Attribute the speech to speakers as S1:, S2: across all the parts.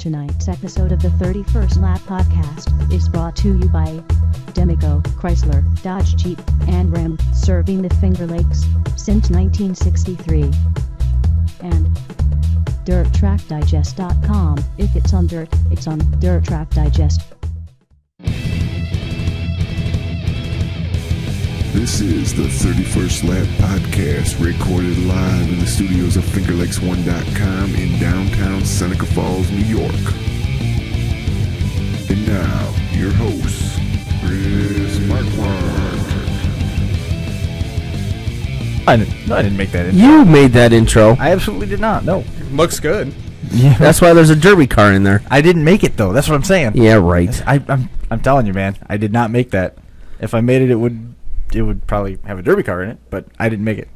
S1: Tonight's episode of the 31st Lap Podcast is brought to you by Demico, Chrysler, Dodge Jeep, and Ram, serving the Finger Lakes since 1963. And DirtTrackDigest.com. If it's on dirt, it's on Dirt Track Digest.
S2: This is the 31st Lap Podcast, recorded live in the studios of FingerLakes1.com in downtown Seneca Falls, New York. And now, your host, Chris Marquardt.
S3: I didn't make that intro.
S4: You made that intro.
S3: I absolutely did not. No.
S5: Looks good.
S4: Yeah. That's why there's a derby car in there.
S3: I didn't make it though. That's what I'm saying.
S4: Yeah, right.
S3: I'm telling you, man. I did not make that. If I made it, it would probably have a derby car in it, but I didn't make it.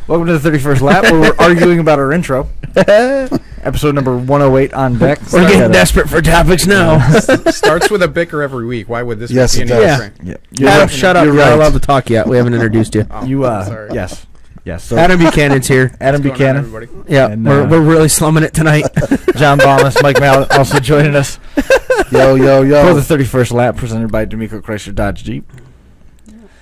S3: Welcome to the 31st lap, where we're arguing about our intro. Episode number 108 on deck.
S4: We're getting desperate for topics now.
S5: Starts with a bicker every week. Why would this be
S6: Yes,
S5: any
S6: it does.
S5: different?
S3: Yeah.
S4: Adam, shut up. You're
S6: right.
S4: not allowed to talk yet. We haven't introduced you.
S5: Oh,
S3: You,
S5: sorry.
S3: yes. So
S4: Adam Buchanan's here.
S3: Adam
S5: What's going on,
S3: Buchanan.
S5: everybody?
S4: Yeah,
S3: And,
S4: we're really slumming it tonight.
S3: John Balmas, Mike Mallett also joining us
S6: Yo, yo,
S3: for the
S6: yo.
S3: 31st lap, presented by Demico, Chrysler, Dodge Jeep.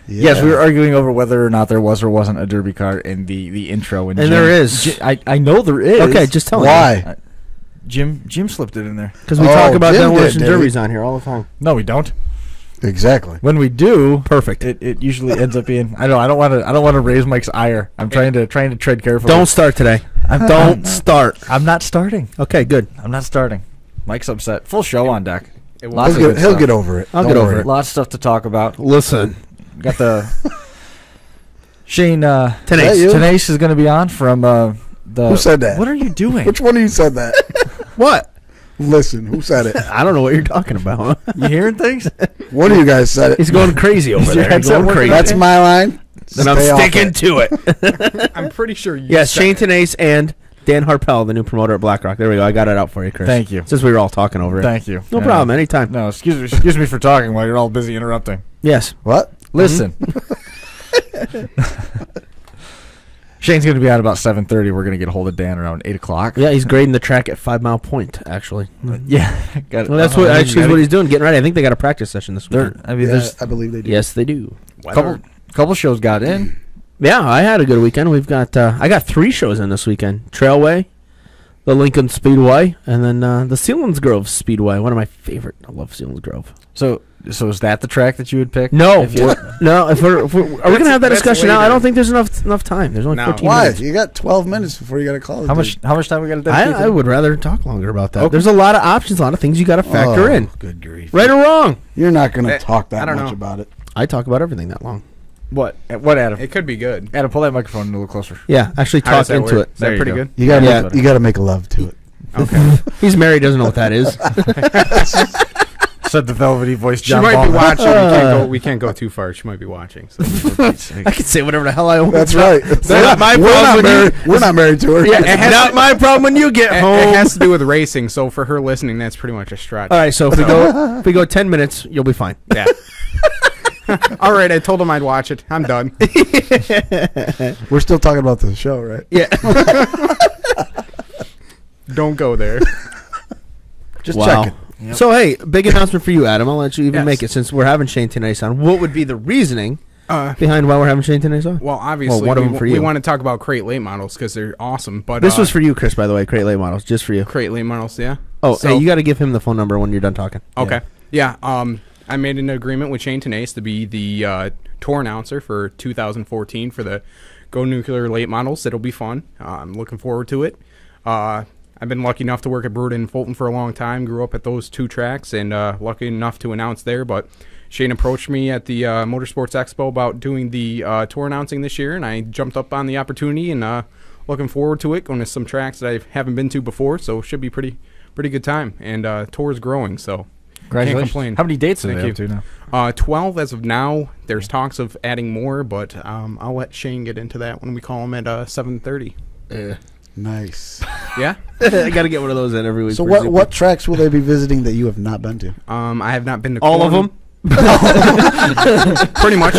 S6: Yeah.
S3: Yes, we were arguing over whether or not there was or wasn't a derby car in the intro.
S4: And there is.
S3: I know there is.
S4: Okay, just tell me.
S6: Why?
S3: Jim slipped it in there.
S4: Because we talk about
S6: Jim
S4: demolition
S6: did,
S4: derbies on here all the time.
S3: No, we don't.
S6: Exactly.
S3: When we do,
S4: Perfect.
S3: it usually ends up being. I don't want to raise Mike's ire. I'm trying to tread carefully.
S4: Don't start today. Don't start.
S3: I'm not starting.
S4: Okay, good.
S3: I'm not starting. Mike's upset. Full show on deck.
S5: It was
S3: Lots of
S6: He'll
S3: good
S6: get, he'll
S3: stuff.
S6: get over it.
S4: I'll
S6: Don't
S4: get over
S6: worry.
S4: it.
S3: Lots of stuff to talk about.
S4: Listen.
S3: Got the Shayne
S4: Tenace.
S6: you?
S3: Tenace is going to be on from the.
S6: Who said that?
S3: What are you doing?
S6: Which one of you said that?
S4: What?
S6: Listen, who said it?
S4: I don't know what you're talking about.
S3: You hearing things?
S6: One of you guys said it.
S4: He's going crazy over
S3: Is your
S4: there. He's
S3: headset
S4: going
S3: working?
S4: crazy.
S6: That's my line.
S4: and I'm
S6: Stay off
S4: sticking
S6: it.
S4: to it.
S5: I'm pretty sure you
S4: Yes,
S5: said
S4: Shayne
S5: it.
S4: Tenace and Dan Harpell, the new promoter at Black Rock. There we go. I got it out for you, Chris.
S3: Thank you.
S4: Since we were all talking over it.
S3: Thank you.
S4: No problem. Anytime.
S3: No, excuse me for talking while you're all busy interrupting.
S4: Yes.
S6: What?
S3: Listen. Shane's going to be out about 7:30. We're going to get a hold of Dan around 8 o'clock.
S4: Yeah, he's grading the track at 5 Mile Point, actually.
S3: Yeah. Got it.
S4: Well, that's what actually is what he's doing, getting ready. I think they got a practice session this weekend.
S3: I mean,
S6: Yeah,
S3: there's
S6: I believe they do.
S4: Yes, they do.
S5: Weather.
S3: couple shows got in.
S4: Yeah, I had a good weekend. We've got I got 3 shows in this weekend: Trailway, the Lincoln Speedway, and then the Selinsgrove Speedway. One of my favorite. I love Selinsgrove.
S3: So is that the track that you would pick?
S4: No,
S3: If you-
S4: no. Are we gonna have that
S5: that's
S4: discussion now? I
S5: later.
S4: don't think there's enough time. There's only
S5: No.
S4: 14
S6: Why?
S4: minutes.
S6: You got 12 minutes before you got to call it.
S3: How much time we got to dedicate?
S4: I would rather talk longer about that.
S3: Okay.
S4: What? There's a lot of options, a lot of things you got to factor in.
S6: Good grief.
S4: Right or wrong?
S6: You're not going to
S5: Eh,
S6: talk
S5: I
S6: that
S5: don't
S6: much
S5: know.
S6: about it.
S4: I talk about everything that long.
S3: What, Adam?
S5: It could be good.
S3: Adam, pull that microphone a little closer.
S4: Yeah, actually
S5: How does
S4: talk
S5: that
S4: into
S5: work?
S4: it.
S5: Is
S3: There
S5: that
S3: you
S5: pretty
S3: go.
S5: good?
S6: You got to
S4: Yeah.
S6: make, you got to make love to it.
S5: Okay.
S4: He's married, doesn't know what that is.
S3: Said the velvety voice,
S5: She
S3: John
S5: might be
S3: Ballmer.
S5: watching. We can't go too far. She might be watching. So.
S4: I can say whatever the hell I want.
S6: That's right.
S4: not my
S6: we're
S4: problem
S6: not
S4: when
S6: married. We're not married to her.
S5: Yeah, it has
S4: Not
S5: to-
S4: my problem when you get
S5: It
S4: home.
S5: has to do with racing. So for her listening, that's pretty much a stretch.
S4: All right, so if we go 10 minutes, you'll be fine.
S5: Yeah. All right. I told him I'd watch it. I'm done.
S6: We're still talking about the show, right?
S4: Yeah.
S5: Don't go there.
S6: Just
S4: Wow.
S6: checking.
S3: Yep.
S4: So hey, big announcement for you, Adam. I'll let you even
S5: Yes.
S4: make it since we're having Shayne Tenace on. What would be the reasoning
S5: Uh,
S4: behind why we're having Shayne Tenace on?
S5: well, obviously,
S4: Well, one of them for
S5: we
S4: you.
S5: want to talk about crate late models because they're awesome. But
S4: This was for you, Chris, by the way. Crate late models, just for you.
S5: crate late models. Yeah.
S4: Oh,
S5: So-
S4: hey, you got to give him the phone number when you're done talking.
S5: Okay. Yeah. I made an agreement with Shayne Tenace to be the tour announcer for 2014 for the Go Nuclear late models. It'll be fun. I'm looking forward to it. I've been lucky enough to work at Brewerton and Fulton for a long time. Grew up at those 2 tracks and lucky enough to announce there. But Shayne approached me at the Motorsports Expo about doing the tour announcing this year, and I jumped up on the opportunity and looking forward to it. Going to some tracks that I haven't been to before, so it should be pretty good time. And tour is growing, so
S3: Congratulations.
S5: can't complain.
S3: How many dates are
S5: Thank
S3: they
S5: you.
S3: up to now?
S5: 12 as of now. There's talks of adding more, but I'll let Shayne get into that when we call him at 7:30.
S6: Nice.
S5: Yeah.
S4: I got to get one of those in every week.
S6: So
S4: for Zoom.
S6: what tracks will they be visiting that you have not been to?
S5: I have not been to
S4: All of them?
S5: Pretty much.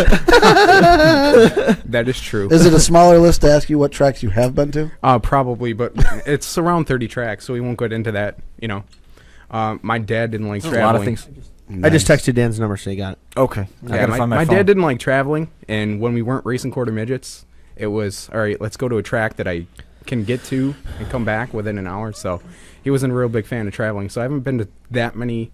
S5: That is true.
S6: Is it a smaller list to ask you what tracks you have been to?
S5: Probably, but it's around 30 tracks, so we won't get into that. My dad didn't like traveling.
S3: A lot of things.
S4: I just texted Dan's number, so you got it.
S3: Okay. I gotta find
S5: my
S3: phone.
S5: dad didn't like traveling, and when we weren't racing quarter midgets, it was, all right, let's go to a track that I can get to and come back within an hour. So he wasn't a real big fan of traveling, so I haven't been to that many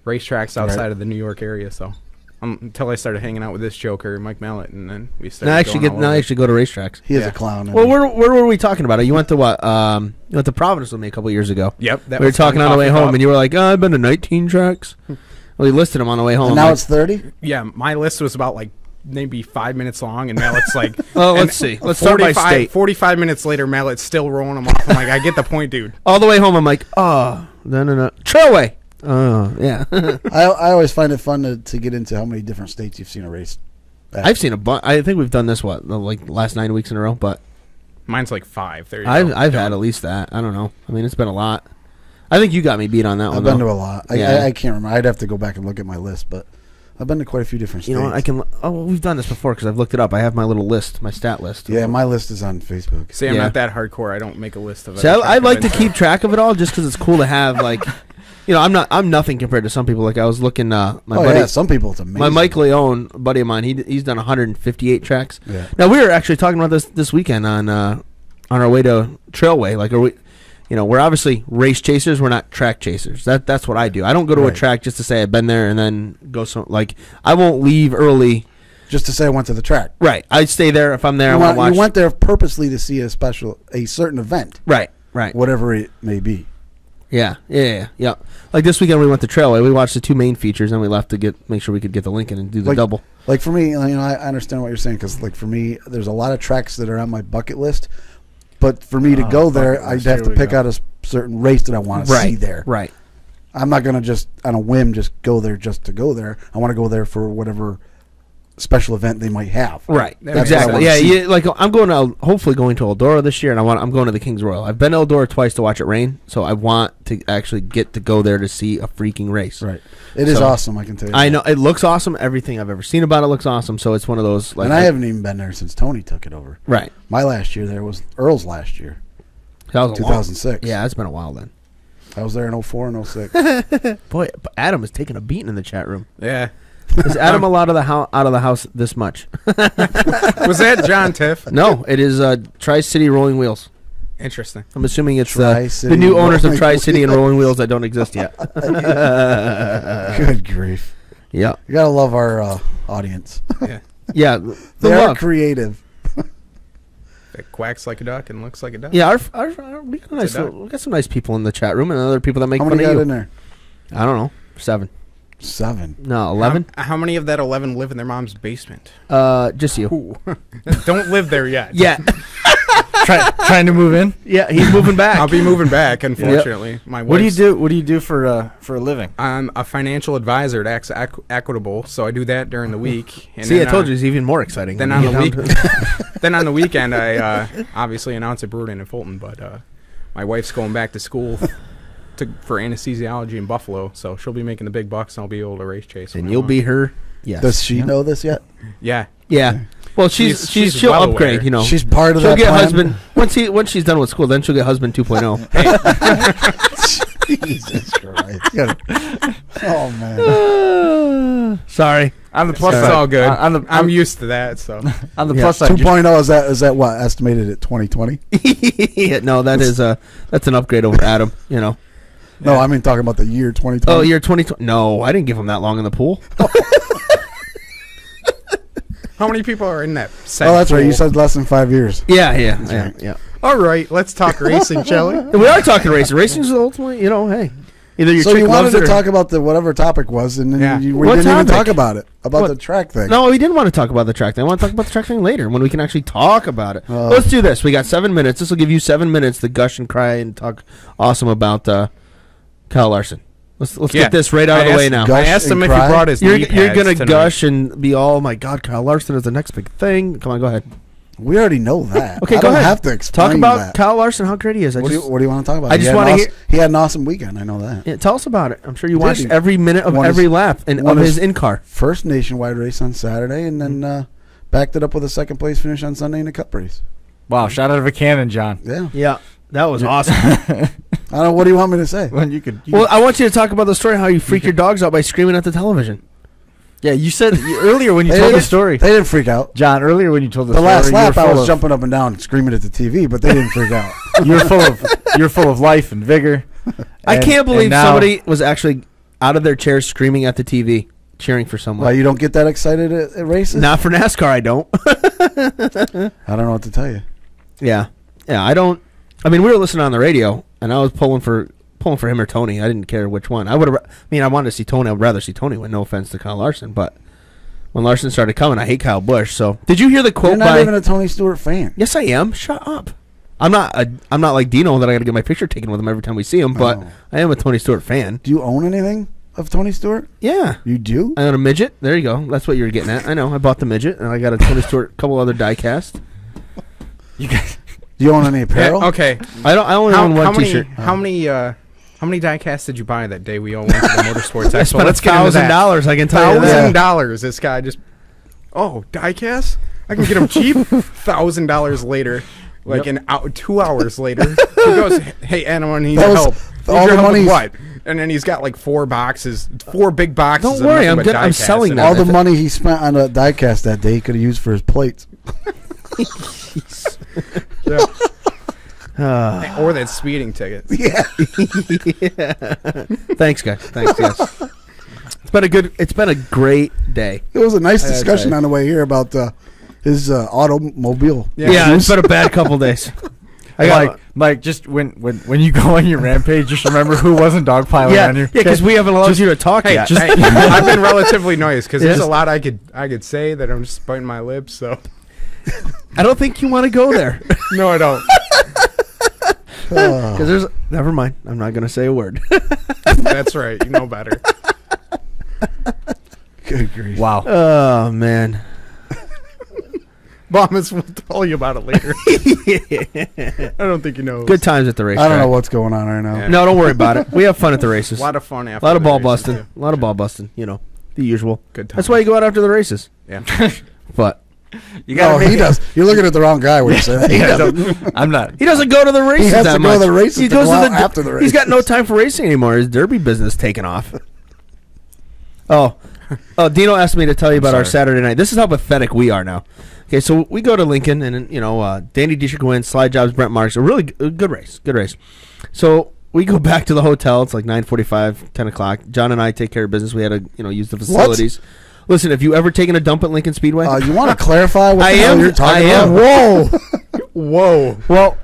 S5: racetracks outside of the New York area. So until I started hanging out with this joker, Mike Mallet, and then we started.
S4: I actually go to racetracks.
S6: He is a clown.
S4: Well, where were we talking about it? You went to what? You went to Providence with me a couple years ago.
S5: Yep.
S4: We were talking on the way home, and you were like, "Oh, I've been to 19 tracks." Well, he listed them on the way home.
S6: And now it's 30?
S5: Yeah, my list was about like maybe 5 minutes long, and Mallet's like...
S4: Oh, let's see. Let's start by state.
S5: 45 minutes later, Mallet's still rolling them off. I'm like, I get the point, dude.
S4: All the way home, I'm like, no. Trailway. Oh, yeah.
S6: I always find it fun to get into how many different states you've seen a race.
S4: I've seen a bunch. I think we've done this, like last 9 weeks in a row, but...
S5: Mine's like 5. There you
S4: go.
S5: I've
S4: had at least that. I don't know. I mean, it's been a lot. I think you got me beat on that one.
S6: I've been to a lot.
S4: Yeah.
S6: I can't remember. I'd have to go back and look at my list, but I've been to quite a few different states.
S4: You know what? We've done this before because I've looked it up. I have my little list, my stat list.
S6: Yeah, my list is on Facebook.
S5: See, I'm not that hardcore. I don't make a list of it.
S4: See, I like to keep track of it all just because it's cool to have, like, I'm nothing compared to some people. Like, I was looking, my buddy.
S6: Yeah, some people it's amazing.
S4: My Mike Leone, a buddy of mine, he's done 158 tracks.
S6: Yeah.
S4: Now, we were actually talking about this weekend on our way to Trailway. Like, we're obviously race chasers. We're not track chasers. That's what I do. I don't go to a track just to say I've been there and then go. I won't leave early
S6: just to say I went to the track.
S4: Right. I stay there if I'm there.
S6: You went there purposely to see a certain event.
S4: Right.
S6: Whatever it may be.
S4: Yeah. Like this weekend, we went to Trailway. We watched the 2 main features, and we left to make sure we could get the Lincoln and do the double.
S6: Like for me, I understand what you're saying because, like for me, there's a lot of tracks that are on my bucket list. But for me to go there, I'd have to pick out a certain race that I want to see there.
S4: Right.
S6: I'm not going to just, on a whim, just go there just to go there. I want to go there for whatever special event they might have.
S4: Right. Exactly. Yeah. Like I'm hopefully going to Eldora this year, and I'm going to the Kings Royal. I've been to Eldora twice to watch it rain, so I want to actually get to go there to see a freaking race.
S6: Right. It is awesome, I can tell you.
S4: I know it looks awesome. Everything I've ever seen about it looks awesome. So it's one of those.
S6: And I haven't even been there since Tony took it over.
S4: Right.
S6: My last year there was Earl's last year.
S4: That was
S6: 2006.
S4: Yeah, it's been a while then.
S6: I was there in 04 and 06.
S4: Boy, Adam is taking a beating in the chat room.
S5: Yeah.
S4: Is Adam allowed out of the house this much?
S5: Was that John Tiff?
S4: No, it is Tri-City Rolling Wheels.
S5: Interesting.
S4: I'm assuming it's the new owners of Tri-City and Rolling Wheels that don't exist yet.
S6: Good grief.
S4: Yeah.
S6: You got to love our audience.
S4: Yeah.
S6: They are creative.
S5: It quacks like a duck and looks like a duck.
S4: Yeah, we got some nice people in the chat room and other people that make fun of you.
S6: How many got in there?
S4: I don't know. 7.
S6: 7?
S4: No, 11.
S5: How many of that 11 live in their mom's basement?
S4: Just you.
S5: Don't live there yet.
S4: Yeah.
S3: Trying to move in?
S4: Yeah, he's moving back.
S5: I'll be moving back, unfortunately.
S3: Yep. What do you do? What do you do for a living?
S5: I'm a financial advisor at Equitable, so I do that during the week. And
S4: see, I told you it's even more exciting.
S5: Then on the week, then on the weekend, I obviously announce at Brewerton and Fulton, but my wife's going back to school for anesthesiology in Buffalo, so she'll be making the big bucks, and I'll be able to race chase.
S4: And you'll be her. Yes.
S6: Does she know this yet?
S5: Yeah.
S4: Yeah. Well, she'll
S5: well
S4: upgrade.
S5: aware.
S4: You know,
S6: she's part of
S4: she'll
S6: that
S4: get
S6: plan?
S4: husband once she's done with school. Then she'll get husband 2.0.
S6: Jesus Christ! Oh man.
S4: Sorry.
S5: On the plus side, it's all good. I'm used to that. So
S3: on the plus side,
S6: 2.0 is that what estimated at 2020?
S4: Yeah, no, that's an upgrade over Adam. You know.
S6: No, I mean talking about the year 2020.
S4: Oh, year 2020. No, I didn't give him that long in the pool.
S5: how many people are in that?
S6: Oh, that's right. You said less than 5 years.
S4: Yeah.
S5: All right, let's talk racing, shall we?
S4: We are talking racing. Racing's ultimately, you know, hey. Either your
S6: so
S4: chick
S6: you wanted
S4: loves it
S6: to
S4: or
S6: talk about whatever topic was, and then we
S4: What
S6: didn't even
S4: topic?
S6: talk about it, the track thing.
S4: No, we didn't want to talk about the track thing. I want to talk about the track thing later when we can actually talk about it. Let's do this. We got 7 minutes. This will give you 7 minutes to gush and cry and talk awesome about Kyle Larson. Let's get this right out of the way now.
S5: I asked him if he brought his knee
S4: You're
S5: pads
S4: going to
S5: tonight.
S4: gush and be all, oh my God, Kyle Larson is the next big thing. Come on, go ahead.
S6: We already know that.
S4: Okay,
S6: I
S4: go
S6: don't
S4: ahead.
S6: have to explain
S4: Talk about
S6: that.
S4: Kyle Larson, how great he is.
S6: What do you want to talk about?
S4: I just want to hear.
S6: He had an awesome weekend. I know that.
S4: Yeah, tell us about it. I'm sure you
S6: Did
S4: watched
S6: he?
S4: every minute of
S6: Won
S4: every
S6: his-
S4: lap of
S6: won
S4: his
S6: his
S4: in-car.
S6: First nationwide race on Saturday, and then backed it up with a second place finish on Sunday in a Cup race.
S3: Wow, shot out of a cannon, John.
S6: Yeah.
S4: Yeah, that was awesome.
S6: I don't know. What do you want me to say?
S3: When you could.
S4: Well, I want you to talk about the story how you freak your dogs out by screaming at the television.
S3: Yeah, you said earlier when you
S6: They
S3: told the
S6: didn't-
S3: story.
S6: They didn't freak out.
S3: John, earlier when you told the
S6: The
S3: story,
S6: last
S3: you
S6: lap,
S3: were
S6: I
S3: full
S6: was
S3: of-
S6: jumping up and down, screaming at the TV, but they didn't freak out.
S3: You're full of life and vigor.
S4: I can't believe
S3: now-
S4: somebody was actually out of their chairs screaming at the TV, cheering for someone.
S6: Why, you don't get that excited at races?
S4: Not for NASCAR, I don't.
S6: I don't know what to tell you.
S4: Yeah, I don't. I mean, we were listening on the radio, and I was pulling for him or Tony. I didn't care which one. I wanted to see Tony. I would rather see Tony win. No offense to Kyle Larson, but when Larson started coming, I hate Kyle Busch. So, did you hear the quote
S6: You're not even a Tony Stewart fan.
S4: Yes, I am. Shut up. I'm not like Dino that I got to get my picture taken with him every time we see him. But
S6: Oh.
S4: I am a Tony Stewart fan.
S6: Do you own anything of Tony Stewart?
S4: Yeah.
S6: You do?
S4: I own a midget. There you go. That's what you're getting at. I know. I bought the midget, and I got a Tony Stewart, couple other die-cast.
S3: You guys.
S6: Do you own any apparel?
S5: Yeah, okay.
S4: I only own one T-shirt.
S5: How many die-casts did you buy that day we all went to the Motorsports
S4: I
S5: Expo?
S4: spent
S5: Let's get into that.
S4: $1,000. I can tell you that.
S5: $1,000. This guy just. Oh, die-casts? I can get them cheap. $1,000 later, like 2 hours later, he goes, "Hey, Adam, I need
S6: That was-
S5: help.
S6: all
S5: Need your
S6: the
S5: help with
S6: money's-
S5: what?" And then he's got like 4 big boxes.
S4: Don't worry,
S5: of
S4: I'm
S5: nothing but
S4: good- I'm
S5: die-casts
S4: selling
S5: in
S4: that.
S5: it.
S6: All the money he spent on a diecast that day he could have used for his plates.
S5: Yeah. Or that speeding ticket.
S6: Yeah.
S4: Thanks, guys. Thanks, yes. It's been a great day.
S6: It was a nice
S4: gotta
S6: discussion
S4: say.
S6: on the way here about his automobile.
S4: Yeah, it's been a bad couple days.
S3: Mike, just when you go on your rampage, just remember who wasn't dogpiling on you.
S4: Yeah, because we haven't allowed you to talk
S5: Hey,
S4: yet.
S5: I've been relatively nice because there's
S4: Yeah.
S5: a lot I could say that I'm just biting my lips. So
S4: I don't think you want to go there.
S5: no, I don't.
S4: Because there's. Never mind. I'm not going to say a word.
S5: That's right. You know better.
S6: Good grief.
S3: Wow.
S4: Oh, man.
S5: Bombas will tell you about it later. I don't think you know.
S4: Good times at the racetrack.
S6: I don't know what's going on right now.
S5: Yeah.
S4: No, don't worry about it. We have fun at the races.
S5: A lot of fun after
S4: A lot of
S5: the
S4: ball
S5: races,
S4: busting.
S5: too.
S4: A lot of ball busting. You know, the usual.
S5: Good times.
S4: That's why you go out after the races.
S5: Yeah.
S4: But
S3: You
S6: No,
S3: gotta
S6: he does. You're looking at the wrong guy when you say that. He doesn't.
S3: I'm not.
S4: he doesn't go to the races
S6: has
S4: that
S6: to go
S4: much.
S6: to the races
S4: He
S6: to
S4: goes
S6: go
S4: to
S6: out after the
S4: He's got no
S6: races.
S4: time for racing anymore. His derby business taken off. Oh, Dino asked me to tell you about our Saturday night. This is how pathetic we are now. Okay, so we go to Lincoln, and Danny Dietrich wins, Slide Jobs, Brent Marks. A really good race. Good race. So we go back to the hotel. It's like 9:45, 10 o'clock. John and I take care of business. We had to use the facilities. Listen, have you ever taken a dump at Lincoln Speedway?
S6: You want to clarify what the hell you're talking about?
S4: Whoa.
S5: Whoa.
S4: Well,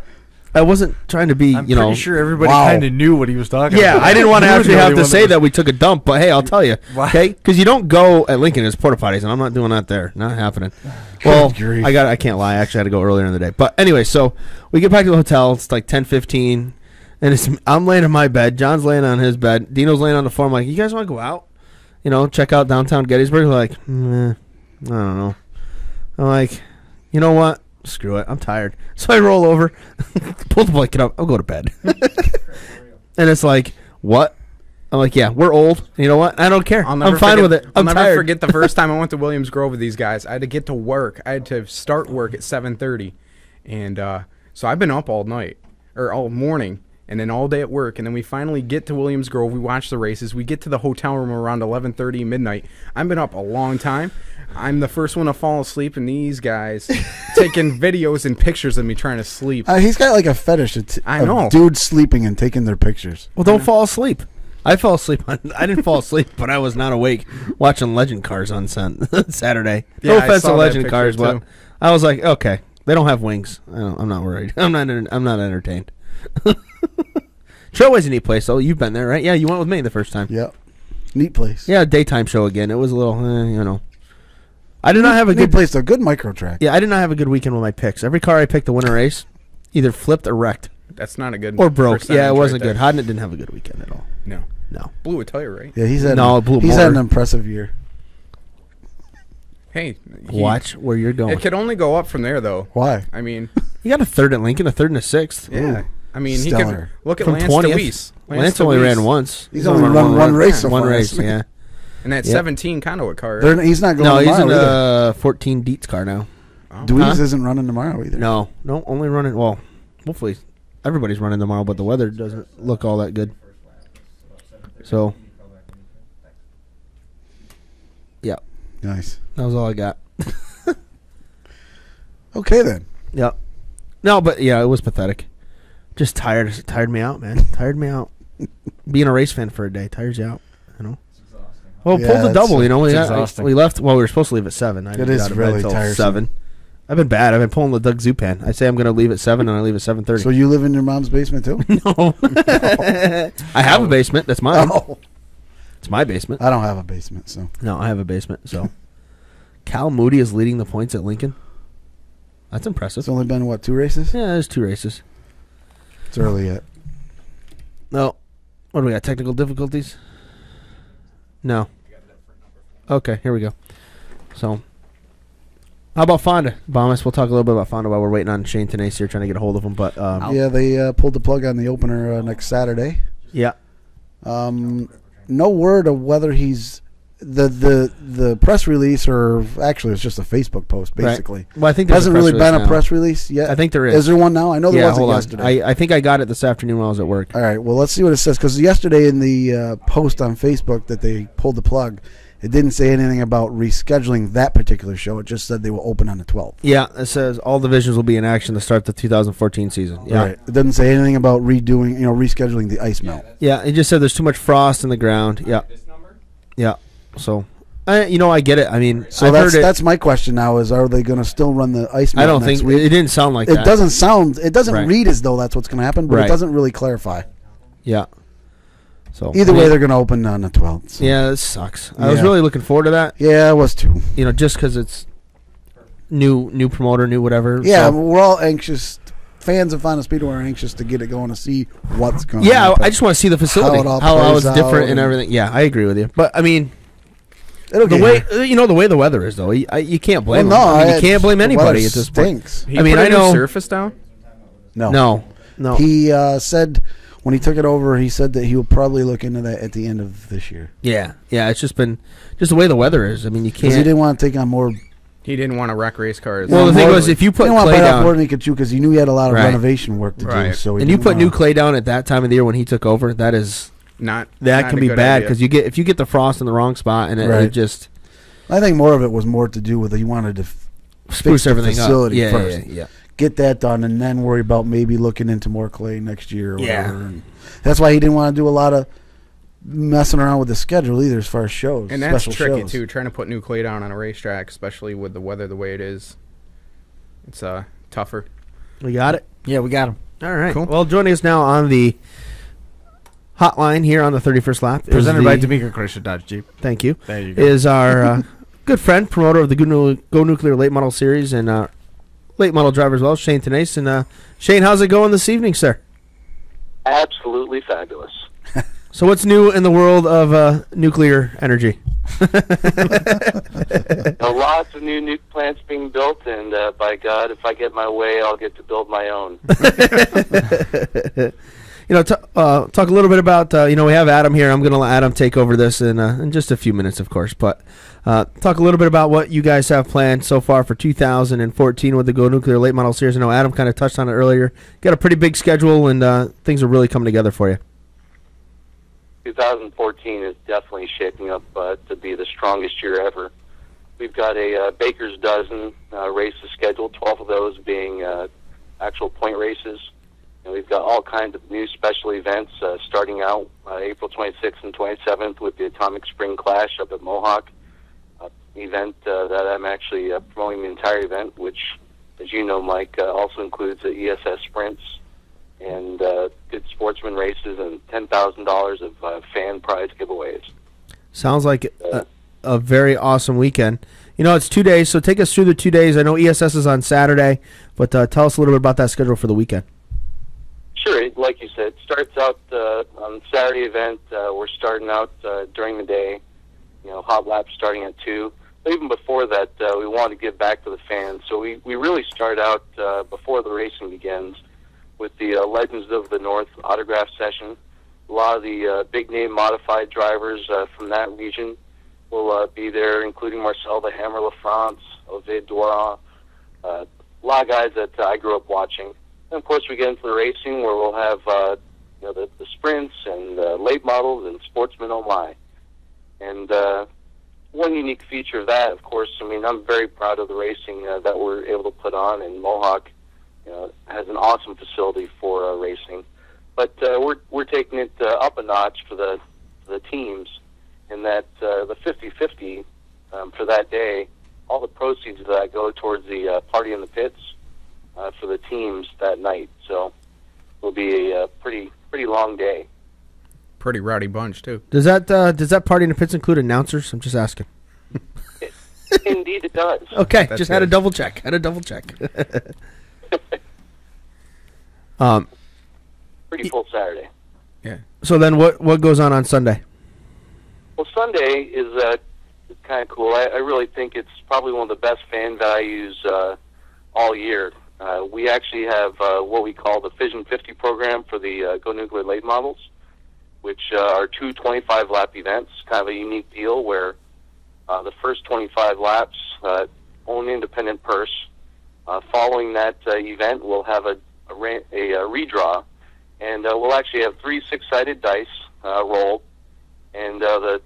S4: I wasn't trying to be,
S3: I'm pretty sure everybody
S6: Wow.
S3: kind of knew what he was talking
S4: Yeah,
S3: about.
S4: I didn't want to
S3: You were
S4: actually
S3: the
S4: have
S3: only
S4: to
S3: one
S4: say
S3: was-
S4: that we took a dump, but hey, I'll tell you,
S3: Why?
S4: okay? Because you don't go at Lincoln as porta potties, and I'm not doing that there. Not happening. Well,
S6: grief.
S4: I can't lie. I actually had to go earlier in the day. But anyway, so we get back to the hotel. It's like 10:15, and I'm laying in my bed. John's laying on his bed. Dino's laying on the floor. I'm like, you guys want to go out? Check out downtown Gettysburg? They're like, I don't know. I'm like, you know what? Screw it. I'm tired. So I roll over, pull the blanket up. I'll go to bed. And it's like, what? I'm like, yeah, we're old. You know what? I don't care. I'm fine with it.
S5: I'll
S4: I'm
S5: never
S4: tired.
S5: forget the first time I went to Williams Grove with these guys. I had to get to work. I had to start work at 7:30, and so I've been up all night or all morning, and then all day at work. And then we finally get to Williams Grove. We watch the races. We get to the hotel room around 11:30 midnight. I've been up a long time. I'm the first one to fall asleep, and these guys taking videos and pictures of me trying to sleep.
S6: He's got like a fetish
S5: I know.
S6: of dudes sleeping and taking their pictures.
S4: Well, don't fall asleep. I fell asleep. I didn't fall asleep, but I was not awake watching Legend Cars on Saturday.
S5: Yeah,
S4: No
S5: I
S4: offense
S5: saw
S4: to
S5: that
S4: Legend
S5: picture,
S4: Cars, but
S5: too.
S4: I was like, okay, they don't have wings. I'm not worried. I'm not entertained. Trailway's a neat place, though. You've been there, right? Yeah, you went with me the first time.
S6: Yep. Neat place.
S4: Yeah, daytime show again. It was a little, I did not have a
S6: Neat
S4: good
S6: place, though. Good micro track.
S4: Yeah, I did not have a good weekend with my picks. Every car I picked to win a race either flipped or wrecked
S5: That's not a good
S4: or broke.
S5: percentage
S4: Yeah, it wasn't
S5: right
S4: good.
S5: there.
S4: Hodnett didn't have a good weekend at all.
S5: No.
S4: No.
S5: Blew a tire, right?
S6: Yeah, he's had
S4: No, Blue
S6: he's had an
S4: Motor.
S6: impressive year.
S5: Hey,
S4: Watch where you're going.
S5: It could only go up from there, though.
S6: Why?
S5: I mean,
S4: You got a third at Lincoln, a third and a sixth.
S5: yeah.
S6: Ooh,
S5: I mean, he
S6: stellar.
S5: could look at
S4: From
S5: Lance
S4: 20th.
S5: DeWeese.
S4: Lance only ran once.
S6: He's only run one race so
S4: One
S6: far,
S4: race,
S6: hasn't he?
S4: yeah.
S5: And that
S4: Yep.
S5: 17 Conduit car.
S6: He's not going
S4: No, he's
S6: tomorrow
S4: in
S6: either.
S4: a 14 Dietz car now.
S6: Dewey's isn't running tomorrow either.
S4: No, only running. Well, hopefully everybody's running tomorrow, but the weather doesn't look all that good. So, yeah,
S6: Nice.
S4: that was all I got.
S6: Okay then.
S4: Yep. No, but yeah, it was pathetic. Just tired. It tired me out, man. Tired me out. Being a race fan for a day tires you out. You know. Well,
S6: Yeah,
S4: pulled the
S6: it's-
S4: double. You know,
S3: it's exhausting.
S4: we left. Well, we were supposed to leave at 7. I
S6: It
S4: didn't
S6: is
S4: get out of
S6: really
S4: bed till
S6: tiresome.
S4: 7. I've been bad. I've been pulling the Doug Zupan. I say I'm going to leave at 7, and I leave at 7:30.
S6: So you live in your mom's basement too?
S4: No. I have a basement. That's mine.
S6: Oh,
S4: It's my basement.
S6: I don't have a basement, so
S4: No, I have a basement. So, Cal Moody is leading the points at Lincoln. That's impressive.
S6: it's only been what, 2 races?
S4: Yeah, there's 2 races.
S6: It's early yet.
S4: No. What do we got? Technical difficulties? No. Okay, here we go. So, how about Fonda? Bombas, we'll talk a little bit about Fonda while we're waiting on Shayne Tenace here, trying to get a hold of him. But
S6: Yeah, they pulled the plug on the opener next Saturday.
S4: yeah,
S6: No word of whether he's the press release, or actually it's just a Facebook post basically.
S4: Well, I think there's
S6: Hasn't
S4: a press
S6: really been
S4: release
S6: a
S4: now.
S6: press release yet.
S4: I think there is.
S6: Is there one now? I know there
S4: Yeah,
S6: wasn't
S4: hold on.
S6: yesterday.
S4: I think I got it this afternoon while I was at work.
S6: All right, well, let's see what it says, because yesterday in the post on Facebook that they pulled the plug, it didn't say anything about rescheduling that particular show. It just said they will open on the 12th.
S4: Yeah, it says all divisions will be in action to start the 2014 season. Yeah,
S6: Right. It doesn't say anything about rescheduling the ice melt.
S4: yeah. It just said there's too much frost in the ground. Yeah, yeah. So, I get it. I mean,
S6: So
S4: I've heard it.
S6: that's my question now: is are they going to still run the ice melt?
S4: I don't
S6: next
S4: think
S6: week?
S4: it didn't sound like
S6: It
S4: that.
S6: doesn't
S4: Right.
S6: read as though that's what's going to happen, but
S4: Right.
S6: it doesn't really clarify.
S4: Yeah. So
S6: Either way, they're going to open on the 12th. So.
S4: yeah, this sucks. I was
S6: Yeah.
S4: really looking forward to that.
S6: Yeah, I was too.
S4: Just because it's new promoter, new whatever.
S6: Yeah,
S4: so.
S6: we're all anxious. Fans of Final Speedway are anxious to get it going to see what's going.
S4: Yeah,
S6: happen.
S4: I just want to see the facility,
S6: How it all
S4: how
S6: plays
S4: it's different
S6: out
S4: and
S6: and-
S4: everything. Yeah, I agree with you. But I mean,
S6: It'll
S4: the
S6: get
S4: way
S6: here.
S4: the way the weather is, though, you can't blame.
S6: Well,
S4: them. I mean,
S6: no,
S4: you can't blame
S6: the
S4: anybody
S6: weather
S4: at this point.
S6: stinks.
S5: He
S4: I mean,
S5: put
S4: I
S5: a new
S4: know-
S5: surface down.
S6: No,
S4: No.
S6: He said when he took it over, he said that he will probably look into that at the end of this year,
S4: Yeah. It's just been the way the weather is. I mean, you
S6: because he
S4: can't.
S6: didn't want to take on more.
S5: He didn't want to write race cars.
S4: Well, the thing
S6: more-
S4: was, if you
S6: He
S4: put
S6: didn't want to
S4: clay
S6: bite off
S4: down,
S6: more than he could chew, because he knew he had a lot of
S4: Right.
S6: renovation work to do.
S5: Right.
S6: So he
S4: and you
S6: didn't
S4: put new
S6: wanna-
S4: clay down at that time of the year when he took over, that
S5: not
S4: can
S5: a
S4: be
S5: good
S4: bad
S5: idea.
S4: because if you get the frost in the wrong spot and it
S6: Right.
S4: just
S6: I think more of it was more to do with he wanted to
S4: spruce
S6: the
S4: everything
S6: facility
S4: up.
S6: first.
S4: Yeah.
S6: get that done, and then worry about maybe looking into more clay next year or
S4: Yeah.
S6: whatever. And that's why he didn't want to do a lot of messing around with the schedule either, as far as shows.
S5: And that's
S6: special
S5: tricky
S6: shows.
S5: too, trying to put new clay down on a racetrack, especially with the weather the way it is. It's tougher.
S4: We got it.
S3: Yeah, we got him.
S4: All right.
S5: Cool.
S4: Well, joining us now on the hotline here on the 31st lap, is
S3: Presented by
S4: the-
S3: D'Amico Chrysler Dodge Jeep.
S4: Thank you.
S3: There you go.
S4: Is our good friend, promoter of the Go Nuclear Late Model Series and late model driver as well, Shayne Tenace. And Shayne, how's it going this evening, sir?
S7: Absolutely fabulous.
S4: So what's new in the world of nuclear energy?
S7: Lots of new nuke plants being built, and by God, if I get my way, I'll get to build my own.
S4: Talk a little bit about, we have Adam here. I'm going to let Adam take over this in just a few minutes, of course. But talk a little bit about what you guys have planned so far for 2014 with the Go Nuclear Late Model Series. I know Adam kind of touched on it earlier. Got a pretty big schedule, and things are really coming together for you.
S7: 2014 is definitely shaping up to be the strongest year ever. We've got a baker's dozen races scheduled, 12 of those being actual point races. And we've got all kinds of new special events starting out April 26th and 27th with the Atomic Spring Clash up at Mohawk. Event that I'm actually promoting the entire event, which, as you know, Mike, also includes the ESS sprints and good sportsman races and $10,000 of fan prize giveaways.
S4: Sounds like a very awesome weekend. It's 2 days, so take us through the 2 days. I know ESS is on Saturday, but tell us a little bit about that schedule for the weekend.
S7: Sure, like you said, it starts out on the Saturday event. We're starting out during the day, hot laps starting at 2. even before that, we wanted to give back to the fans. So we really start out before the racing begins with the Legends of the North autograph session. A lot of the big-name modified drivers from that region will be there, including Marcel the Hammer LaFrance, Ovid Doiron, a lot of guys that I grew up watching. And, of course, we get into the racing where we'll have the sprints and late models and sportsmen oh my. And one unique feature of that, of course, I mean, I'm very proud of the racing that we're able to put on, and Mohawk has an awesome facility for racing. But we're taking it up a notch for the teams, in that the 50-50 for that day, all the proceeds of that go towards the party in the pits for the teams that night. So it'll be a pretty long day.
S5: Pretty rowdy bunch too.
S4: Does that party in the pits include announcers? I'm just asking.
S7: Indeed, it does.
S4: Okay,
S5: That's
S4: just
S5: good.
S4: had a double check.
S7: Pretty full Saturday.
S5: Yeah.
S4: So then, what goes on Sunday?
S7: Well, Sunday is kind of cool. I really think it's probably one of the best fan values all year. We actually have what we call the Fission 50 program for the Go Nuclear late models, which are two 25-lap events, kind of a unique deal where the first 25 laps own independent purse. Following that event, we'll have a redraw, and we'll actually have 3 6-sided dice rolled, and that'll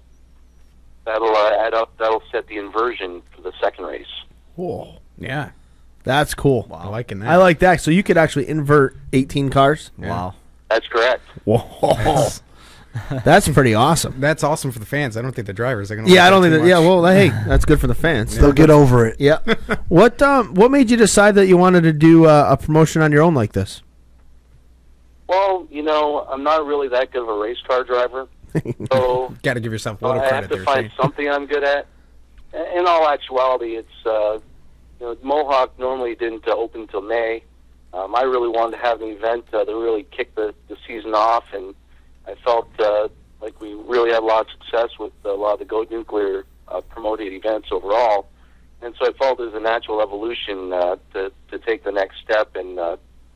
S7: add up. That'll set the inversion for the second race.
S4: Whoa,
S5: Yeah.
S4: that's cool.
S5: I liking that.
S4: I like that. So you could actually invert 18 cars.
S5: Yeah.
S3: Wow.
S7: That's correct.
S4: Whoa, that's pretty awesome.
S5: That's awesome for the fans. I don't think the drivers are going to.
S4: Yeah, I don't think that. Yeah, well, hey, that's good for the fans.
S6: They'll get over it.
S4: Yeah. What made you decide that you wanted to do a promotion on your own like this?
S7: Well, I'm not really that good of a race car driver, so
S5: Got to give yourself a little
S7: I
S5: credit
S7: have to
S5: there,
S7: find
S5: Shane.
S7: something I'm good at. In all actuality, it's Mohawk normally didn't open until May. I really wanted to have an event to really kick the season off, and I felt like we really had a lot of success with a lot of the Go Nuclear promoted events overall. And so I felt it was a natural evolution to take the next step and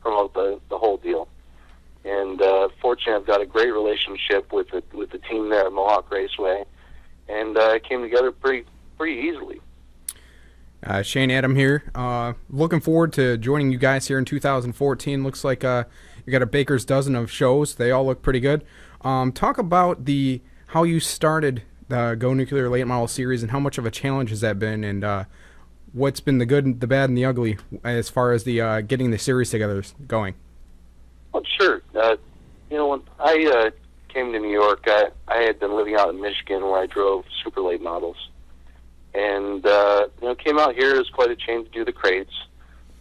S7: promote the whole deal. And fortunately, I've got a great relationship with the team there at Mohawk Raceway, and it came together pretty easily.
S5: Shane, Adam here. Looking forward to joining you guys here in 2014. Looks like you got a baker's dozen of shows. They all look pretty good. Talk about how you started the Go Nuclear Late Model Series and how much of a challenge has that been, and what's been the good, the bad, and the ugly as far as the getting the series together going.
S7: Well, sure. When I came to New York, I had been living out in Michigan where I drove super late models. And, came out here. It was quite a change to do the crates.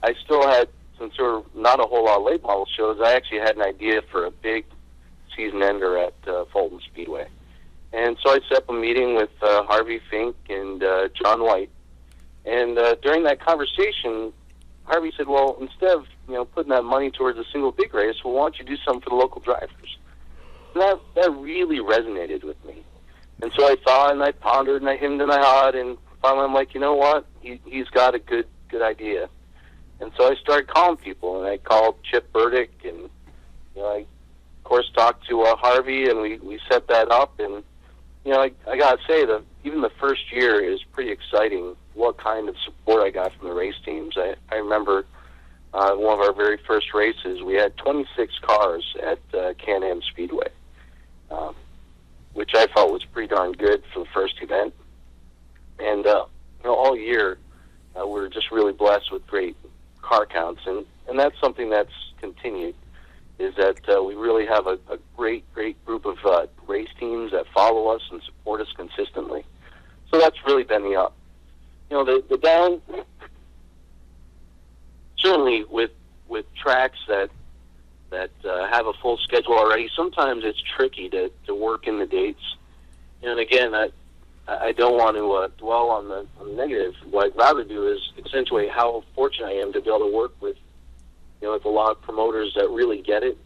S7: I still had, since there were not a whole lot of late model shows, I actually had an idea for a big season ender at Fulton Speedway. And so I set up a meeting with Harvey Fink and John White. And during that conversation, Harvey said, well, instead of putting that money towards a single big race, well, why don't you do something for the local drivers? And that really resonated with me. And so I thought, and I pondered, and I hemmed and I hawed, and finally I'm like, you know what? He's got a good idea. And so I started calling people, and I called Chip Burdick, and I, of course, talked to Harvey, and we set that up. And I got to say that even the first year is pretty exciting. What kind of support I got from the race teams. I remember one of our very first races, we had 26 cars at Can-Am Speedway, which I felt was pretty darn good for the first event. And all year, we're just really blessed with great car counts, and that's something that's continued, is that we really have a great group of race teams that follow us and support us consistently. So that's really been the up. The down, certainly with tracks that have a full schedule already, sometimes it's tricky to work in the dates. And again, I don't want to dwell on the negative. What I'd rather do is accentuate how fortunate I am to be able to work with a lot of promoters that really get it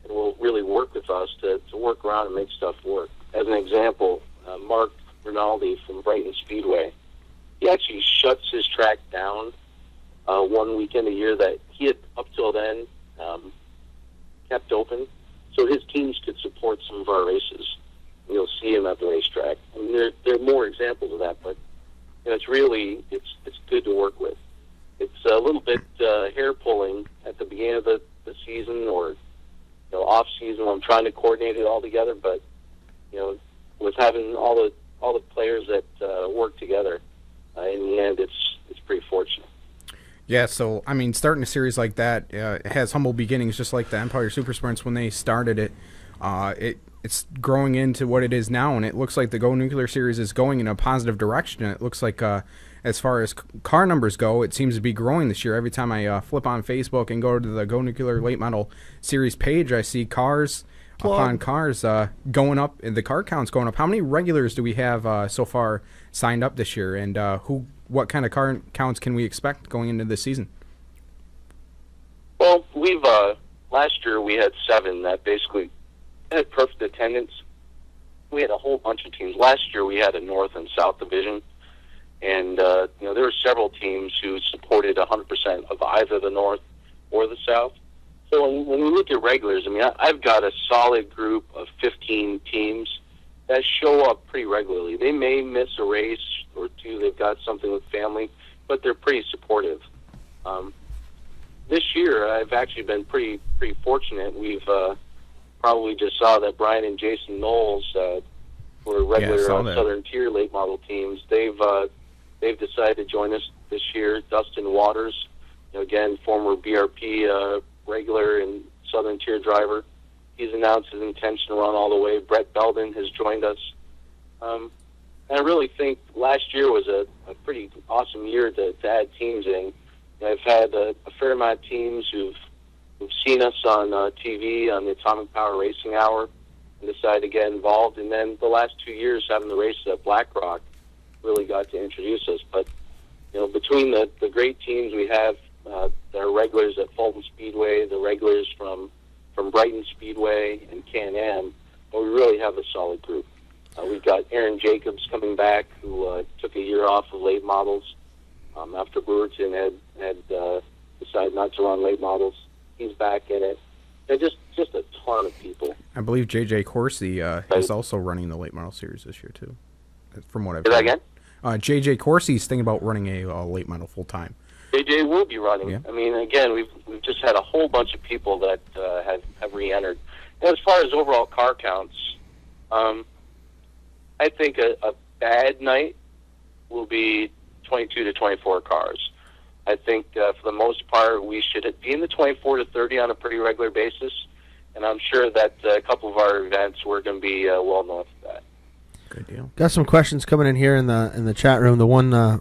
S7: and will really work with us to work around and make stuff work. As an example, Mark Rinaldi from Brighton Speedway, he actually shuts his track down one weekend a year that he had up till then kept open, so his teams could support some of our races. You'll see him at the racetrack. I mean, there are more examples of that, but it's really it's good to work with. It's a little bit hair pulling at the beginning of the season or off season when I'm trying to coordinate it all together, but with having all the players that work together, in the end, it's pretty fortunate.
S5: Yeah, so, I mean, starting a series like that has humble beginnings, just like the Empire Super Sprints when they started it. It's growing into what it is now, and it looks like the Go Nuclear Series is going in a positive direction. It looks like, as far as car numbers go, it seems to be growing this year. Every time I flip on Facebook and go to the Go Nuclear Late Model Series page, I see cars upon cars going up, and the car count's going up. How many regulars do we have so far signed up this year, and what kind of car counts can we expect going into this season?
S7: Well, we've last year we had 7 that basically had perfect attendance. We had a whole bunch of teams. Last year we had a North and South division, and there were several teams who supported 100% of either the North or the South. So when we look at regulars, I mean, I've got a solid group of 15 teams that show up pretty regularly. They may miss a race or two. They've got something with family, but they're pretty supportive. This year, I've actually been pretty fortunate. We've probably just saw that Brian and Jason Knowles, who are regular Southern Tier late model teams, they've decided to join us this year. Dustin Waters, again, former BRP regular and Southern Tier driver, he's announced his intention to run all the way. Brett Belden has joined us. And I really think last year was a pretty awesome year to add teams in. I've had a fair amount of teams who've seen us on TV on the Atomic Power Racing Hour and decided to get involved. And then the last 2 years having the races at Black Rock really got to introduce us. But, between the great teams we have, that are regulars at Fulton Speedway, the regulars from Brighton Speedway and Can-Am, we really have a solid group. We've got Aaron Jacobs coming back, who took a year off of late models after Brewerton had decided not to run late models. He's back in it. And just a ton of people.
S5: I believe J.J. Coursey is also running the late model series this year, too, from what I've
S7: heard. Say that
S5: again? J.J. Coursey's thinking about running a late model full-time.
S7: JJ will be running.
S5: Yeah.
S7: I mean, again, we've just had a whole bunch of people that have re-entered. And as far as overall car counts, I think a bad night will be 22 to 24 cars. I think for the most part we should be in the 24 to 30 on a pretty regular basis, and I'm sure that a couple of our events we're going to be well north of that.
S5: Good deal.
S4: Got some questions coming in here in the chat room. The one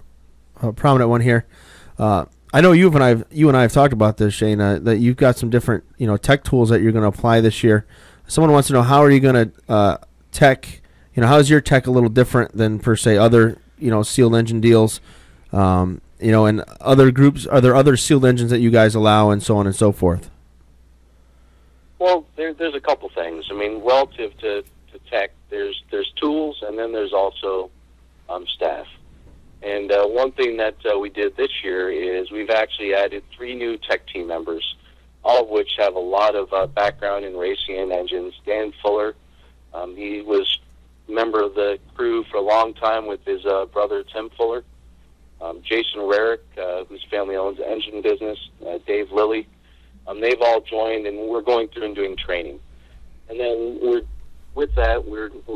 S4: prominent one here. I know you and I have talked about this, Shayne, that you've got some different tech tools that you're going to apply this year. Someone wants to know, how are you going to tech? How is your tech a little different than per se other sealed engine deals? And other groups, are there other sealed engines that you guys allow, and so on and so forth?
S7: Well, there's a couple things. I mean, relative to tech, there's tools, and then there's also staff. And one thing that we did this year is we've actually added 3 new tech team members, all of which have a lot of background in racing and engines. Dan Fuller, he was a member of the crew for a long time with his brother Tim Fuller. Jason Rarick, whose family owns the engine business. Dave Lilly. They've all joined, and we're going through and doing training. And then we're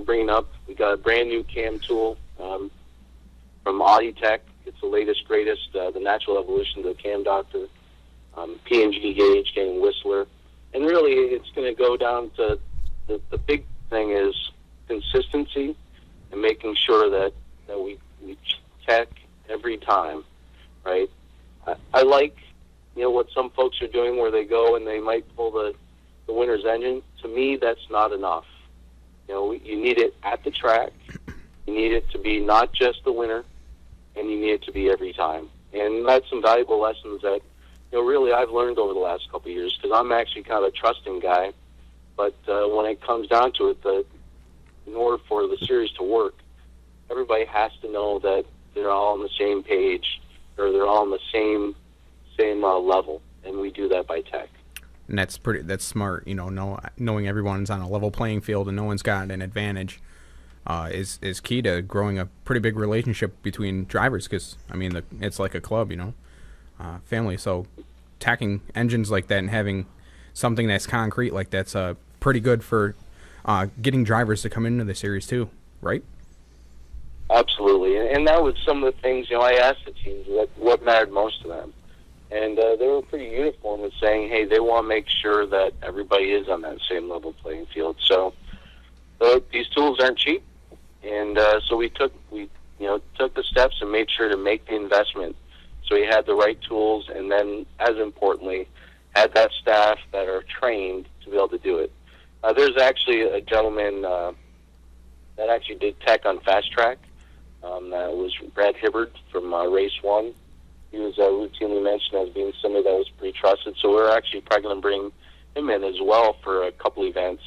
S7: bringing up, we got a brand new cam tool from Audi Tech. It's the latest, greatest, the natural evolution of the cam doctor. P&G gauge, getting Whistler. And really, it's going to go down to the big thing is consistency and making sure that we check every time, right? I like, what some folks are doing where they go and they might pull the winner's engine. To me, that's not enough. You need it at the track. You need it to be not just the winner, and you need it to be every time. And that's some valuable lessons that, really I've learned over the last couple of years, because I'm actually kind of a trusting guy. But when it comes down to it, in order for the series to work, everybody has to know that they're all on the same page, or they're all on the same level, and we do that by tech.
S5: And that's smart. Knowing everyone's on a level playing field and no one's got an advantage is key to growing a pretty big relationship between drivers. Because it's like a club, family. So tacking engines like that and having something that's concrete like that's pretty good for getting drivers to come into the series too, right?
S7: Absolutely, and that was some of the things I asked the teams what mattered most to them. And they were pretty uniform in saying, hey, they want to make sure that everybody is on that same level playing field. So these tools aren't cheap, and so we took the steps and made sure to make the investment. So we had the right tools, and then, as importantly, had that staff that are trained to be able to do it. There's actually a gentleman that actually did tech on Fast Track. That was Brad Hibbard from Race 1. He was routinely mentioned as being somebody that was pretty trusted, so we're actually probably going to bring him in as well for a couple events,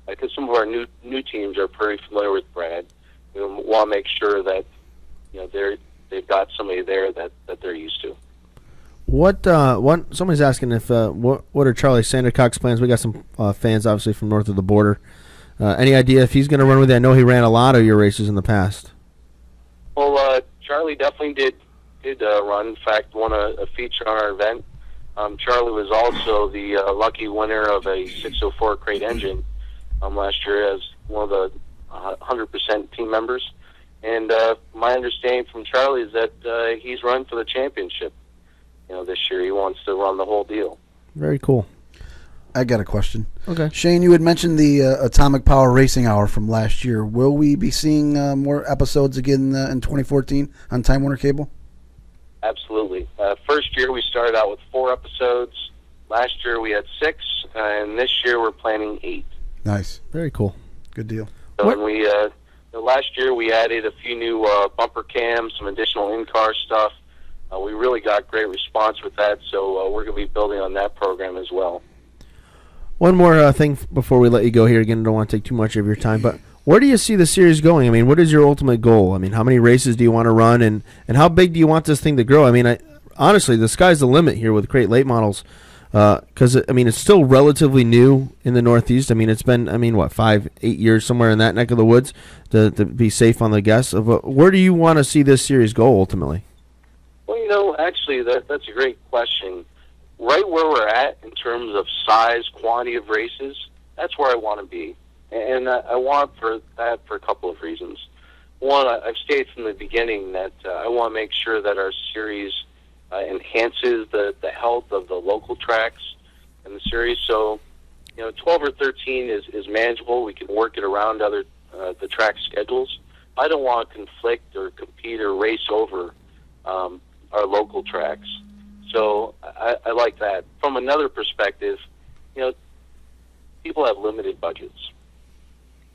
S7: because some of our new teams are pretty familiar with Brad. We want to make sure that they've got somebody there that they're used to.
S4: What somebody's asking if what are Charlie Sandercock's plans? We got some fans obviously from north of the border. Any idea if he's going to run with you? I know he ran a lot of your races in the past.
S7: Well, Charlie definitely did run. In fact, won a feature on our event. Charlie was also the lucky winner of a 604 crate engine last year as one of the 100% team members. And my understanding from Charlie is that he's running for the championship. This year he wants to run the whole deal.
S4: Very cool.
S6: I got a question.
S4: Okay.
S6: Shayne, you had mentioned the Atomic Power Racing Hour from last year. Will we be seeing more episodes again in 2014 on Time Warner Cable?
S7: Absolutely. First year we started out with 4 episodes. Last year we had 6, and this year we're planning 8.
S6: Nice.
S4: Very cool.
S6: Good deal.
S7: So when we last year we added a few new bumper cams, some additional in-car stuff. We really got great response with that, so we're going to be building on that program as well.
S4: One more thing before we let you go here. Again, I don't want to take too much of your time, but where do you see the series going? What is your ultimate goal? How many races do you want to run, and how big do you want this thing to grow? Honestly, the sky's the limit here with crate late models, because it's still relatively new in the Northeast. It's been 5-8 years somewhere in that neck of the woods to be safe on the guess of where do you want to see this series go ultimately?
S7: Well, actually, that's a great question. Right where we're at in terms of size, quantity of races, that's where I want to be. And I want for that for a couple of reasons. One, I've stated from the beginning that I want to make sure that our series enhances the health of the local tracks in the series. So, 12 or 13 is manageable. We can work it around the track schedules. I don't want to conflict or compete or race over our local tracks. So I like that. From another perspective, people have limited budgets,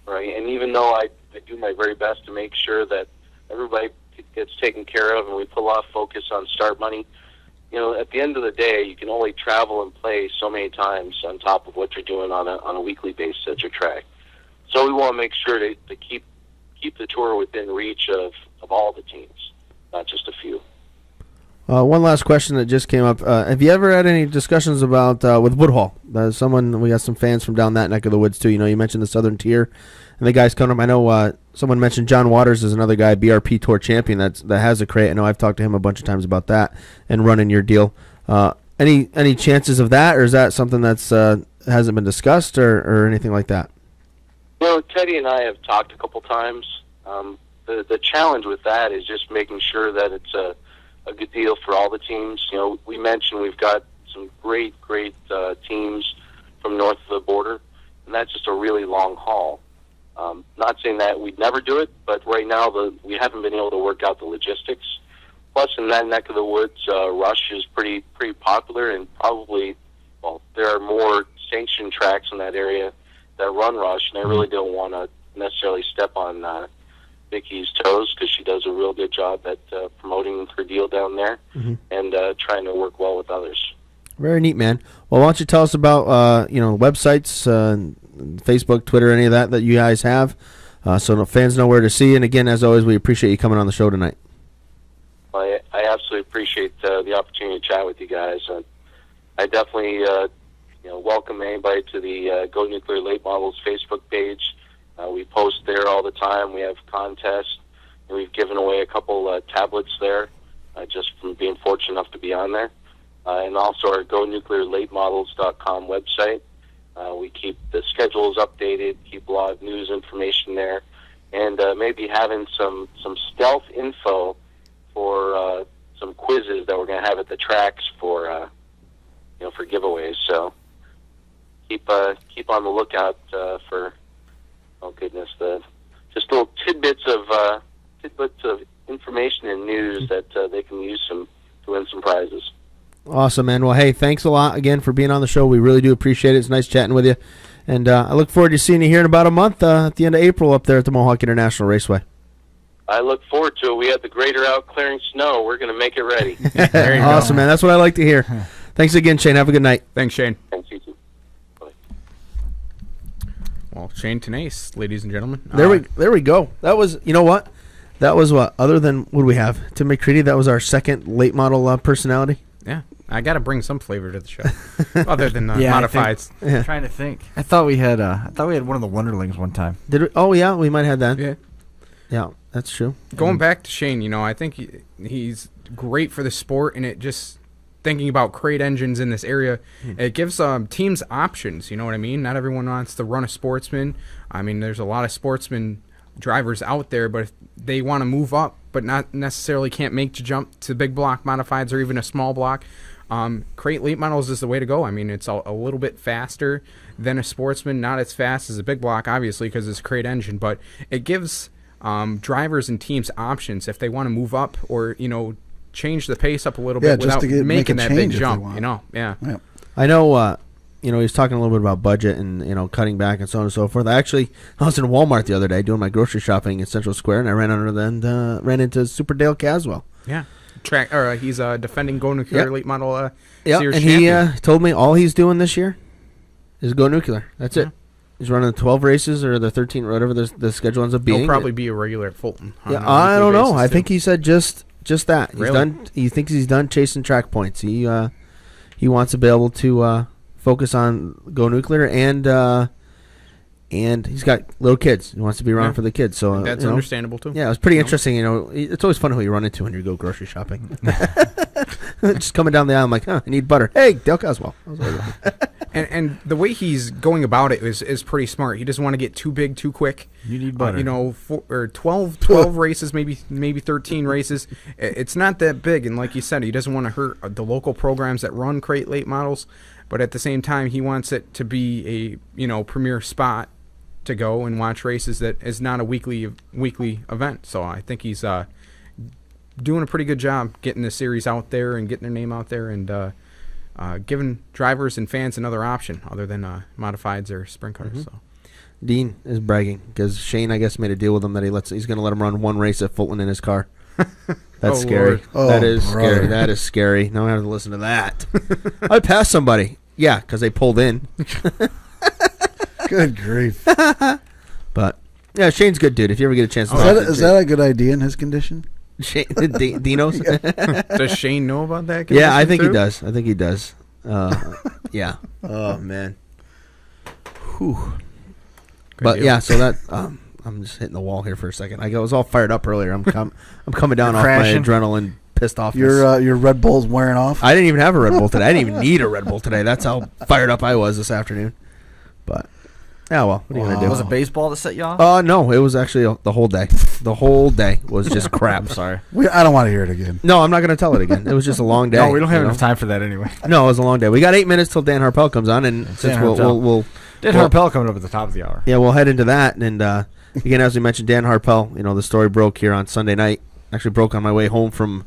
S7: right? And even though I do my very best to make sure that everybody gets taken care of and we put a lot of focus on start money, at the end of the day, you can only travel and play so many times on top of what you're doing on a weekly basis at your track. So we want to make sure to keep the tour within reach of all the teams, not just a few.
S4: One last question that just came up. Have you ever had any discussions about with Woodhall? We got some fans from down that neck of the woods too. You mentioned the Southern Tier, and the guys coming up. I know someone mentioned John Waters is another guy, BRP Tour champion that has a crate. I know I've talked to him a bunch of times about that and running your deal. Any chances of that, or is that something that's hasn't been discussed or anything like that?
S7: Teddy and I have talked a couple times. The challenge with that is just making sure that it's a good deal for all the teams. We mentioned we've got some great teams from north of the border, and that's just a really long haul. Not saying that we'd never do it, but right now we haven't been able to work out the logistics. Plus, in that neck of the woods, Rush is pretty popular, and probably, there are more sanctioned tracks in that area that run Rush, and I really don't want to necessarily step on Vicky's toes, because she does a real good job at promoting her deal down there and trying to work well with others.
S4: Very neat, man. Well, why don't you tell us about websites, Facebook, Twitter, any of that you guys have, so the fans know where to see. And again, as always, we appreciate you coming on the show tonight.
S7: I absolutely appreciate the opportunity to chat with you guys. I definitely welcome anybody to the Go Nuclear Late Models Facebook page. We post there all the time. We have contests. And we've given away a couple tablets there just from being fortunate enough to be on there. And also our GoNuclearLateModels.com website. We keep the schedules updated, keep a lot of news information there, and maybe having some stealth info for some quizzes that we're going to have at the tracks for for giveaways. So keep on the lookout for just little tidbits of information and news that they can use to win some prizes.
S4: Awesome, man. Well, hey, thanks a lot again for being on the show. We really do appreciate it. It's nice chatting with you. And I look forward to seeing you here in about a month at the end of April up there at the Mohawk International Raceway.
S7: I look forward to it. We have the grader out clearing snow. We're going to make it ready.
S5: There you
S4: awesome,
S5: go.
S4: Man. That's what I like to hear. Thanks again, Shayne. Have a good night.
S5: Thanks, Shayne.
S7: Thanks, you too. Bye.
S5: Well, Shayne Tenace, ladies and gentlemen.
S4: There we go. That was, you know what? That was what? Other than, what do we have? Tim McCready, that was our second late model personality.
S5: Yeah. I got to bring some flavor to the show, other than
S3: Yeah,
S5: modifieds.
S3: I'm trying to think. I thought we had one of the Wonderlings one time.
S4: Did we? Oh, yeah, we might have that.
S5: Yeah.
S4: Yeah, that's true.
S5: Going back to Shayne, I think he's great for the sport, and it just thinking about crate engines in this area, it gives teams options. You know what I mean? Not everyone wants to run a Sportsman. I mean, there's a lot of Sportsman drivers out there, but if they want to move up, but not necessarily can't make the jump to big block modifieds or even a small block, crate late models is the way to go. I mean, it's a little bit faster than a Sportsman, not as fast as a big block, obviously, because it's a crate engine, but it gives drivers and teams options if they want to move up or change the pace up a little bit without making that big jump. Yeah.
S4: I know. He was talking a little bit about budget and cutting back and so on and so forth. I was in Walmart the other day doing my grocery shopping in Central Square, and I ran into Super Dale Caswell.
S5: Yeah. He's defending Go Nuclear late model
S4: and
S5: series champion.
S4: He told me all he's doing this year is Go Nuclear. That's it. He's running the 12 races or the 13, whatever the schedule ends up being.
S5: He'll probably be a regular at Fulton.
S4: Yeah, I don't know. I think he said just that. He's
S5: Really?
S4: done. He thinks he's done chasing track points. He wants to be able to focus on Go Nuclear and he's got little kids. He wants to be around for the kids. So
S5: that's understandable too.
S4: Yeah, it was pretty interesting. It's always fun who you run into when you go grocery shopping. Just coming down the aisle, I'm like, I need butter. Hey, Dale Caswell.
S5: And the way he's going about it is pretty smart. He doesn't want to get too big too quick.
S3: You need butter.
S5: 12 races, maybe 13 races. It's not that big, and like you said, he doesn't want to hurt the local programs that run crate late models. But at the same time, he wants it to be a premier spot to go and watch races that is not a weekly event. So I think he's doing a pretty good job getting the series out there and getting their name out there and giving drivers and fans another option other than modifieds or sprint cars.
S4: Mm-hmm.
S5: So
S4: Dean is bragging because Shayne, I guess, made a deal with him that he's going to let him run one race at Fulton in his car. That's scary.
S6: Lord.
S4: That is
S6: brother.
S4: scary. That is scary. Now I have to listen to that. I passed somebody. Yeah, because they pulled in.
S6: Good grief.
S4: But yeah, Shane's a good dude. If you ever get a chance to
S6: Is that a good idea in his condition?
S4: Dino's?
S5: does Shayne know about that?
S4: Yeah, I think
S5: too?
S4: he does. Yeah. Oh man. Whew. But
S5: deal.
S4: yeah, so that I'm just hitting the wall here for a second. I was all fired up earlier. I'm coming down off
S3: crashing.
S4: my adrenaline, pissed off.
S6: Your Red Bull's wearing off.
S4: I didn't even have a Red Bull today. I didn't even need a Red Bull today. That's how fired up I was this afternoon. But yeah, well, what are you gonna do?
S3: Was it baseball that set you off?
S4: No, it was actually the whole day. The whole day was just crap.
S3: I'm sorry.
S6: I don't want to hear it again.
S4: No, I'm not going to tell it again. It was just a long day.
S3: No, we don't have
S4: you know?
S3: enough time for that anyway.
S4: No, it was a long day. We got 8 minutes till Dan Harpell comes on, and since we'll
S3: Harpell coming up at the top of the hour.
S4: Yeah, we'll head into that. And again, as we mentioned, Dan Harpell, the story broke here on Sunday night. Actually broke on my way home from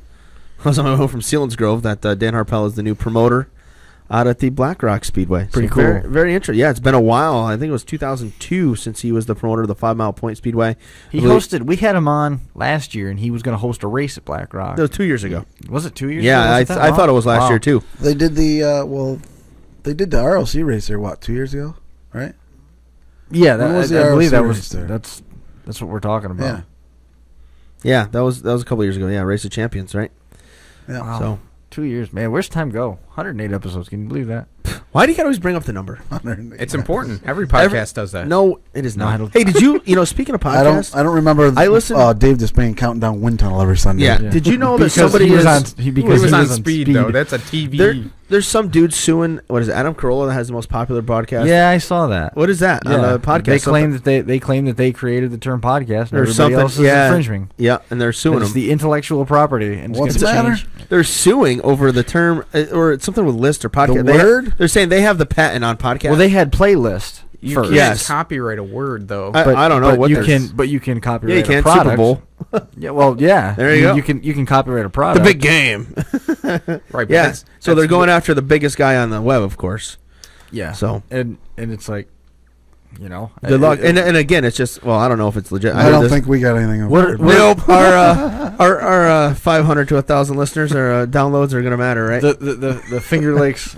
S4: Selinsgrove that Dan Harpell is the new promoter out at the Black Rock Speedway.
S3: Pretty
S4: So
S3: cool.
S4: Very, very interesting. Yeah, it's been a while. I think it was 2002 since he was the promoter of the 5 Mile Point Speedway.
S3: We had him on last year, and he was going to host a race at Black Rock.
S4: That was 2 years ago.
S3: Was it 2 years ago?
S4: Yeah, I thought it was last year, too.
S6: They did the RLC race there, 2 years ago, right?
S3: Yeah,
S6: When was
S3: I
S6: the
S3: believe
S6: RLC
S3: that
S6: race
S3: was
S6: there?
S3: that's what we're talking about.
S6: Yeah.
S4: Yeah, that was a couple years ago. Yeah, Race of Champions, right?
S6: Yeah.
S3: Wow.
S4: So
S3: 2 years, man. Where's time go? 108 episodes. Can you believe that?
S4: why do you always bring up the number?
S5: It's important. Every podcast does that.
S4: No, it is
S3: No, I
S4: not.
S3: don't-
S4: Hey, did you speaking of podcasts?
S6: I don't remember.
S4: I listen-
S6: Dave Despain counting down Wind Tunnel every Sunday.
S4: Yeah. Did you know that somebody
S3: he was
S4: is
S3: on? Because
S5: He was on
S3: on
S5: speed, though. That's a TV.
S4: there's some dude suing. What is it? Adam Carolla that has the most popular podcast.
S3: Yeah, I saw that.
S4: What is that on
S3: Yeah.
S4: the podcast?
S3: They claim that they claim that they created the term podcast, and
S4: Or
S3: everybody
S4: something,
S3: else is
S4: yeah.
S3: infringing.
S4: Yeah, and they're suing
S3: It's
S4: them.
S3: the intellectual property, and it's
S6: What's
S3: gonna
S6: the matter?
S3: change.
S4: They're suing over the term or it's something with list or podcast.
S6: The word?
S4: They're saying they have the patent on podcast.
S3: Well, they had playlist
S5: You
S3: first.
S5: can't
S4: Yes.
S5: copyright a word, though.
S4: I don't know
S3: but
S4: what
S3: you
S4: they're-
S3: can. But you can copyright.
S4: Yeah, you can.
S3: A product.
S4: Super Bowl.
S3: Yeah, well, yeah.
S4: There you go.
S3: You can copyright a
S4: The
S3: product.
S4: big game.
S5: Right. but
S4: Yeah.
S5: that's-
S4: So they're
S5: that's
S4: going after the biggest guy on the web, of course.
S3: Yeah.
S4: So
S3: and it's like,
S4: good luck. And again, it's just I don't know if it's legit.
S6: I don't think we got anything.
S4: Nope. Our 500 to 1,000 listeners or downloads are gonna matter, right?
S3: the Finger Lakes.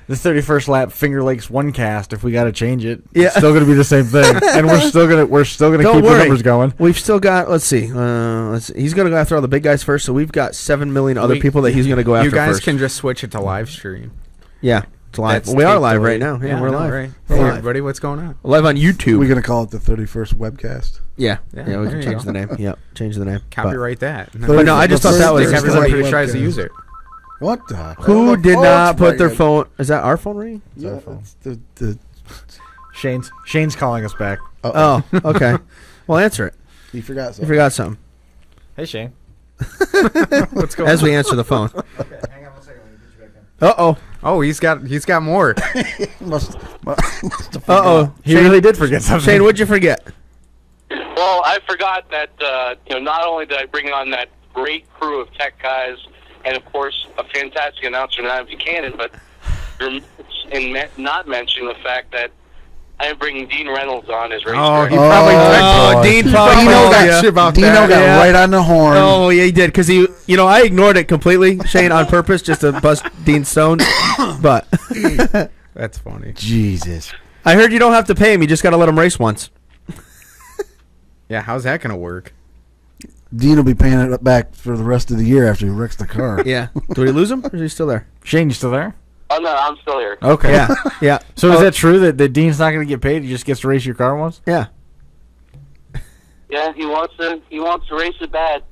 S3: The 31st lap Finger Lakes one cast. If we got to change it,
S4: Yeah.
S3: it's still going to be the same thing, and we're still gonna
S4: Don't
S3: keep
S4: worry.
S3: the numbers going.
S4: We've still got. Let's see. He's gonna go after all the big guys first. So we've got 7 million other people that he's gonna go after
S5: You guys
S4: first.
S5: can just switch it to live stream.
S4: Yeah, it's live.
S5: That's
S4: We are
S5: tape
S4: live
S5: delay.
S4: right now. Yeah, we're
S5: I know,
S4: live.
S5: Right.
S4: We're
S5: Hey,
S4: live.
S5: everybody, what's going on?
S4: Live on YouTube.
S6: We're gonna call it the 31st webcast.
S4: Yeah,
S5: Yeah,
S4: we
S5: there
S4: can
S5: you
S4: change
S5: go.
S4: the name. Yep, change the name.
S5: Copyright that.
S4: But no, I just thought that was
S5: Think
S4: because
S5: everybody who tries to use it.
S6: What the?
S4: who did not put their
S6: phone?
S4: phone? Is that our phone ringing?
S6: Yeah, it's the
S3: Shane's calling us back.
S4: Oh, okay. Well, answer it.
S6: you forgot
S4: You
S6: something.
S4: forgot something.
S3: Hey, Shane.
S5: What's going
S4: As
S5: on?
S4: we answer the phone.
S3: Okay, hang on 1 second. Let me put you back in.
S4: Uh-oh.
S5: Oh, he's got more.
S6: must have
S4: Uh-oh.
S3: He really did forget something.
S4: Shane, what'd you forget?
S7: Well, I forgot that not only did I bring on that great crew of tech guys, and of course a fantastic announcer, Adam Buchanan, but you're not mentioning the fact that I am bringing Dean Reynolds on as race
S5: Oh,
S7: director.
S5: he probably
S4: Oh, Dean probably
S6: Dino
S4: told
S6: got
S4: ya.
S5: shit about
S6: Dino
S5: that.
S6: got
S4: Yeah.
S6: right on the horn.
S4: Oh, yeah, he did. Because I ignored it completely, Shane, on purpose, just to bust Dean Stone. But
S5: That's funny.
S6: Jesus.
S4: I heard you don't have to pay him. You just got to let him race once.
S5: Yeah, how's that gonna work?
S6: Dean will be paying it back for the rest of the year after he wrecks the car.
S4: Yeah. Did we lose him? Or is he still there?
S3: Shane, you still there?
S7: Oh no, I'm still here.
S3: Okay.
S4: Yeah. Yeah.
S3: So is that true that Dean's not going to get paid? He just gets to race your car once?
S4: Yeah.
S7: Yeah, he wants to race it bad.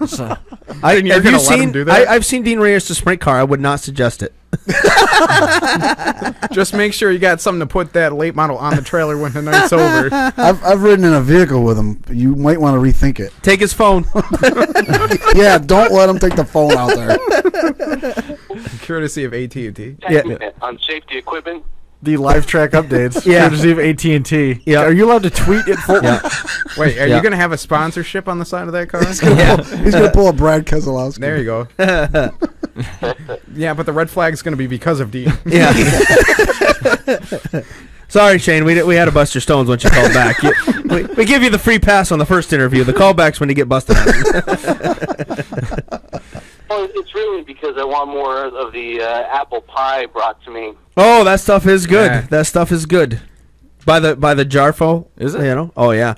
S3: So,
S5: Then you're
S4: have
S5: gonna
S4: you
S5: let him
S4: seen?
S5: do that?
S4: I've seen Dean race the sprint car. I would not suggest it.
S5: Just make sure you got something to put that late model on the trailer when the night's over.
S6: I've ridden in a vehicle with him. You might want to rethink it.
S4: Take his phone.
S6: Yeah, don't let him take the phone out there.
S5: Courtesy of AT&T.
S4: Yeah.
S7: On safety equipment.
S3: the live track updates.
S4: Yeah.
S3: Courtesy of AT&T.
S4: Yeah.
S3: Are you allowed to tweet at Fulton?
S4: Yeah.
S5: Wait, are
S4: Yeah.
S5: you gonna have a sponsorship on the side of that car?
S6: He's gonna pull a Brad Keselowski.
S5: There you go. Yeah, but the red flag's gonna be because of Dean.
S4: Yeah. Sorry, Shane. We had to bust your stones once you called back. We give you the free pass on the first interview. The callback's when you get busted on.
S7: Well, it's really because I want more of the apple pie brought to me.
S4: Oh, that stuff is good.
S5: Yeah.
S4: That stuff is good. By the Jarfo,
S3: Is it?
S4: You know? Oh yeah,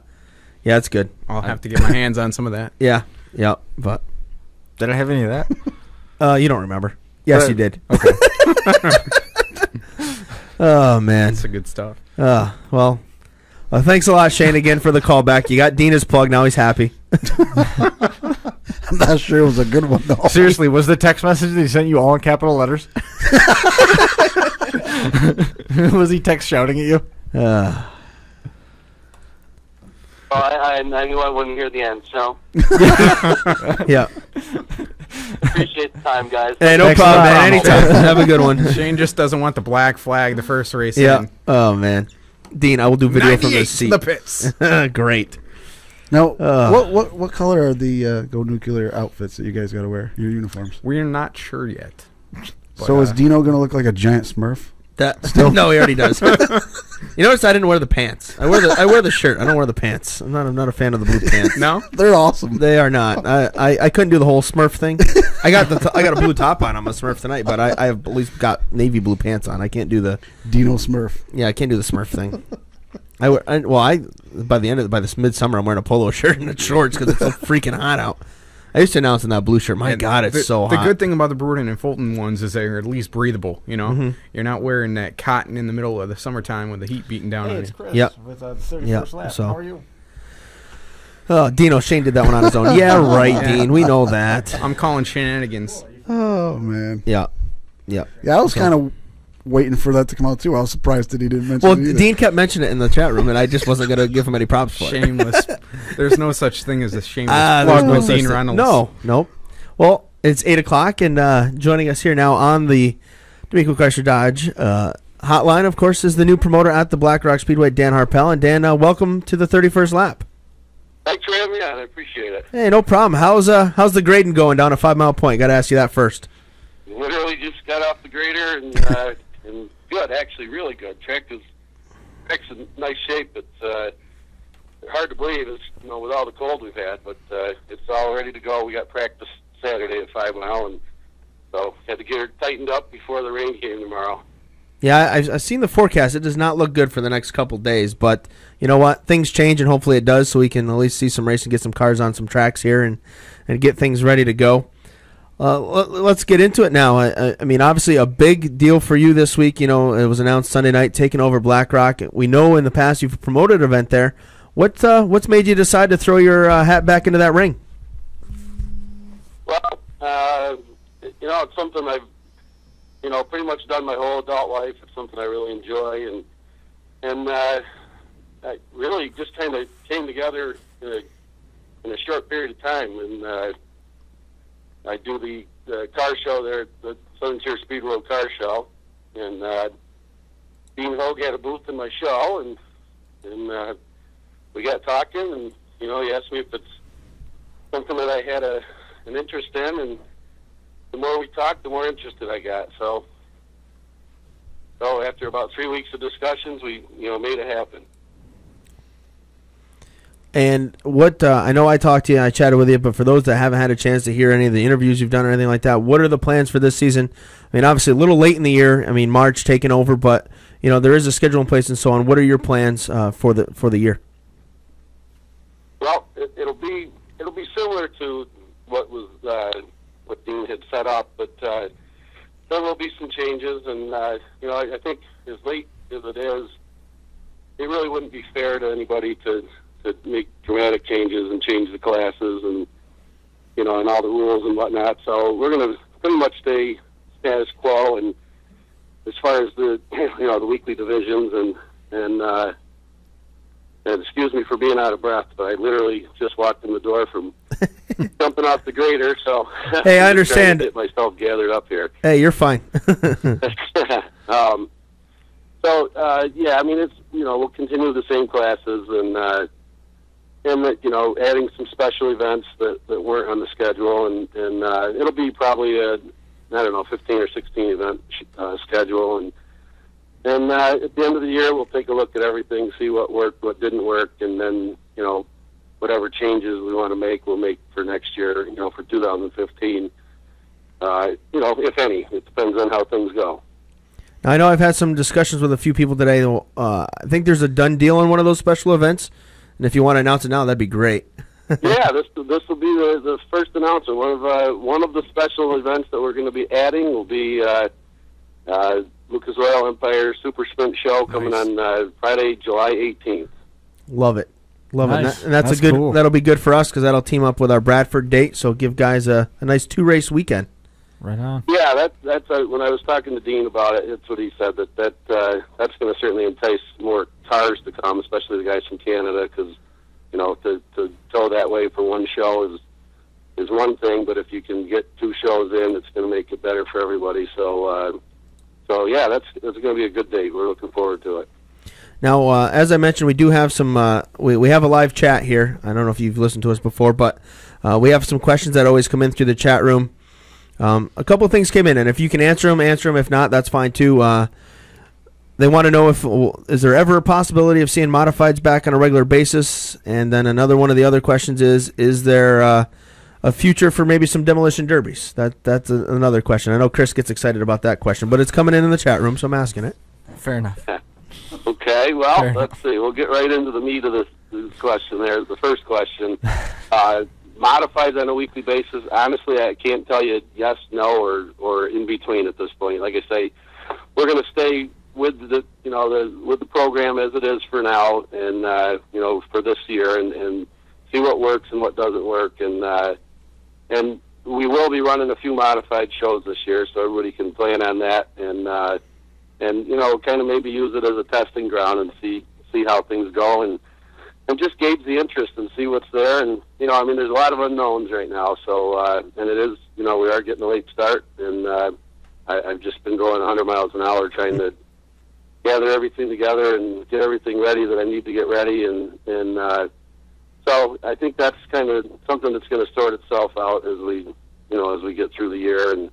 S4: yeah, it's good.
S5: I'll have to get my hands on some of that.
S4: Yeah, yeah. But
S3: Did I have any of that?
S4: you don't remember? Yes,
S3: But-
S4: you did.
S3: Okay.
S4: Oh man.
S5: That's the good stuff.
S4: Well, thanks a lot, Shane, again for the callback. You got Dina's plug. Now he's happy.
S6: I'm not sure it was a good one though.
S3: Seriously, was the text message that he sent you all in capital letters? Was he text shouting at you?
S7: Well, I knew I wouldn't hear the end, so
S4: Yeah.
S7: appreciate the time, guys.
S4: Hey, no
S3: Thanks a
S4: problem,
S3: lot.
S4: man. Anytime. Have a good one.
S5: Shane just doesn't want the black flag the first race
S4: Yeah.
S5: in.
S4: Oh man, Dean, I will do video from
S5: 98
S4: this seat.
S5: in the pits.
S4: Great.
S6: Now, what color are the Go Nuclear outfits that you guys got to wear? Your uniforms.
S5: We're not sure yet. But,
S6: So is Dino gonna look like a giant Smurf?
S4: That no, he already does. You notice I didn't wear the pants. I wear the shirt. I don't wear the pants. I'm not a fan of the blue pants.
S5: No?
S6: They're awesome.
S4: They are not. I couldn't do the whole Smurf thing. I got a blue top on. I'm a Smurf tonight, but I have at least got navy blue pants on. I can't do the
S6: Dino Smurf.
S4: I can't do the Smurf thing. By this midsummer I'm wearing a polo shirt and shorts because it's so freaking hot out. I used to announce in that blue shirt. My
S5: And
S4: God, it's so hot.
S5: The good thing about the Brewerton and Fulton ones is they're at least breathable. You know, you're not wearing that cotton in the middle of the summertime with the heat beating down on you.
S3: Chris
S4: Yep.
S3: with the 31st lap.
S4: So.
S3: How are you?
S4: Oh, Dino, Shane did that one on his own. Yeah, right, Dean. We know that.
S5: I'm calling shenanigans.
S6: Oh man.
S4: Yeah.
S6: Yeah, I was kind of waiting for that to come out too. I was surprised that he didn't mention
S4: Well,
S6: it either.
S4: Dean kept mentioning it in the chat room, and I just wasn't going to give him any props for it.
S5: Shameless. There's no such thing as a shameless
S4: There's
S5: plug
S4: no
S5: with
S4: such
S5: Dean
S4: thing.
S5: Reynolds.
S4: Nope. Well, it's 8 o'clock, and joining us here now on the D'Amico Chrysler Dodge hotline, of course, is the new promoter at the Black Rock Speedway, Dan Harpell. And Dan, welcome to the 31st lap.
S7: Thanks for having me on. I appreciate it.
S4: Hey, no problem. How's the grading going down at 5 Mile Point? Got to ask you that first.
S7: Literally just got off the grader and good, actually, really good. Track's in nice shape. It's hard to believe, it's, with all the cold we've had, but it's all ready to go. We got practice Saturday at 5 Mile, and so had to get her tightened up before the rain came tomorrow.
S4: Yeah, I've seen the forecast. It does not look good for the next couple days, but you know what? Things change, and hopefully it does, so we can at least see some racing, get some cars on some tracks here, and get things ready to go. Let's get into it now. I mean, obviously a big deal for you this week. It was announced Sunday night, taking over Black Rock. We know in the past you've promoted an event there. What's made you decide to throw your hat back into that ring?
S7: Well, it's something I've pretty much done my whole adult life. It's something I really enjoy, and I really just kind of came together in a short period of time. And I do the car show there, the Southern Tier Speedway car show, and Dean Hogue had a booth in my show, and we got talking, and he asked me if it's something that I had an interest in, and the more we talked, the more interested I got. So after about 3 weeks of discussions, we made it happen.
S4: And what I know I talked to you, I chatted with you, but for those that haven't had a chance to hear any of the interviews you've done or anything like that, what are the plans for this season? I mean, obviously a little late in the year. I mean, March taking over, but there is a schedule in place and so on. What are your plans for the year?
S7: Well, it'll be similar to what what Dean had set up, but there will be some changes, and I think as late as it is, it really wouldn't be fair to anybody to make dramatic changes and change the classes and and all the rules and whatnot. So we're going to pretty much stay status quo, and as far as the the weekly divisions and excuse me for being out of breath, but I literally just walked in the door from jumping off the grader. So
S4: hey, I understand.
S7: Get myself gathered up here.
S4: Hey, you're fine.
S7: Yeah, I mean, it's we'll continue the same classes and adding some special events that weren't on the schedule, and it'll be probably a 15 or 16 event schedule, and at the end of the year we'll take a look at everything, see what worked, what didn't work, and then whatever changes we want to make, we'll make for next year, for 2015. If any, it depends on how things go.
S4: Now, I know I've had some discussions with a few people today. I think there's a done deal on one of those special events, and if you want to announce it now, that'd be great.
S7: Yeah, this will be the first announcement. One of the special events that we're going to be adding will be Lucas Oil Empire Super Sprint Show coming on Friday, July 18th.
S4: Love it.
S3: Nice.
S4: And that's
S3: cool.
S4: That'll be good for us because that'll team up with our Bradford date. So give guys a nice 2-race weekend.
S3: Right on.
S7: Yeah, that's when I was talking to Dean about it. That's what he said. That's going to certainly entice more cars to come, especially the guys from Canada, because to go that way for one show is one thing, but if you can get 2 shows in, it's going to make it better for everybody. So yeah, that's going to be a good date. We're looking forward to it.
S4: Now, as I mentioned, we do have some. We have a live chat here. I don't know if you've listened to us before, but we have some questions that always come in through the chat room. A couple of things came in, and if you can answer them. If not, that's fine too. They want to know is there ever a possibility of seeing modifieds back on a regular basis? And then another one of the other questions is there a future for maybe some demolition derbies? That's another question. I know Chris gets excited about that question, but it's coming in the chat room, so I'm asking it.
S3: Fair enough.
S7: Okay, well, let's see. We'll get right into the meat of this question there. The first question. modifieds on a weekly basis, honestly, I can't tell you yes, no, or in between at this point. Like I say, we're going to stay with the with the program as it is for now, and for this year, and see what works and what doesn't work, and we will be running a few modified shows this year, so everybody can plan on that, and kind of maybe use it as a testing ground and see how things go, and just gauge the interest and see what's there. And there's a lot of unknowns right now, so and it is, we are getting a late start, and I've just been going 100 miles an hour trying to gather everything together and get everything ready that I need to get ready, and so I think that's kind of something that's going to sort itself out as we get through the year, and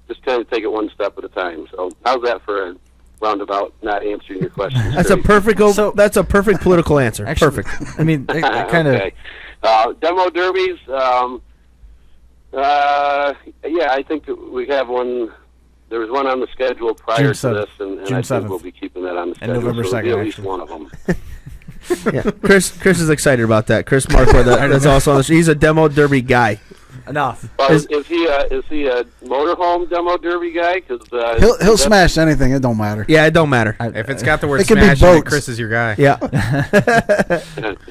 S7: just kind of take it one step at a time. So how's that for a roundabout, not answering your question?
S4: That's a perfect. That's a perfect political answer.
S3: Actually,
S4: perfect.
S3: I mean, kind of.
S7: Okay. Demo derbies. I think we have one. There was one on the schedule prior to this, and I think we'll be keeping that on the schedule.
S3: And November 2nd,
S7: at least one of them.
S4: Yeah, Chris is excited about that. Chris Markwood, that's also on the. He's a demo derby guy.
S3: Enough.
S7: Is he a motorhome demo derby guy? Cause,
S6: he'll smash anything. It don't matter.
S4: Yeah, it don't matter.
S5: If it's got the word
S6: It could be
S5: smash in it,
S6: boats.
S5: Chris is your guy.
S4: Yeah.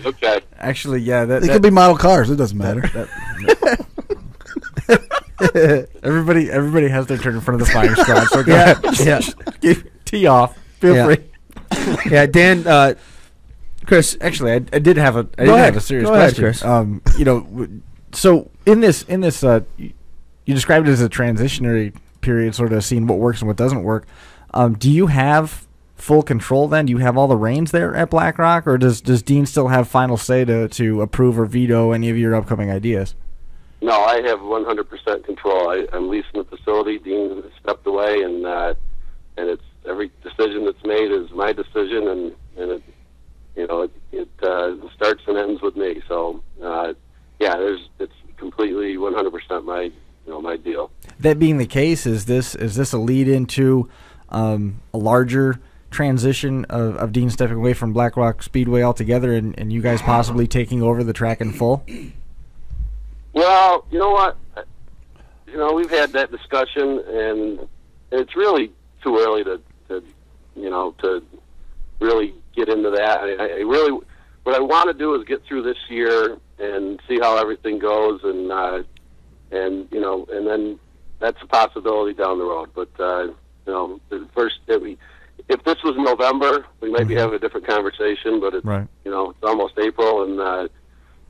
S7: Okay.
S3: Actually, yeah.
S6: It could be model cars. It doesn't matter.
S3: Everybody has their turn in front of the firing squad. So go
S4: Yeah,
S3: ahead.
S4: yeah.
S3: Tee off. Feel
S4: Yeah.
S3: free.
S4: Yeah, Dan. Chris,
S3: Actually, I did have a
S4: ahead.
S3: have a serious
S4: Go ahead,
S3: question.
S4: Chris.
S3: So in this, you described it as a transitionary period, sort of seeing what works and what doesn't work. Do you have full control then? Do you have all the reins there at Black Rock, or does Dean still have final say to approve or veto any of your upcoming ideas?
S7: No, I have 100% control. I'm leasing the facility. Dean has stepped away, and it's every decision that's made is my decision, and it starts and ends with me. So it's completely 100% my deal.
S3: That being the case, is this a lead into a larger transition of Dean stepping away from Black Rock Speedway altogether, and you guys possibly taking over the track in full?
S7: Well, you know what? We've had that discussion, and it's really too early to really get into that. I really, what I want to do is get through this year and see how everything goes, and then that's a possibility down the road. But if this was November, we might be having a different conversation. But it's
S3: Right.
S7: It's almost April, and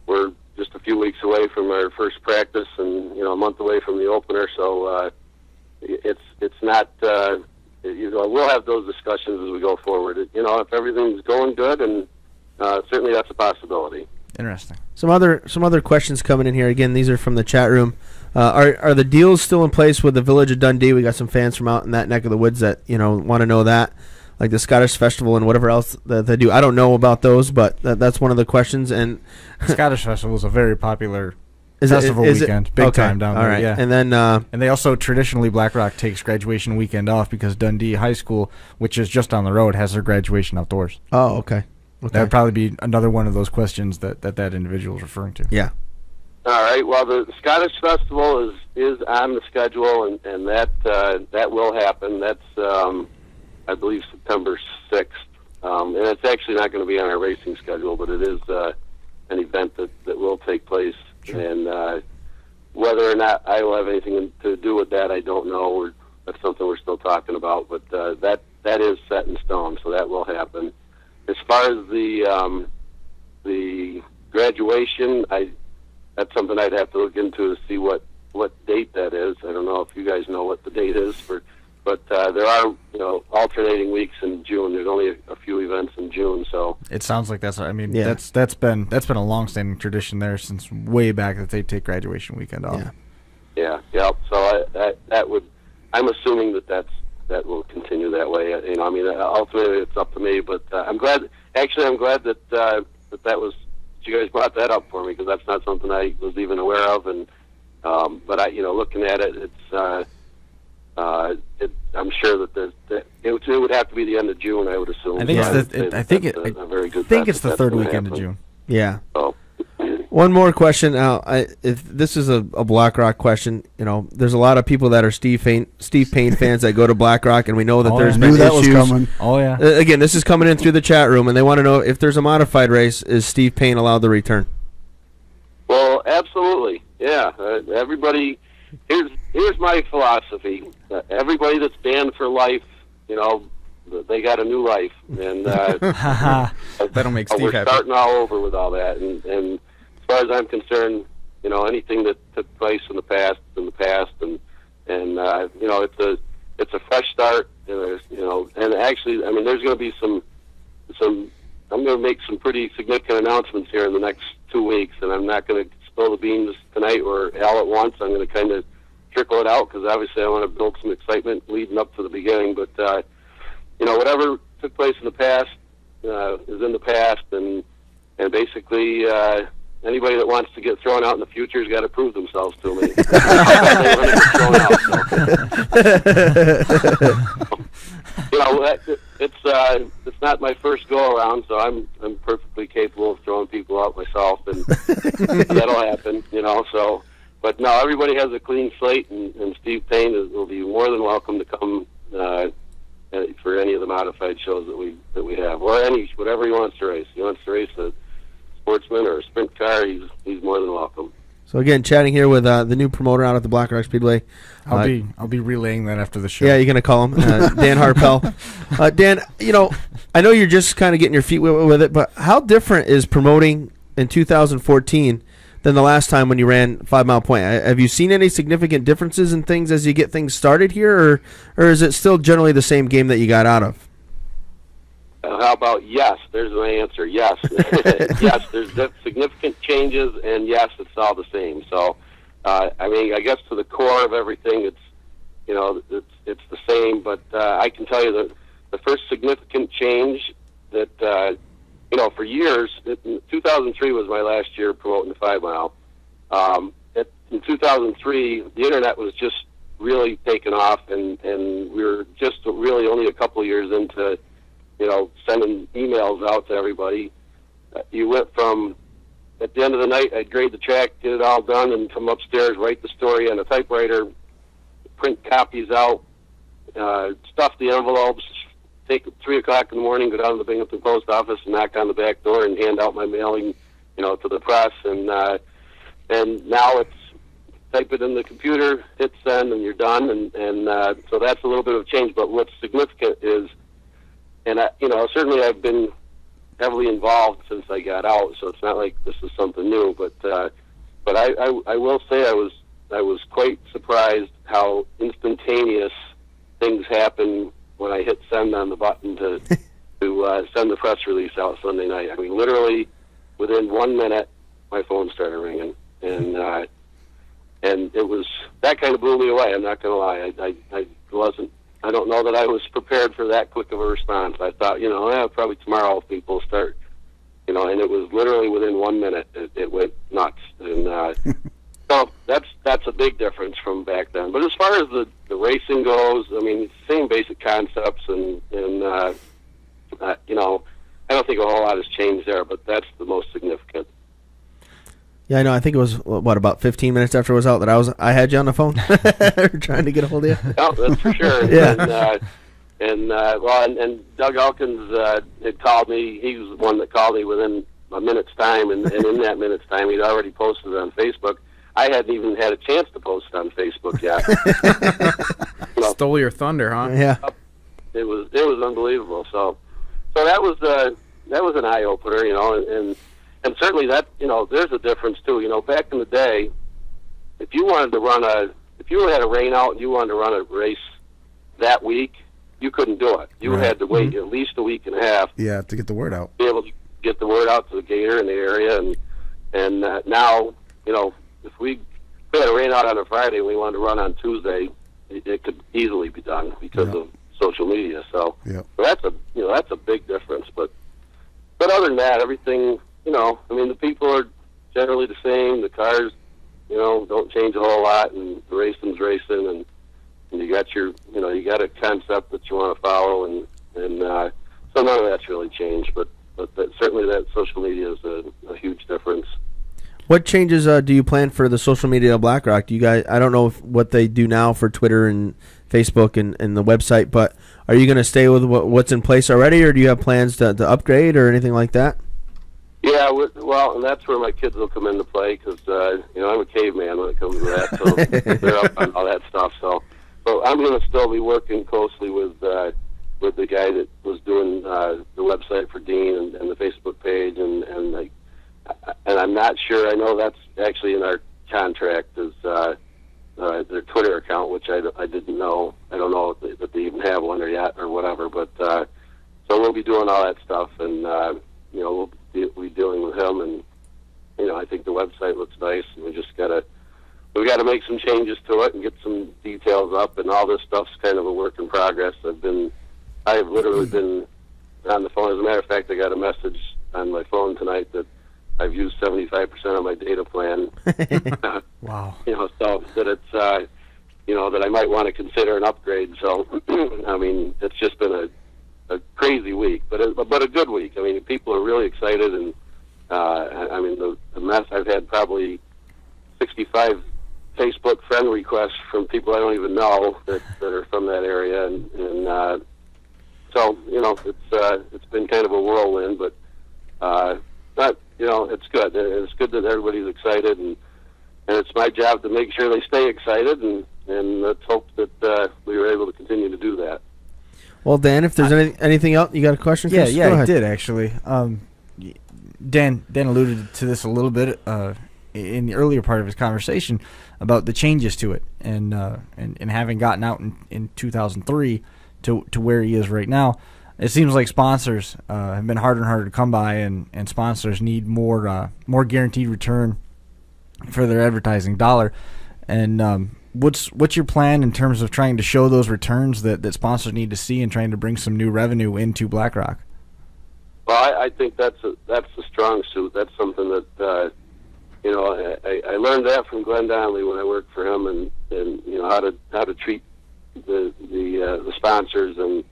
S7: we're just a few weeks away from our first practice, and a month away from the opener. So it's not. We'll have those discussions as we go forward. If everything's going good, and certainly that's a possibility.
S3: Interesting.
S4: Some other questions coming in here. Again, these are from the chat room. Are the deals still in place with the Village of Dundee? We got some fans from out in that neck of the woods that want to know that, like the Scottish Festival and whatever else that they do. I don't know about those, but that's one of the questions. And
S3: Scottish Festival is a very popular festival weekend, big time down there.
S4: All right.
S3: Yeah,
S4: And then
S3: and they also traditionally Black Rock takes graduation weekend off because Dundee High School, which is just down the road, has their graduation outdoors.
S4: oh, okay.
S3: That would probably be another one of those questions that individual is referring to.
S4: Yeah.
S7: All right. Well, the Scottish Festival is on the schedule, and that will happen. That's I believe September 6th, and it's actually not going to be on our racing schedule, but it is an event that will take place. Sure. And whether or not I will have anything to do with that, I don't know. That's something we're still talking about, but that is set in stone, so that will happen. As far as the graduation, that's something I'd have to look into to see what date that is. I don't know if you guys know what the date is but there are alternating weeks in June. There's only a few events in June, so
S3: it sounds like that's. I mean, that's been a long-standing tradition there since way back that they take graduation weekend off.
S7: Yeah. So that would. I'm assuming that will continue that way. Ultimately it's up to me, but I'm glad. Actually, I'm glad that that was you guys brought that up for me, because that's not something I was even aware of. And but looking at it, it's. I'm sure that it would have to be the end of June, I would assume.
S3: I think it's the third weekend of June.
S4: Yeah.
S7: So,
S4: One more question. Now, if this is a Black Rock question, there's a lot of people that are Steve Payne fans that go to Black Rock, and we know that there's been
S6: that
S4: issues.
S6: was coming.
S3: Oh yeah.
S4: Again, this is coming in through the chat room, and they want to know if there's a modified race, is Steve Payne allowed to return?
S7: Well, absolutely. Yeah. Everybody. Here's my philosophy. Everybody that's banned for life, they got a new life, and
S5: that'll make Steve
S7: we're
S5: happy.
S7: starting all over with all that. And as far as I'm concerned, anything that took place in the past, and it's a fresh start. And actually, I mean, there's going to be some. I'm going to make some pretty significant announcements here in the next 2 weeks, and I'm not going to spill the beans tonight or all at once. I'm going to kind of trickle it out because obviously I want to build some excitement leading up to the beginning. But whatever took place in the past is in the past, and basically anybody that wants to get thrown out in the future has got to prove themselves to me. It's not my first go around, so I'm perfectly capable of throwing people out myself, and that'll happen. So. But no, everybody has a clean slate, and Steve Payne will be more than welcome to come for any of the modified shows that we have, or whatever he wants to race. He wants to race a sportsman or a sprint car. He's more than welcome.
S4: So again, chatting here with the new promoter out at the Black Rock Speedway.
S3: I'll be relaying that after the show.
S4: Yeah, you're gonna call him Dan Harpell. Dan, I know you're just kind of getting your feet with it, but how different is promoting in 2014? Than the last time when you ran 5 Mile Point? Have you seen any significant differences in things as you get things started here, or is it still generally the same game that you got out of?
S7: How about yes? There's my answer. Yes. Yes, there's significant changes, and yes, it's all the same. So, I guess to the core of everything, it's the same. But I can tell you that the first significant change that for years, 2003 was my last year promoting the 5 Mile. In 2003, the internet was just really taking off, and we were just really only a couple of years into, sending emails out to everybody. You went from, at the end of the night, I'd grade the track, get it all done, and come upstairs, write the story on a typewriter, print copies out, stuff the envelopes, take it 3 o'clock in the morning, go down to the Binghamton Post Office and knock on the back door and hand out my mailing, to the press. And now it's type it in the computer, hit send, and you're done. And so that's a little bit of a change. But what's significant is, and certainly I've been heavily involved since I got out, so it's not like this is something new. But I will say I was quite surprised how instantaneous things happen when I hit send on the button to send the press release out Sunday night. I mean, literally within 1 minute, my phone started ringing, and it was that kind of blew me away. I'm not going to lie. I don't know that I was prepared for that quick of a response. I thought, probably tomorrow people start, and it was literally within 1 minute. It went nuts, and so that's a big difference from back then. But as far as the racing goes, I mean, same basic concepts, and I don't think a whole lot has changed there, but that's the most significant.
S4: Yeah, I know. I think it was about 15 minutes after it was out that I had you on the phone trying to get a hold of you.
S7: Oh, that's for sure.
S4: Yeah.
S7: And Doug Elkins had called me. He was the one that called me within a minute's time, and in that minute's time, he'd already posted it on Facebook. I hadn't even had a chance to post it on Facebook yet.
S5: Stole your thunder, huh?
S4: Yeah.
S7: It was unbelievable. So that was an eye opener, and certainly that there's a difference too. Back in the day, if you had a rain out and you wanted to run a race that week, you couldn't do it. You had to wait at least a week and a half.
S6: Yeah, to get the word out.
S7: Be able to get the word out to the gator in the area, and now if we had a rain out on a Friday and we wanted to run on Tuesday, it could easily be done because of social media. So, so that's a big difference. But other than that, everything, the people are generally the same. The cars, don't change a whole lot, and the racing's racing, and you got you got a concept that you want to follow, and so none of that's really changed. But certainly that social media is a huge difference.
S4: What changes do you plan for the social media of Black Rock? Do you guys? I don't know what they do now for Twitter and Facebook and the website, but are you going to stay with what's in place already, or do you have plans to upgrade or anything like that?
S8: Yeah, well, and that's where my kids will come into play because I'm a caveman when it comes to that, so they're up on all that stuff. So I'm going to still be working closely with the guy that was doing the website for Dean and the Facebook page, and I'm not sure. I know that's actually in our contract is their Twitter account, which I didn't know. I don't know if they even have one or yet or whatever. But so we'll be doing all that stuff, and we'll be dealing with him. And I think the website looks nice, and we got to make some changes to it and get some details up. And all this stuff's kind of a work in progress. I've literally been on the phone. As a matter of fact, I got a message on my phone tonight that I've used 75% of my data plan.
S3: Wow.
S8: So that it's, that I might want to consider an upgrade. So, I mean, it's just been a crazy week, but a good week. I mean, people are really excited, and the mess. I've had probably 65 Facebook friend requests from people I don't even know that are from that area, and so it's been kind of a whirlwind, but it's good. It's good that everybody's excited, and it's my job to make sure they stay excited, and let's hope that we were able to continue to do that.
S4: Well, Dan, if there's anything else, you got a question? Chris?
S3: Yeah, I did actually. Dan alluded to this a little bit in the earlier part of his conversation about the changes to it, and having gotten out in 2003 to where he is right now. It seems like sponsors have been harder and harder to come by, and sponsors need more guaranteed return for their advertising dollar. And what's your plan in terms of trying to show those returns that sponsors need to see and trying to bring some new revenue into Black Rock?
S8: Well, I think that's the strong suit. That's something that I learned that from Glenn Donnelly when I worked for him, and how to treat the sponsors, and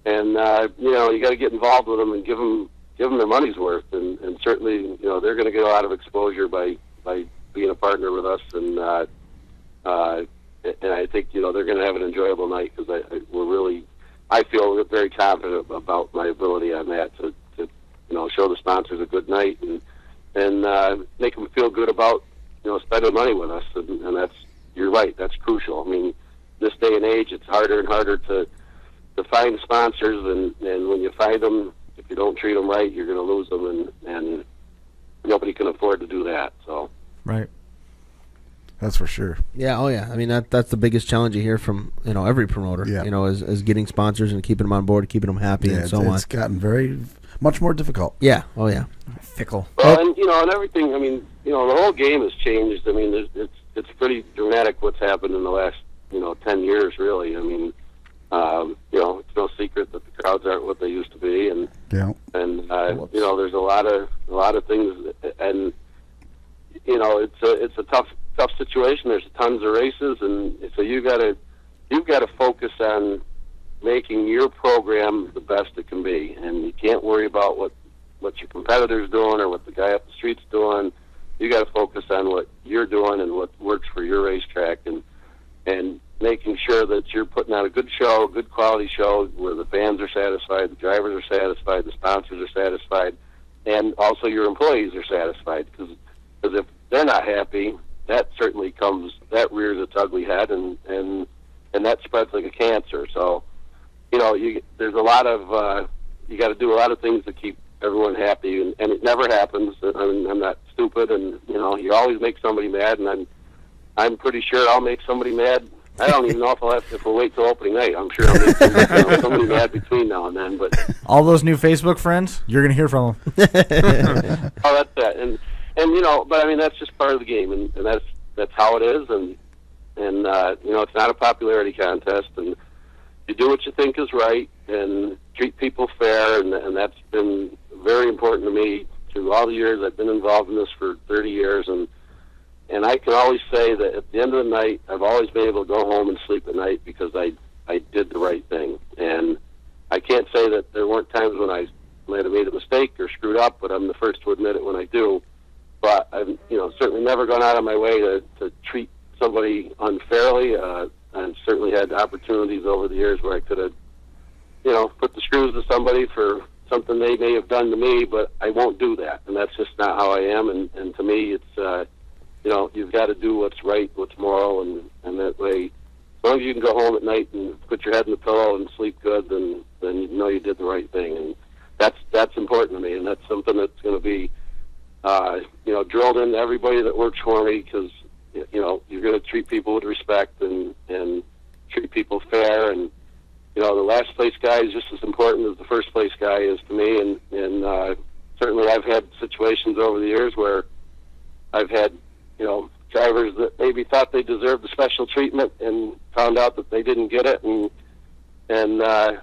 S8: you got to get involved with them and give them their money's worth, and certainly they're going to get a lot of exposure by being a partner with us, and I think they're going to have an enjoyable night because I feel very confident about my ability on that to show the sponsors a good night and make them feel good about spending money with us, and that's, you're right, that's crucial. I mean, this day and age, it's harder and harder to find sponsors, and when you find them, if you don't treat them right, you're going to lose them, and nobody can afford to do that. So
S3: right,
S6: that's for sure.
S4: Yeah, oh yeah. I mean that's the biggest challenge you hear from every promoter.
S6: Yeah.
S4: Is getting sponsors and keeping them on board, keeping them happy, and so on.
S6: It's gotten very much more difficult.
S4: Yeah, oh yeah,
S3: fickle.
S8: Well, and everything. I mean, the whole game has changed. I mean, it's pretty dramatic what's happened in the last 10 years, really. I mean, it's no secret that the crowds aren't what they used to be, and there's a lot of things, and it's a tough situation. There's tons of races, and so you've got to focus on making your program the best it can be, and you can't worry about what your competitor's doing or what the guy up the street's doing. You got to focus on what you're doing and what works for your racetrack, and making sure that you're putting on a good show, good quality show, where the fans are satisfied, the drivers are satisfied, the sponsors are satisfied, and also your employees are satisfied. Because if they're not happy, that certainly rears its ugly head, and that spreads like a cancer. So, there's a lot of you got to do a lot of things to keep everyone happy, and it never happens. I mean, I'm not stupid, and you always make somebody mad, and I'm pretty sure I'll make somebody mad. I don't even know if we'll wait till opening night. I'm sure I'll make somebody mad between now and then. But
S3: all those new Facebook friends, you're going to hear from them.
S8: Oh, that's that, and but I mean that's just part of the game, and that's how it is, and it's not a popularity contest, and you do what you think is right, and treat people fair, and that's been very important to me through all the years I've been involved in this for 30 years, and I can always say that at the end of the night, I've always been able to go home and sleep at night because I did the right thing. And I can't say that there weren't times when I might have made a mistake or screwed up, but I'm the first to admit it when I do. but I've certainly never gone out of my way to treat somebody unfairly. I've certainly had opportunities over the years where I could have put the screws to somebody for something they may have done to me, but I won't do that, and that's just not how I am. And to me, it's you've got to do what's right, what's moral, and that way, as long as you can go home at night and put your head in the pillow and sleep good, then you know you did the right thing, and that's important to me, and that's something that's going to be drilled into everybody that works for me, because you're going to treat people with respect and treat people fair, and the last place guy is just as important as the first place guy is to me, and certainly I've had situations over the years where I've had drivers that maybe thought they deserved the special treatment and found out that they didn't get it, and I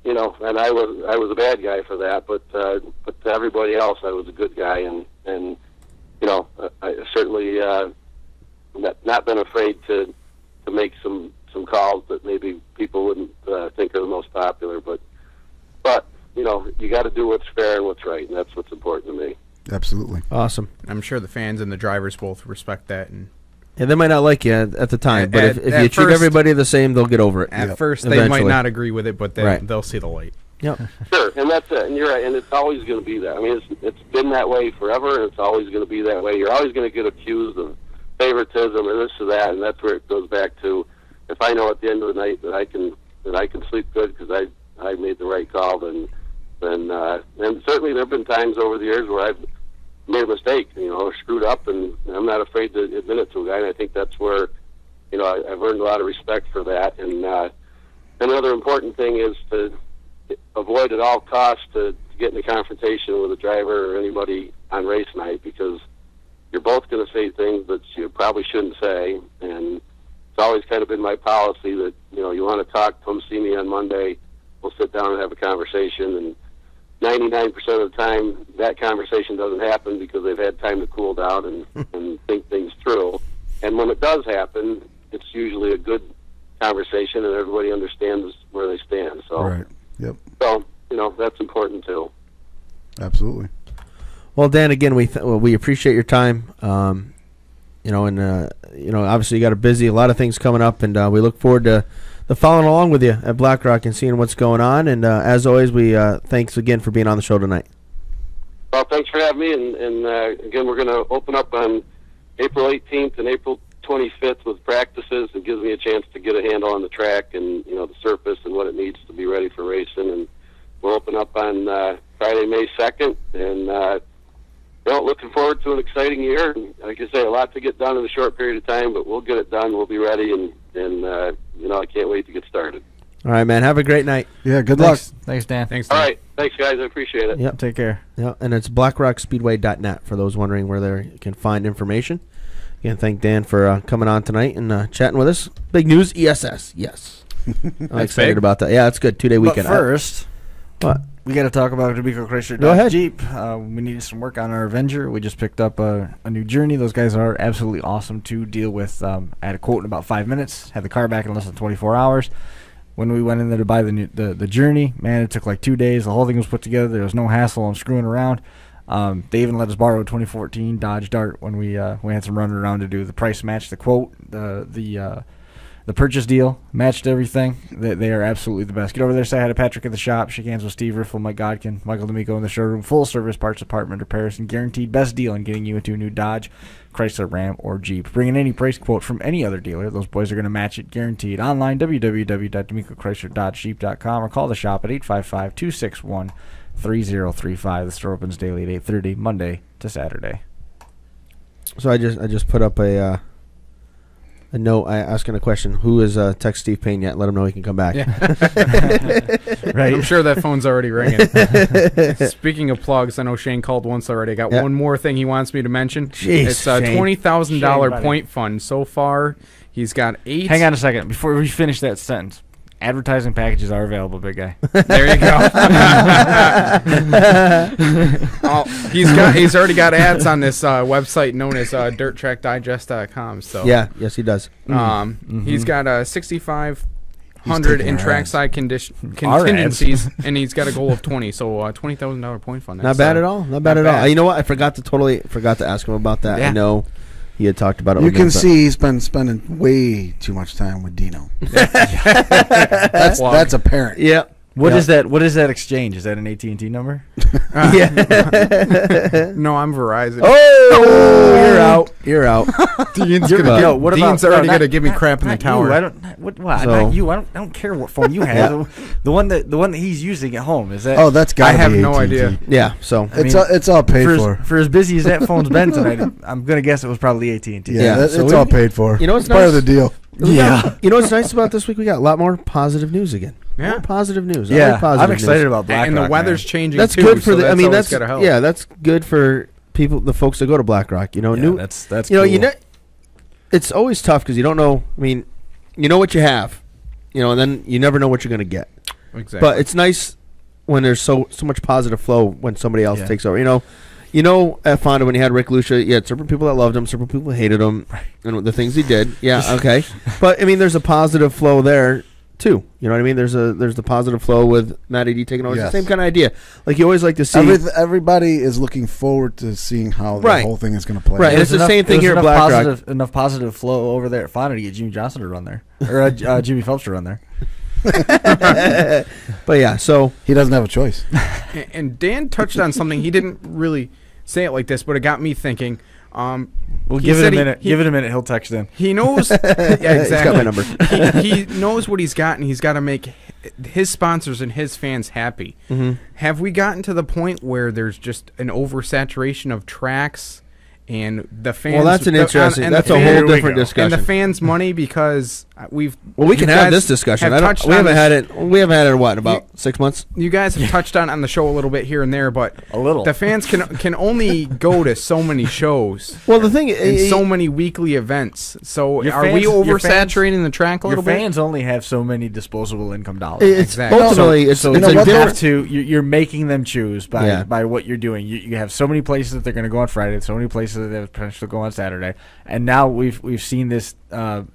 S8: was a bad guy for that, but to everybody else I was a good guy, and I certainly not been afraid to make some calls that maybe people wouldn't think are the most popular, but you got to do what's fair and what's right, and that's what's important to me.
S6: Absolutely.
S4: Awesome.
S5: I'm sure the fans and the drivers both respect that. And
S4: they might not like you at the time, but if you treat everybody the same, they'll get over it.
S5: At first, they might not agree with it, but they'll see the light.
S4: Yep.
S8: Sure, and that's it. And you're right, and it's always going to be that. I mean, it's been that way forever, and it's always going to be that way. You're always going to get accused of favoritism or this or that, and that's where it goes back to. If I know at the end of the night that I can sleep good because I made the right call, then and certainly there have been times over the years where I've made a mistake, or screwed up, and I'm not afraid to admit it to a guy. And I think that's where, I've earned a lot of respect for that. And another important thing is to avoid at all costs to get in a confrontation with a driver or anybody on race night, because you're both going to say things that you probably shouldn't say. And it's always kind of been my policy that, you want to talk, come see me on Monday, we'll sit down and have a conversation. And 99% of the time, that conversation doesn't happen because they've had time to cool down and think things through. And when it does happen, it's usually a good conversation, and everybody understands where they stand. So,
S6: right. Yep.
S8: So, that's important too.
S6: Absolutely.
S4: Well, Dan, again, we appreciate your time. Obviously you got a lot of things coming up, and we look forward to following along with you at Black Rock and seeing what's going on. And as always, we thanks again for being on the show tonight.
S8: Well, thanks for having me. And again, we're going to open up on April 18th and April 25th with practices. It gives me a chance to get a handle on the track and the surface and what it needs to be ready for racing. And we'll open up on Friday, May 2nd. And looking forward to an exciting year. And like I say, a lot to get done in a short period of time, but we'll get it done. We'll be ready, and I can't wait to get started.
S4: All right, man. Have a great night.
S6: Yeah, good luck.
S3: Thanks, Dan.
S5: Thanks, Dan.
S8: All right. Thanks, guys. I appreciate it.
S4: Yep.
S3: Take care.
S4: Yeah, and it's blackrockspeedway.net for those wondering where they can find information. Again, thank Dan for coming on tonight and chatting with us. Big news, ESS. Yes. I'm excited about that. Yeah, that's good. 2-day weekend.
S3: But first,
S4: what?
S3: We got to talk about D'Amico Chrysler
S4: Go ahead.
S3: Jeep. We needed some work on our Avenger. We just picked up a new Journey. Those guys are absolutely awesome to deal with. I had a quote in about 5 minutes. Had the car back in less than 24 hours. When we went in there to buy the Journey, man, it took like 2 days. The whole thing was put together. There was no hassle on screwing around. They even let us borrow a 2014 Dodge Dart when we had some running around to do the price match, the quote, the purchase deal matched everything. They are absolutely the best. Get over there, say hi to Patrick at the shop. Shake hands with Steve Riffle, Mike Godkin, Michael D'Amico in the showroom. Full service parts department repairs and guaranteed best deal in getting you into a new Dodge, Chrysler, Ram, or Jeep. Bring in any price quote from any other dealer. Those boys are going to match it guaranteed. Online, www.d'amicochrysler.jeep.com, or call the shop at 855-261-3035. The store opens daily at 8:30, Monday to Saturday.
S4: So I just put up a note asking a question. Who is text Steve Payne yet? Let him know he can come back.
S5: Yeah.
S3: Right.
S5: I'm sure that phone's already ringing. Speaking of plugs, I know Shane called once already. I got one more thing he wants me to mention.
S4: Jeez,
S5: it's a $20,000 point fund. So far, he's got 8.
S3: Hang on a second. Before we finish that sentence, advertising packages are available, big guy.
S5: There you go. He's already got ads on this website known as DirtTrackDigest.com. So
S4: yes, he does.
S5: He's got 6,500 100
S6: taking
S5: in
S6: our
S5: trackside contingencies, and he's got a goal of 20. So $20,000 point fund.
S4: Not bad at all. Not bad at all. You know what? I forgot to ask him about that.
S5: Yeah.
S4: I know he had talked about it.
S6: You can see he's been spending way too much time with Dino. That's apparent.
S4: Yeah.
S3: What is that? What is that exchange? Is that an AT&T number?
S4: Yeah.
S5: No, I'm Verizon.
S4: Oh, you're out.
S5: Dean's
S3: You're-
S5: gonna
S3: no, what about-
S5: Dean's already
S3: no,
S5: gonna
S3: not-
S5: give me crap in the
S3: Not
S5: tower.
S3: You. I don't. Not
S4: So-
S3: you. I don't care what phone you have. The one that he's using at home is that.
S6: Oh, that's got.
S5: I have no idea.
S4: Yeah. So
S6: It's all paid for.
S3: For as busy as that phone's been tonight, I'm gonna guess it was probably AT&T.
S6: Yeah,
S4: so
S6: it's
S4: we-
S6: all paid for.
S4: You know what's
S6: it's part of
S4: nice?
S6: the deal.
S4: You know what's nice about this week? We got a lot more positive news again.
S5: Yeah.
S4: More positive news. I
S3: Yeah,
S4: like positive
S3: I'm excited
S4: news.
S3: about Black
S5: And
S3: Rock.
S5: the weather's
S3: man.
S5: changing.
S4: That's
S5: too,
S4: good for
S5: so
S4: the. I mean,
S5: always
S4: that's
S5: gotta help.
S4: yeah, that's good for people, the folks that go to Black Rock. You know,
S3: Yeah, that's
S4: you know,
S3: cool.
S4: it's always tough because you don't know. I mean, you know what you have, you know, and then you never know what you're going to get.
S5: Exactly.
S4: But it's nice when there's so much positive flow when somebody else
S3: Yeah.
S4: takes over. You know, at Fonda when he had Rick Lucia, you had certain people that loved him, certain people hated him, and the things he did. Yeah, okay. But I mean, there's a positive flow there too. You know what I mean? There's the positive flow with Matty D taking over. It's
S6: Yes.
S4: the same kind of idea. Like you always like to see.
S6: Everybody is looking forward to seeing how the
S4: Right.
S6: whole thing is going to play.
S4: Right.
S6: out.
S4: It's the same thing here at
S3: enough
S4: Black Rock.
S3: Enough positive flow over there at Fonda to get Jimmy Johnson to run there, or Jimmy Phelps to run there.
S4: But yeah, so
S6: He doesn't have a choice.
S5: And Dan touched on something. He didn't really say it like this, but it got me thinking.
S3: We'll
S5: He
S3: give it a
S5: said he-
S3: minute.
S5: he-
S3: Give it a minute. He'll text in.
S5: He knows. Yeah, exactly.
S4: he's got my number.
S5: he knows what he's got, and he's got to make his sponsors and his fans happy.
S4: Mm-hmm.
S5: Have we gotten to the point where there's just an oversaturation of tracks and the fans?
S4: Well, that's an interesting.
S5: and
S4: That's
S5: the
S4: a
S5: fan-
S4: whole different
S5: And
S4: discussion.
S5: the fans' money because we've.
S4: Well, we can
S5: you
S4: have
S5: guys
S4: this discussion.
S5: have touched
S4: We
S5: on
S4: haven't
S5: this-
S4: had it. We haven't had it. What, about 6 months?
S5: You guys have touched on the show a little bit here and there, but
S3: A little.
S5: the fans can only go to so many shows
S4: Well, the thing
S5: and so many weekly events. So
S3: Your
S5: are we
S3: fans- your
S5: oversaturating the track a
S3: Your
S5: little bit?
S3: fans only have so many disposable income dollars.
S4: it's
S5: Exactly.
S4: ultimately it's
S3: So
S4: it's
S6: know
S4: a
S6: what, though?
S4: different.
S3: you're making them choose
S4: Yeah.
S3: by what you're doing. You have so many places that they're going to go on Friday, so many places that they have potential to go on Saturday, and now we've seen this a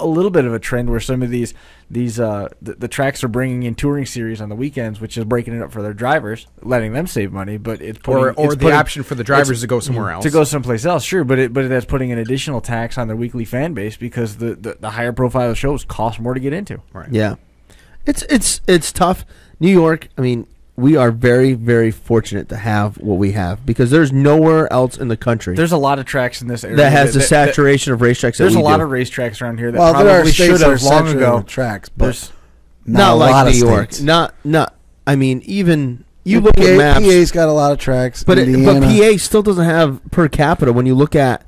S3: little bit of a trend where some of these the tracks are bringing in touring series on the weekends, which is breaking it up for their drivers, letting them save money, but it's putting,
S5: or
S3: it's
S5: the
S3: putting-
S5: option for the drivers to go somewhere else.
S3: to go someplace else, sure, but that's putting an additional tax on their weekly fan base because the higher profile shows cost more to get into.
S5: Right.
S4: Yeah, it's tough. New York. I mean, we are very, very fortunate to have what we have because there's nowhere else in the country
S3: There's a lot of tracks in this area
S4: that has the saturation of racetracks.
S3: There's
S4: that
S3: a
S4: we
S3: lot
S4: do.
S3: of racetracks around here that
S6: Well, there are
S3: probably
S6: states
S3: should
S6: that are
S3: have long
S6: saturated
S3: ago.
S6: with tracks, but
S3: There's
S6: not
S4: not
S6: a lot
S4: like
S6: of
S4: New York.
S6: states.
S4: Not. I mean, even you look at maps.
S6: PA's got a lot of tracks.
S4: But
S6: Indiana.
S4: PA still doesn't have per capita when you look at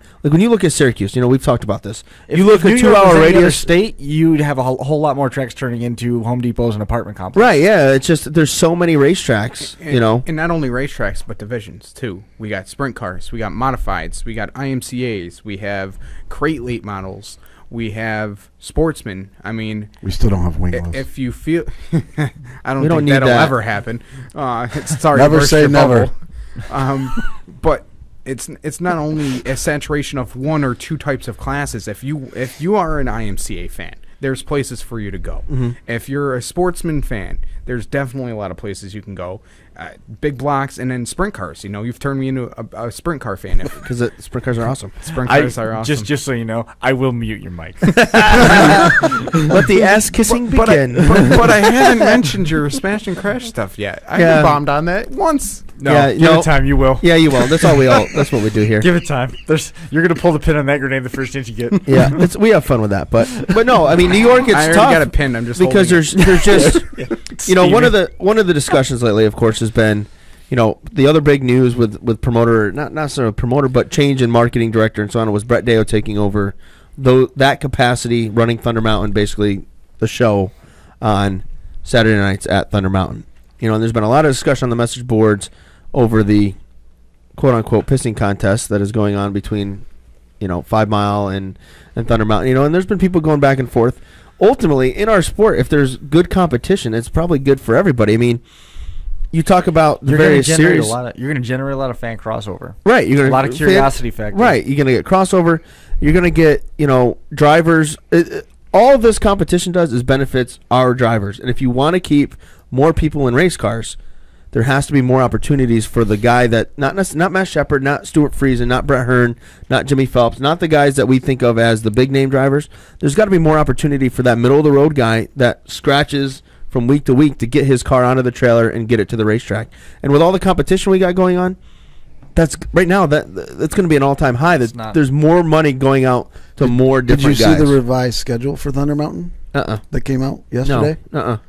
S4: Syracuse. You know, we've talked about this.
S3: If
S4: you look
S3: New
S4: at
S3: York was
S4: 2 hour
S3: any other
S4: radius.
S3: state, you'd have a whole lot more tracks turning into Home Depots and apartment complexes.
S4: Right, yeah. It's just there's so many racetracks,
S5: And,
S4: you know.
S5: and not only racetracks but divisions too. We got sprint cars, we got modifieds, we got IMCAs, we have crate late models, we have sportsmen. I mean,
S6: we still don't have wingless.
S5: if you feel, I don't
S4: We don't
S5: think
S4: need
S5: that'll
S4: that.
S5: ever happen. Sorry,
S6: Never
S5: burst
S6: say
S5: your
S6: never.
S5: bubble. But it's not only a saturation of one or two types of classes. If you are an IMCA fan, there's places for you to go.
S4: Mm-hmm.
S5: If you're a sportsman fan, there's definitely a lot of places you can go. Big blocks and then sprint cars. You know, you've turned me into a sprint car fan.
S4: Because sprint cars are awesome.
S5: Sprint cars are awesome.
S3: Just so you know, I will mute your mic.
S4: Let the ass kissing begin.
S5: but I haven't mentioned your smash and crash stuff yet. I
S4: Yeah.
S5: bombed on that once.
S3: No,
S4: Yeah,
S3: give
S4: no.
S3: it time. You will.
S4: Yeah, you will. That's what we do here.
S3: Give it time. You're gonna pull the pin on that grenade the first chance you get.
S4: Yeah, we have fun with that, but no, I mean New York. It's
S5: I already
S4: tough
S5: got it pinned. I'm just
S4: because
S5: holding it.
S4: there's just you know one of the discussions lately, of course, has been the other big news with promoter, not necessarily promoter, but change in marketing director and so on, was Brett Deo taking over that capacity, running Thunder Mountain, basically the show on Saturday nights at Thunder Mountain. And there's been a lot of discussion on the message boards over the quote-unquote pissing contest that is going on between 5 Mile and Thunder Mountain. And there's been people going back and forth. Ultimately, in our sport, if there's good competition, it's probably good for everybody. I mean, you talk about the various series.
S3: You're going to generate a lot of fan crossover.
S4: Right. You're
S3: a lot of curiosity factor.
S4: Right. You're going to get crossover. You're going to get, drivers. all this competition does is benefits our drivers. And if you want to keep more people in race cars, there has to be more opportunities for the guy that not Matt Shepard, not Stuart Friesen, not Brett Hearn, not Jimmy Phelps, not the guys that we think of as the big name drivers. There's got to be more opportunity for that middle of the road guy that scratches from week to week to get his car onto the trailer and get it to the racetrack. And with all the competition we got going on, that's right now that's going to be an all-time high. There's more money going out to more different guys.
S6: Did you see the revised schedule for Thunder Mountain? That came out yesterday.
S4: No.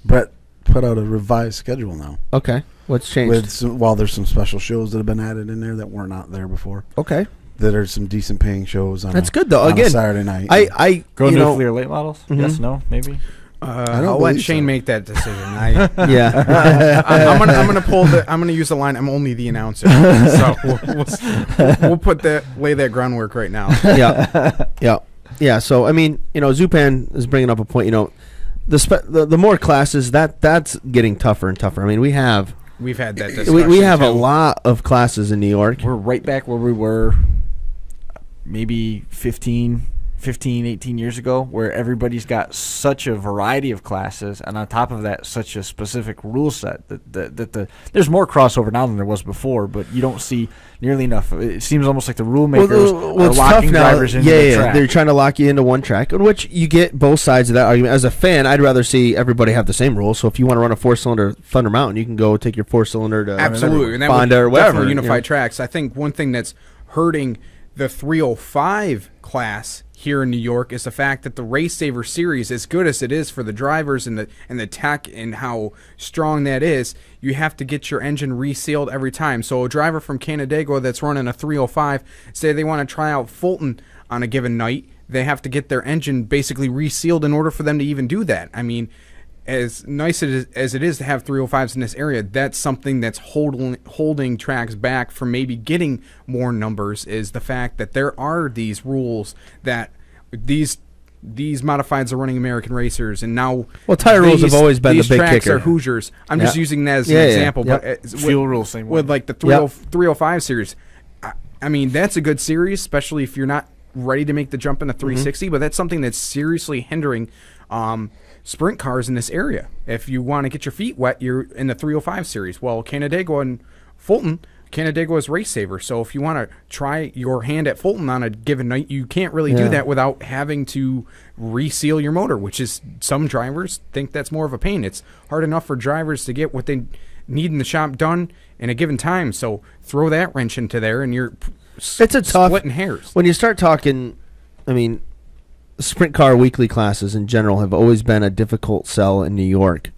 S6: Brett put out a revised schedule now.
S4: Okay. What's changed?
S6: There's some special shows that have been added in there that were not there before.
S4: Okay.
S6: That are some decent paying shows on
S4: That's good though.
S6: on
S4: Again,
S6: a Saturday night.
S4: I
S3: Go nuclear late models? Yes, no, maybe?
S5: I'll let Shayne make that decision.
S4: Yeah.
S5: I'm gonna use the line. I'm only the announcer, so we'll lay that groundwork right now.
S4: Yeah. So I mean, Zupan is bringing up a point. The more classes that's getting tougher and tougher. I mean, we've had that discussion. We have a lot of classes in New York.
S3: We're right back where we were maybe 15, 18 years ago, where everybody's got such a variety of classes, and on top of that, such a specific rule set that there's more crossover now than there was before, but you don't see nearly enough. It seems almost like the rule makers are locking drivers into the track.
S4: They're trying to lock you into one track, in which you get both sides of that argument. As a fan, I'd rather see everybody have the same rules. So if you want to run a 4-cylinder Thunder Mountain, you can go take your 4-cylinder to
S5: absolutely
S4: Fonda or whatever.
S5: Unify tracks. I think one thing that's hurting the 305 class here in New York is the fact that the Race Saver series, as good as it is for the drivers and the tech and how strong that is, you have to get your engine resealed every time. So a driver from Canandaigua that's running a 305, say they want to try out Fulton on a given night, they have to get their engine basically resealed in order for them to even do that. I mean, as nice as it is to have 305s in this area, that's something that's holding tracks back from maybe getting more numbers, is the fact that there are these rules that these modifieds are running American racers, and now
S4: tire rules have always been the big
S5: tracks
S4: kicker.
S5: Are Hoosiers. I'm just using that as an example, but
S3: fuel rules same way.
S5: With like the 305 series, I mean that's a good series, especially if you're not ready to make the jump into 360. But that's something that's seriously hindering sprint cars in this area. If you want to get your feet wet, you're in the 305 series. Well, Canandaigua and Fulton, Canandaigua is Race Saver. So if you want to try your hand at Fulton on a given night, you can't really do that without having to reseal your motor, which is, some drivers think that's more of a pain. It's hard enough for drivers to get what they need in the shop done in a given time. So throw that wrench into there and you're splitting hairs.
S4: When you start talking, I mean, sprint car weekly classes in general have always been a difficult sell in New York.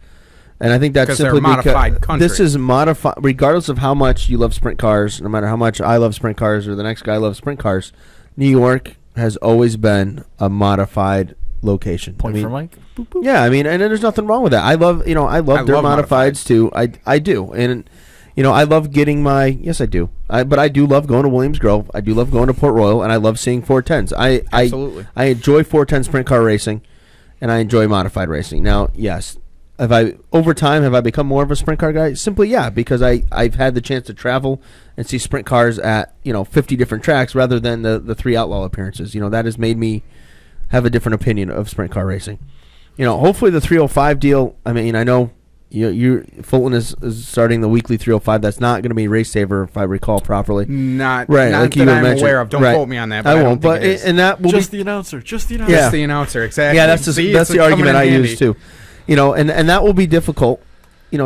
S4: And I think that's simply because this is modified, regardless of how much you love sprint cars, no matter how much I love sprint cars or the next guy loves sprint cars, New York has always been a modified location.
S3: Point for Mike?
S4: Boop, boop. Yeah, I mean, and there's nothing wrong with that. I love dirt modifieds too. I do. And I love getting yes, I do. But I do love going to Williams Grove. I do love going to Port Royal, and I love seeing 410s.
S5: Absolutely.
S4: I enjoy 410 sprint car racing, and I enjoy modified racing. Now, yes, over time have I become more of a sprint car guy? Simply, yeah, because I've had the chance to travel and see sprint cars at 50 different tracks rather than the 3 outlaw appearances. That has made me have a different opinion of sprint car racing. Hopefully the 305 deal. I mean, I know. Fulton is starting the weekly 305. That's not going to be Race Saver, if I recall properly.
S5: Not
S4: like
S5: that I'm aware of. Don't quote me on that. But I won't. But
S4: and that will
S3: just the announcer. Just the announcer.
S4: Yeah.
S5: Just the announcer. Exactly.
S4: Yeah, that's the argument I use too. And that will be difficult.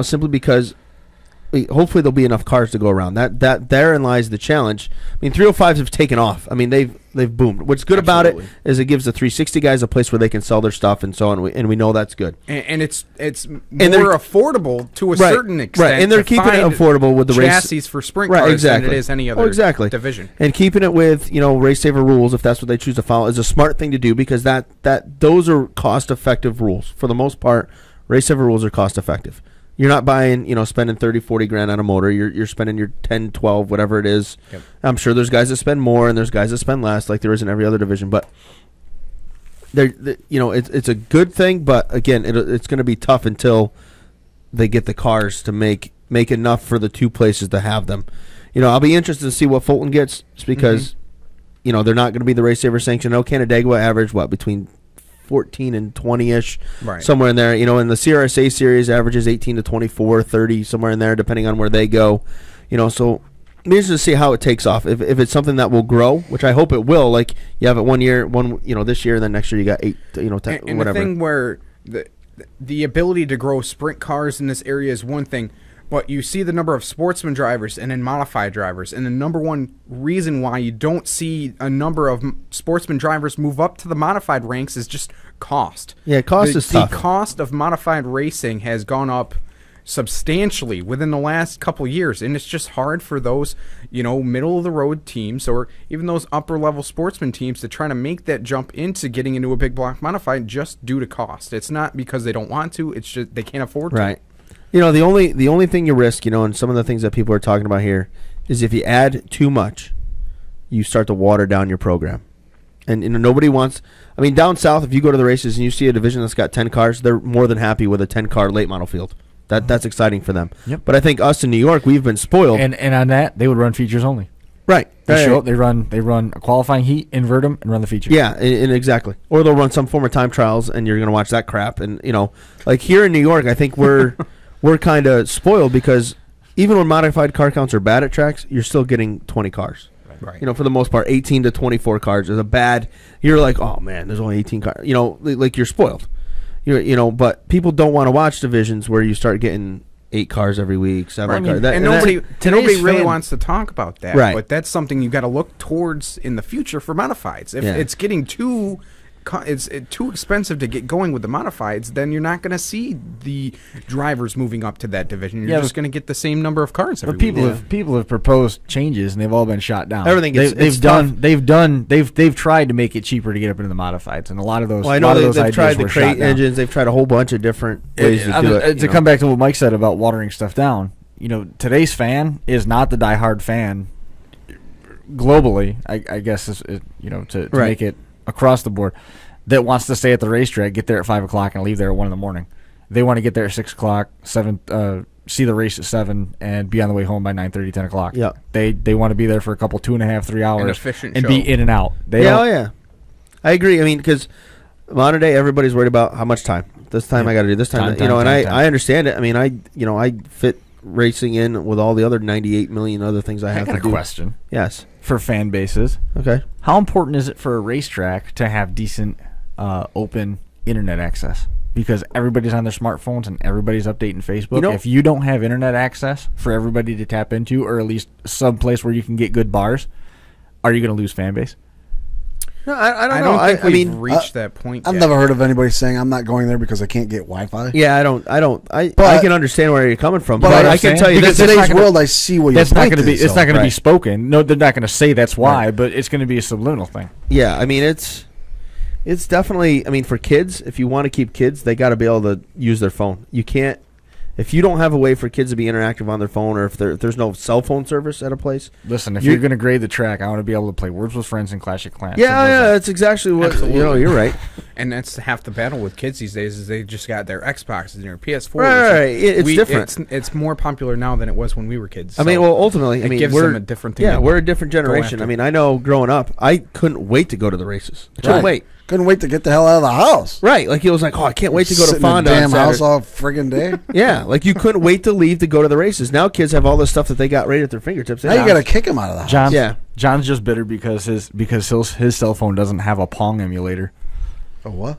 S4: Simply because hopefully there'll be enough cars to go around. That therein lies the challenge. I mean, 305s have taken off. I mean, they've boomed. What's good about it is it gives the 360 guys a place where they can sell their stuff and so on, and we know that's good.
S5: And it's more affordable to a certain extent.
S4: Right, and they're keeping it affordable with the
S5: chassis for sprint cars than it is any other division.
S4: And keeping it with Race Saver rules, if that's what they choose to follow, is a smart thing to do, because those are cost effective rules for the most part. Race Saver rules are cost effective. You're not buying, spending 30, 40 grand on a motor. You're spending your 10, 12, whatever it is. Yep. I'm sure there's guys that spend more and there's guys that spend less, like there is in every other division. But it's a good thing. But again, it's going to be tough until they get the cars to make enough for the two places to have them. I'll be interested to see what Fulton gets, just because they're not going to be the Race Saver sanction. Canandaigua average between 14 and 20-ish,
S5: Right.
S4: somewhere in there. You know, in the CRSA series averages 18 to 24, 30, somewhere in there, depending on where they go. You know, so I'm interested to see how it takes off. If it's something that will grow, which I hope it will. Like you have it one year, this year, and then next year you got 8, 10,
S5: and
S4: whatever.
S5: the thing where the ability to grow sprint cars in this area is one thing, but you see the number of sportsman drivers and then modified drivers, and the number one reason why you don't see a number of sportsman drivers move up to the modified ranks is just cost.
S4: Yeah, cost is tough.
S5: The cost of modified racing has gone up substantially within the last couple years, and it's just hard for those middle of the road teams or even those upper level sportsman teams to try to make that jump into getting into a big block modified just due to cost. It's not because they don't want to, it's just they can't afford to.
S4: Right. The only thing you risk, and some of the things that people are talking about here, is if you add too much, you start to water down your program. And nobody wants. I mean, down south, if you go to the races and you see a division that's got 10 cars, they're more than happy with a 10-car late model field. That's exciting for them.
S3: Yep.
S4: But I think us in New York, we've been spoiled.
S3: And on that, they would run features only.
S4: Right.
S3: They show up, they run a qualifying heat, invert them, and run the features.
S4: Yeah, and exactly. Or they'll run some form of time trials, and you're going to watch that crap. And like here in New York, I think we're kind of spoiled because even when modified car counts are bad at tracks, you're still getting 20 cars.
S5: Right.
S4: For the most part, 18 to 24 cars is a bad. You're like, oh man, there's only 18 cars. Like you're spoiled. But people don't want to watch divisions where you start getting 8 cars every week, 7 cars.
S5: Nobody really wants to talk about that.
S4: Right.
S5: But that's something you got to look towards in the future for modifieds. If it's getting too expensive to get going with the modifieds, then you're not going to see the drivers moving up to that division. You're just going to get the same number of cars every week.
S3: People have proposed changes and they've all been shot down.
S4: Everything
S3: they've tried to make it cheaper to get up into the modifieds, and a lot of those.
S4: Well, I know they've tried the crate
S3: engines.
S4: They've tried a whole bunch of different ways to do it.
S3: To come back to what Mike said about watering stuff down, today's fan is not the diehard fan globally. I guess to make it across the board, that wants to stay at the racetrack, get there at 5 o'clock, and leave there at 1 in the morning. They want to get there at 6 o'clock, 7, see the race at 7, and be on the way home by 9:30, 10 o'clock.
S4: Yeah,
S3: they want to be there for a couple 2.5, 3 hours,
S5: an efficient
S3: and
S5: show.
S3: be in and out.
S4: I agree. I mean, because modern day, everybody's worried about how much time. This time I got to do this time. I understand it. I mean, I fit racing in with all the other 98 million other things I have to do.
S3: I got a question.
S4: Yes.
S3: For fan bases.
S4: Okay.
S3: How important is it for a racetrack to have decent open internet access? Because everybody's on their smartphones and everybody's updating Facebook. If you don't have internet access for everybody to tap into, or at least some place where you can get good bars, are you going to lose fan base?
S4: No, I don't
S5: know.
S4: I
S5: we've reached that point.
S6: I've never heard of anybody saying I'm not going there because I can't get Wi-Fi.
S4: Yeah, I can understand where you're coming from, but I can tell you
S6: that today's world, I see what
S3: that's
S6: your
S3: not
S6: point
S3: going to be.
S6: is,
S3: It's not going to be spoken. No, they're not going to say that's why, but it's going to be a subliminal thing.
S4: Yeah, I mean it's definitely. I mean, for kids, if you want to keep kids, they got to be able to use their phone. You can't. If you don't have a way for kids to be interactive on their phone, or if there's no cell phone service at a place.
S3: Listen, if you're going to grade the track, I want to be able to play Words with Friends and Clash of Clans.
S4: Yeah, that's exactly what.
S5: Absolutely.
S4: You're right.
S5: And that's half the battle with kids these days is they just got their Xboxes and their PS4s.
S4: Right. It's different.
S5: It's more popular now than it was when we were kids.
S4: I mean, well, ultimately,
S5: it gives them a different thing.
S4: Yeah, we're a different generation. I mean, I know growing up, I couldn't wait to go to the races.
S6: Couldn't wait to get the hell out of the house.
S4: Right, like he was like, oh, I can't wait to go to Fonda.
S6: Sitting in the damn house all friggin' day.
S4: Yeah, like you couldn't wait to leave to go to the races. Now kids have all this stuff that they got right at their fingertips.
S6: Now you got to kick them out of the house.
S3: John's just bitter because his cell phone doesn't have a Pong emulator.
S6: A what?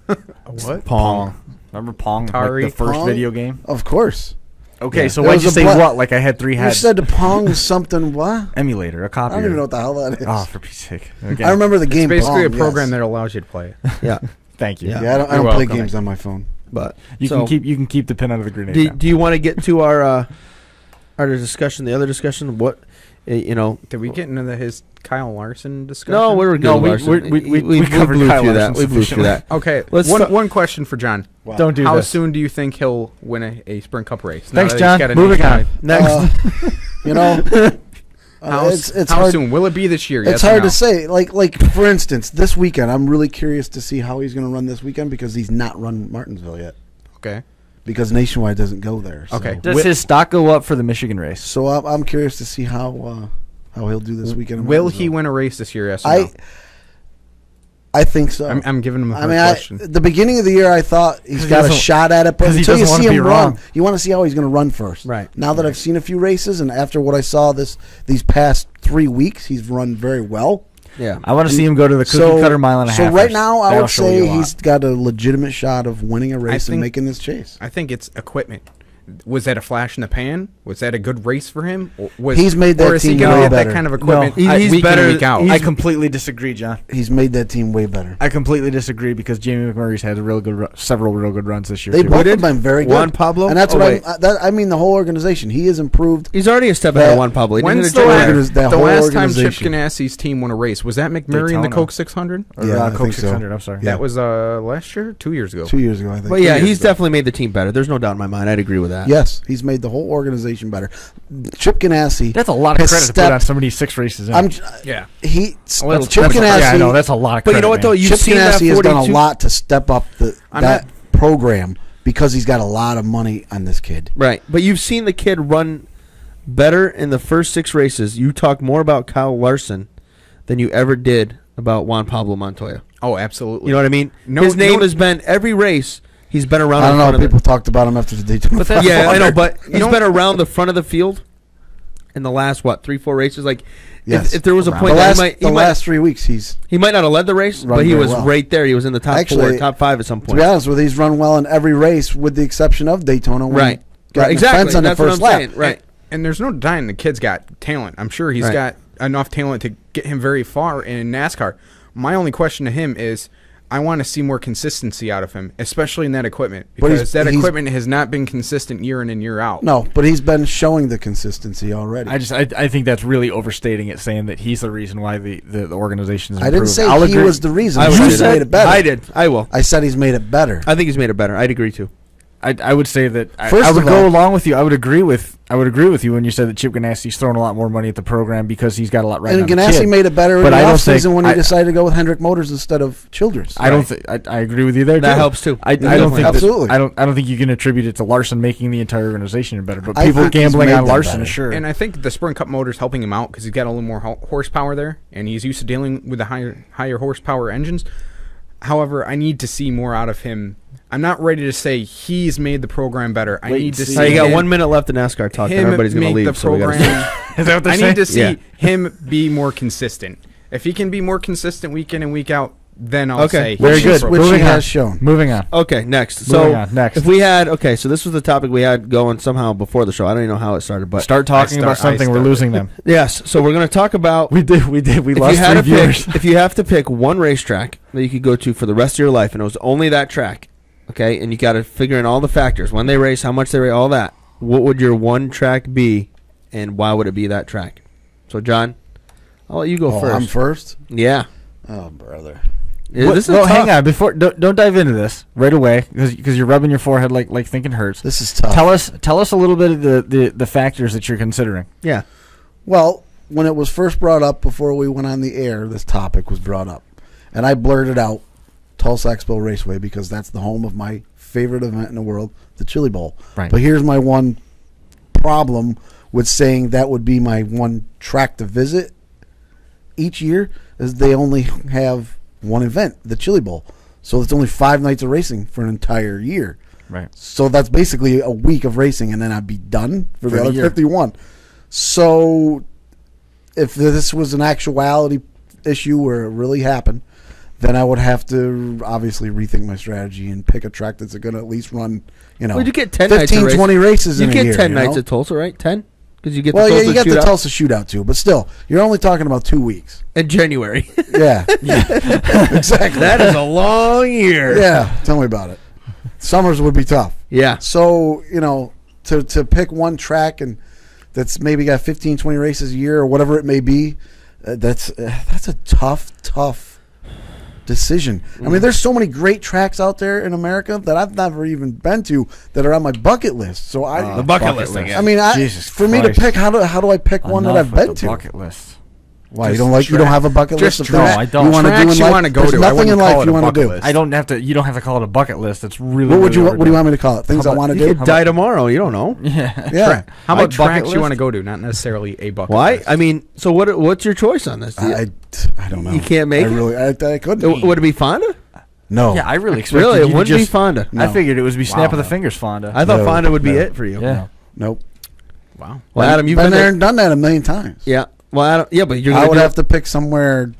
S5: A what?
S3: Pong. Remember Pong?
S5: Atari.
S3: Like the first
S6: Pong?
S3: video game?
S6: Of course.
S3: Okay, so why'd you say what? Like I had 3 heads.
S6: You said the Pong something what?
S3: Emulator, a copy.
S6: I don't even know what the hell that is.
S3: Oh, for Pete's sake.
S6: Okay. I remember the game
S5: It's basically
S6: Pong,
S5: a program that allows you to play it.
S4: Yeah.
S3: Thank you.
S6: Yeah, I don't play games on my phone.
S4: But
S3: you can keep the pin under the grenade.
S4: Do you want to get to our discussion, the other discussion? What
S5: Did we get into his Kyle Larson discussion?
S4: No, we were good. We covered
S3: blew
S4: Kyle
S3: through
S4: that. We blew through that.
S5: Okay, one question for John.
S6: Wow.
S3: Don't do
S5: How
S3: this.
S5: soon do you think he'll win a Sprint Cup race?
S3: Thanks, John. Moving on.
S4: Next.
S6: It's
S5: how
S6: hard.
S5: soon will it be this year?
S6: It's hard to say. Like for instance, this weekend, I'm really curious to see how he's going to run this weekend because he's not run Martinsville yet.
S5: Okay.
S6: Because Nationwide doesn't go there. So.
S5: Okay.
S3: Does his stock go up for the Michigan race?
S6: So I'm curious to see how he'll do this weekend.
S5: Will he win a race this year? Yes or no?
S6: I think so.
S5: I'm giving him a hard
S6: I mean,
S5: question.
S6: the beginning of the year, I thought he's got a shot at it, but until you see him run, you want to see how he's going to run first.
S4: Right.
S6: Now that I've seen a few races, and after what I saw these past 3 weeks, he's run very well.
S4: Yeah.
S3: I want to see him go to the cookie cutter mile and a half.
S6: So right now, I would say he's got a legitimate shot of winning a race and making this chase.
S5: I think it's equipment. Was that a flash in the pan? Was that a good race for him?
S6: He's made that team way better.
S5: Or is he going to get that kind of equipment
S3: he's
S5: week in, week out?
S3: I completely disagree, John.
S6: He's made that team way better.
S3: I completely disagree because Jamie McMurray's had several real good runs this year.
S6: They both have been very good.
S4: Juan Pablo?
S6: And that's I mean the whole organization. He has improved.
S4: He's already a step ahead of Juan Pablo.
S5: When's the last time Chip Ganassi's team won a race? Was that McMurray in the Coke 600?
S3: Yeah, Coke 600, I'm sorry.
S5: That was last year? 2 years ago.
S6: 2 years ago, I think.
S4: But yeah, he's definitely made the team better. There's no doubt in my mind. I'd agree with that.
S6: Yes, he's made the whole organization better. Chip Ganassi.
S3: That's a lot of credit to put on somebody 6 races in.
S6: Chip Ganassi.
S3: Yeah, I know that's a lot of credit.
S4: But you know what though?
S6: Chip Ganassi has done a lot to step up that program because he's got a lot of money on this kid.
S4: Right, but you've seen the kid run better in the first 6 races. You talk more about Kyle Larson than you ever did about Juan Pablo Montoya.
S5: Oh, absolutely.
S4: You know what I mean? His name has been every race. He's been around.
S6: I don't know. People talked about him after the Daytona.
S4: Yeah, I know, but he's been around the front of the field in the last 3-4 races. Like, if there was a point,
S6: the last 3 weeks, he
S4: might not have led the race, but he was right there. He was in the top 4, top 5 at some point.
S6: To be honest with you, he's run well in every race, with the exception of Daytona.
S4: Right,
S6: exactly. On the first lap.
S4: Saying. Right,
S5: and there's no denying the kid's got talent. I'm sure he's got enough talent to get him very far in NASCAR. My only question to him is, I want to see more consistency out of him, especially in that equipment, because that equipment has not been consistent year in and year out.
S6: No, but he's been showing the consistency already.
S3: I think that's really overstating it, saying that he's the reason why the organization is improved.
S6: I didn't say he was the reason. You said made it better.
S4: I did. I will.
S6: I said he's made it better.
S4: I think he's made it better. I'd agree too.
S3: I would say that I would go along with you. I would agree with you when you said that Chip Ganassi's throwing a lot more money at the program because he's got a lot right.
S6: And Ganassi made it better in the offseason when he decided to go with Hendrick Motors instead of Childress.
S3: I don't think I agree with you there.
S4: That helps too.
S3: I don't think
S6: absolutely.
S3: I don't think you can attribute it to Larson making the entire organization better. But people gambling on Larson, sure.
S5: And I think the Sprint Cup motor's helping him out because he's got a little more horsepower there, and he's used to dealing with the higher horsepower engines. However, I need to see more out of him. I'm not ready to say he's made the program better. I need to see.
S4: You got 1 minute left in NASCAR talk, and everybody's going to leave.
S5: The program.
S3: Is that what
S5: I need to see him be more consistent. If he can be more consistent week in and week out, then I'll say
S3: very good.
S6: Which he has shown.
S3: Moving on.
S4: Okay, next.
S3: Next.
S4: If we had so this was the topic we had going somehow before the show. I don't even know how it started, but
S3: start talking about something. We're losing them.
S4: Yes. So we're going to talk about.
S3: We did. We lost 3 viewers.
S4: If you have to pick one racetrack that you could go to for the rest of your life, and it was only that track. Okay, and you got to figure in all the factors: when they race, how much they race, all that. What would your one track be, and why would it be that track? So, John, I'll let you go first.
S6: I'm first.
S4: Yeah.
S6: Oh, brother.
S3: Hang on. Before don't dive into this right away because you're rubbing your forehead like thinking hurts.
S6: This is tough.
S3: Tell us a little bit of the factors that you're considering.
S4: Yeah.
S6: Well, when it was first brought up before we went on the air, this topic was brought up, and I blurted out Tulsa Expo Raceway because that's the home of my favorite event in the world, the Chili Bowl.
S3: Right.
S6: But here's my one problem with saying that would be my one track to visit each year is they only have one event, the Chili Bowl. So it's only 5 nights of racing for an entire year.
S3: Right.
S6: So that's basically a week of racing, and then I'd be done for the other 51. So if this was an actuality issue where it really happened, then I would have to obviously rethink my strategy and pick a track that's going to at least run,
S4: well, you get 10
S6: 15, 20 races in a year.
S4: You get 10 nights at Tulsa, right? 10? Because you get
S6: you got the Tulsa shootout too, but still, you're only talking about 2 weeks.
S4: In January.
S6: Yeah. Exactly.
S4: That is a long year.
S6: Yeah, tell me about it. Summers would be tough.
S4: Yeah.
S6: So, to pick one track and that's maybe got 15, 20 races a year or whatever it may be, that's a tough decision. I mean, there's so many great tracks out there in America that I've never even been to that are on my bucket list. So
S4: the bucket list.
S6: I mean, for me to pick, how do I pick one that I've been to?
S3: Bucket list.
S6: Why you don't like? You don't have a bucket list of
S5: Just
S6: things
S5: track.
S3: I don't.
S6: you want to do in
S5: Tracks you
S6: life?
S5: wanna go
S6: There's
S5: to. I
S6: nothing
S5: wouldn't
S6: in
S5: call
S6: life
S5: it
S6: you
S5: a
S6: want to
S5: bucket
S6: do.
S5: list.
S3: I don't have to. You don't have to call it a bucket list. It's really.
S6: What would you?
S3: really
S6: What do you want me to call it? Things I want to
S4: You
S6: do.
S4: could die tomorrow. You don't know.
S3: Yeah.
S6: Yeah.
S5: How
S3: My
S5: about
S3: bucket
S5: tracks you
S3: list?
S5: want to go to, not necessarily a bucket
S4: Why?
S5: list?
S4: I mean, so what's your choice on this?
S6: I don't know.
S4: You can't make
S6: I
S4: it?
S6: really. I couldn't.
S4: Would it be Fonda?
S6: No.
S3: Yeah, I really expected
S4: Really?
S3: you
S4: It
S3: to
S4: wouldn't be
S3: just.
S4: Fonda.
S3: I
S6: No.
S3: figured it would be snap
S5: Wow.
S3: of the fingers, Fonda.
S4: I thought
S6: No,
S4: Fonda would be
S6: no.
S4: it for you.
S3: Yeah.
S6: Nope.
S5: Wow.
S4: Well, Adam, you've
S6: been there and done that a million times.
S4: Yeah. Well, Adam, yeah, but you're
S6: I
S4: gonna
S6: would
S4: do
S6: have to pick somewhere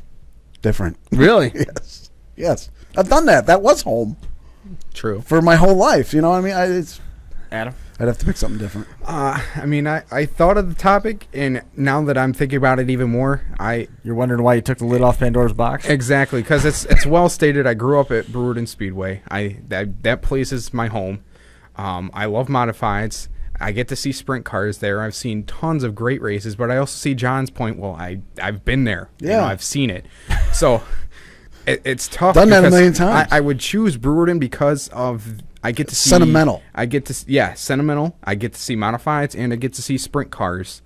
S6: different.
S4: Really?
S6: Yes. Yes. I've done that. That was home
S5: True.
S6: for my whole life. You know what I mean?
S3: Adam.
S6: I'd have to pick something different.
S5: I mean, I thought of the topic, and now that I'm thinking about it even more,
S3: You're wondering why you took the lid off Pandora's box?
S5: exactly, because it's well stated. I grew up at Brewerton Speedway. That place is my home. I love modifieds. I get to see sprint cars there. I've seen tons of great races, but I also see John's point. Well, I've been there. You know,
S6: Yeah.
S5: I've seen it. So it's tough.
S6: Done that a
S5: because
S6: million times.
S5: I would choose Brewerton because of I get to see
S6: Sentimental.
S5: I get to sentimental. I get to see modifieds and I get to see sprint cars.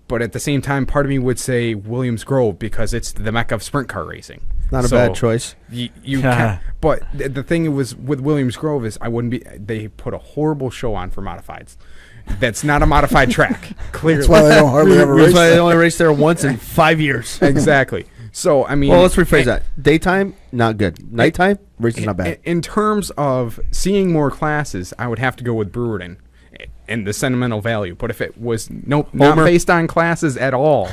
S5: But at the same time, part of me would say Williams Grove because it's the mecca of sprint car racing.
S4: Not a bad choice.
S5: You can, but the thing was with Williams Grove is I wouldn't be. They put a horrible show on for modifieds. That's not a modified track. Clearly,
S6: That's why they don't hardly ever race
S4: That's why they
S6: there.
S4: only raced there once in 5 years.
S5: exactly. So I mean,
S4: Well, let's rephrase that. Daytime, not good. Nighttime, racing's not bad.
S5: In terms of seeing more classes, I would have to go with Brewerton and the sentimental value. But if it was not
S4: Homer.
S5: based on classes at all,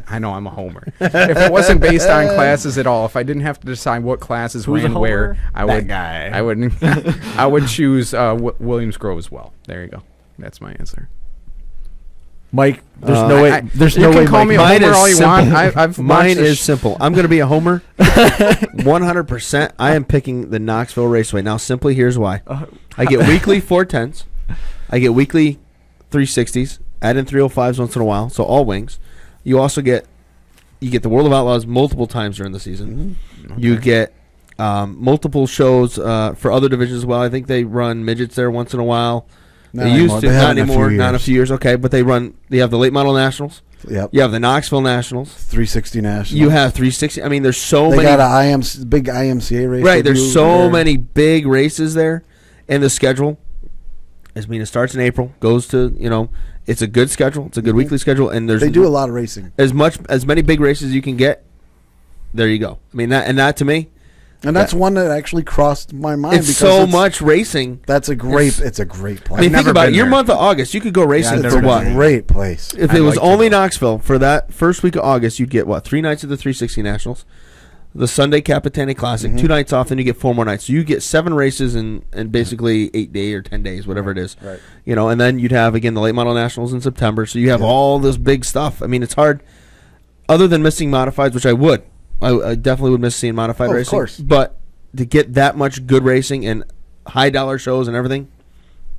S5: I know I'm a homer. If it wasn't based on classes at all, if I didn't have to decide what classes
S3: Who's a
S5: ran where,
S3: homer?
S5: I
S3: That
S5: would.
S3: guy.
S5: I would. I would choose Williams Grove as well. There you go. That's my answer.
S3: Mike, there's no way. There's
S5: you
S3: no
S5: can
S3: way.
S5: call
S3: Mike,
S5: me a
S4: Mine
S5: homer
S4: is
S5: all you
S4: simple.
S5: want. I've
S4: Mine
S5: watched
S4: is simple. I'm going to be a homer. 100%. I am picking the Knoxville Raceway. Now, simply, here's why. I get weekly 410s. I get weekly 360s. Add in 305s once in a while. So all wings. You also get the World of Outlaws multiple times during the season.
S5: Okay.
S4: You get multiple shows for other divisions as well. I think they run midgets there once in a while.
S6: Not
S4: They
S6: anymore.
S4: used to,
S6: They
S4: not
S6: haven't in a few
S4: anymore, not in a
S6: years.
S4: few years. Okay, but they have the late model nationals.
S6: Yep.
S4: You have the Knoxville Nationals.
S6: 360 national.
S4: You have 360. I mean, there's so
S6: They
S4: many.
S6: got a big IMCA race.
S4: Right,
S6: they
S4: there's
S6: do
S4: so
S6: there.
S4: many big races there, and the schedule. I mean, it starts in April, goes to it's a good schedule. It's a good weekly schedule, and there's
S6: They do a lot of racing,
S4: as many big races as you can get. There you go. I mean, that to me,
S6: and that's one that actually crossed my mind.
S4: it's
S6: because
S4: so much racing.
S6: That's a great. It's a great place.
S4: I mean, think
S5: never
S4: about it.
S5: been
S4: Your
S5: there.
S4: month of August, you could go racing
S3: I've
S4: for
S3: never been
S4: what?
S3: there.
S6: Great place.
S4: If
S5: I'd
S4: it was
S5: like to
S4: only
S5: go.
S4: Knoxville for that first week of August, you'd get what? 3 nights of the 360 Nationals, the Sunday Capitani Classic, 2 nights off, then you get 4 more nights. So you get 7 races in basically 8 days or 10 days, whatever it is.
S6: Right.
S4: And then you'd have again the late model nationals in September. So you have all this big stuff. I mean, it's hard. Other than missing modifieds, which I would, I definitely would miss seeing modified
S6: Oh, of
S4: racing.
S6: course.
S4: But to get that much good racing and high dollar shows and everything,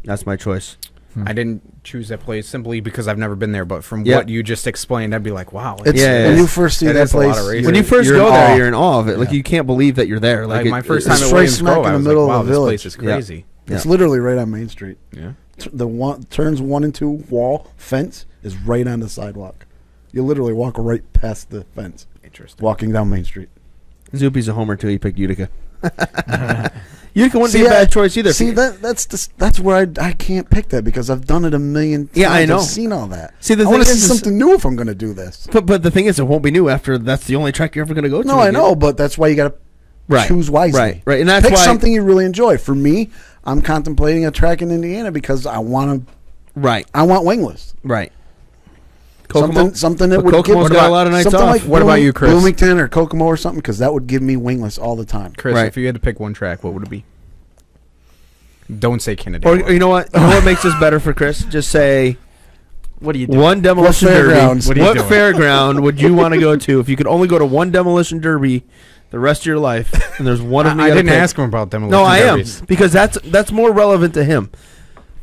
S4: that's my choice.
S5: I didn't choose that place simply because I've never been there. But from
S4: Yeah.
S5: what you just explained, I'd be like, wow.
S6: It's
S4: Yeah,
S6: when
S4: yeah.
S6: you first see
S5: It
S6: that
S5: is a lot
S6: place.
S5: of racing.
S4: When you first
S6: you're
S4: go
S6: in
S4: there,
S6: awe.
S4: you're in awe of it. Like you can't believe that you're there.
S5: Like my first
S6: it's
S5: time at
S6: right
S5: Williams
S6: smack
S5: Grove,
S6: in
S5: I
S6: the
S5: was
S6: middle
S5: like, wow,
S6: of the
S5: this
S6: village.
S5: place is crazy.
S6: It's literally right on Main Street.
S5: Yeah.
S6: The turns 1 and 2 wall fence is right on the sidewalk. You literally walk right past the fence,
S5: Interesting.
S6: walking down Main Street.
S4: Zoopy's a homer too. He picked Utica. Utica wouldn't be a bad choice either.
S6: See that's where I can't pick that because I've done it a million times.
S4: Yeah, I know.
S6: I've seen all that.
S4: See, the
S6: I
S4: thing
S6: want to see
S4: is
S6: something new if I'm going to do this.
S4: But the thing is, it won't be new after that's the only track you're ever going to go to.
S6: No, I
S4: again.
S6: know, but that's why you got to
S4: Right.
S6: choose wisely.
S4: Right, and that's
S6: pick
S4: why
S6: something you really enjoy. For me, I'm contemplating a track in Indiana because I want
S4: Right,
S6: wingless.
S4: right. Kokomo?
S6: Something that
S4: But
S6: would
S4: Kokomo's
S6: give
S4: got a lot of nights
S6: something
S4: off.
S6: like
S5: What about you, Chris?
S6: Bloomington or Kokomo or something because that would give me wingless all the time.
S5: Chris,
S4: Right.
S5: if you had to pick one track, what would it be? Don't say Kennedy.
S4: Or you know what? You know what makes this better for Chris? Just say
S3: What do you do?
S4: one demolition derby.
S6: fairgrounds?
S3: What are you
S4: What
S3: doing?
S4: fairground would you want to go to if you could only go to one demolition derby the rest of your life? And there's one of them.
S5: I
S4: you gotta
S5: didn't
S4: pick?
S5: ask him about demolition
S4: No, I am
S5: derbies.
S4: because that's more relevant to him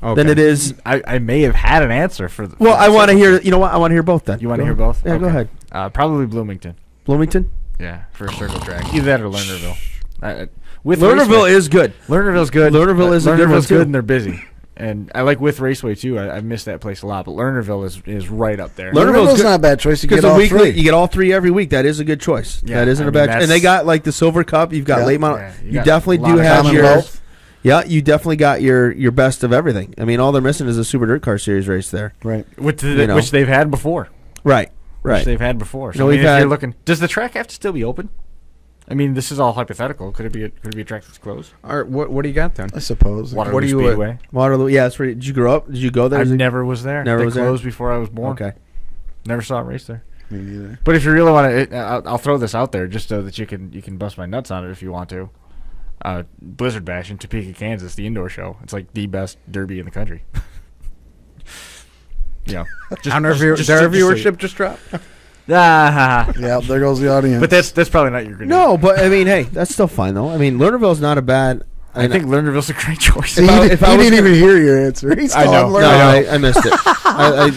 S4: than it is.
S3: I may have had an answer for.
S4: Well, I want to hear. You know what? I want to hear both. Then
S3: You want to
S4: Go
S3: hear
S4: ahead.
S3: both?
S4: Yeah, go
S3: Okay.
S4: ahead.
S3: Probably Bloomington.
S4: Bloomington.
S3: Yeah, for a circle track. Either that or Lernerville. With
S4: Lernerville
S3: Raceway.
S4: is good.
S3: Lernerville's good.
S4: Lernerville is a good one,
S3: Lernerville's
S4: too.
S3: good, and they're busy. And I like With Raceway too. I miss that place a lot. But Lernerville is right up there.
S6: Lernerville's not a bad choice. You get
S4: the
S6: all
S4: weekly,
S6: three.
S4: you get all three every week. That is a good choice.
S3: Yeah,
S4: that isn't a bad. And they got like the Silver Cup. You've got late model.
S3: Yeah,
S4: you
S3: got
S4: definitely
S3: a lot
S4: do
S3: of
S4: have your.
S6: Commonwealth.
S4: Yeah, you definitely got your best of everything. I mean, all they're missing is a Super Dirt Car Series race there.
S6: Right.
S3: which they've had before.
S4: Right.
S3: Which they've had before. So
S4: No,
S3: I mean,
S4: we've
S3: if
S4: had-
S3: you're looking, does the track have to still be open? I mean, this is all hypothetical. Could it be a track that's closed?
S5: All right, what do you got then?
S6: I suppose.
S3: Waterloo
S5: What do you,
S3: Speedway.
S4: Waterloo. Yeah, that's where. Did you grow up? Did you go there?
S3: I never was there.
S4: Never
S3: they
S4: was there?
S3: closed before I was born.
S4: Okay.
S3: Never saw a race there.
S6: Me neither.
S3: But if you really want to, I'll throw this out there just so that you can bust my nuts on it if you want to. Blizzard Bash in Topeka, Kansas, the indoor show. It's like the best derby in the country. Our
S5: viewership just dropped.
S6: Yeah, there goes the audience.
S3: But that's probably not your grenade.
S4: No, but I mean, hey, that's still fine though. I mean, Lernerville's not a bad.
S3: I think Lernerville's a great choice.
S6: he didn't even hear your answer. He's
S3: I know.
S6: still
S4: No,
S6: on
S4: I missed it.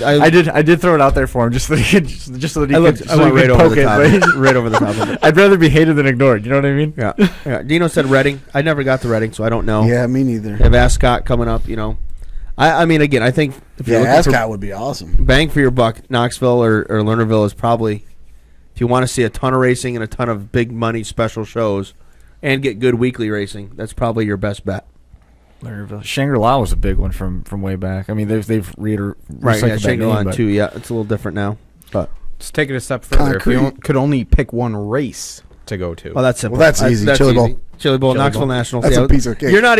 S3: I did throw it out there for him just so that he could just so that he
S4: I
S3: could,
S4: looked.
S3: so
S4: I went
S3: he
S4: right
S3: could
S4: over
S3: poke
S4: the
S3: it.
S4: top.
S3: But
S4: Right over the top of it.
S3: I'd rather be hated than ignored. You know what I mean?
S4: Yeah. Dino said Reading. I never got to Reading, so I don't know.
S6: Yeah, me neither.
S4: Have Ascot coming up, I mean, again, I think if you're
S6: Yeah,
S4: looking
S6: Ascot would be awesome.
S4: for bang for your buck, Knoxville or Lernerville is probably, if you want to see a ton of racing and a ton of big money special shows and get good weekly racing, that's probably your best bet.
S3: Lernerville. Shangri-La was a big one from way back. I mean, they've recycled
S4: Right, yeah,
S3: that
S4: Shangri-La
S3: name, but
S4: too. Yeah, it's a little different now. But
S5: Let's take it a step further. If you
S6: Concrete.
S5: could only pick one race to go to,
S4: well, that's simple.
S6: Well, that's easy. Chili Bowl.
S4: Chili Bowl,
S5: Chili
S4: Knoxville
S5: Bowl.
S4: National.
S6: That's a piece of cake.
S4: You're not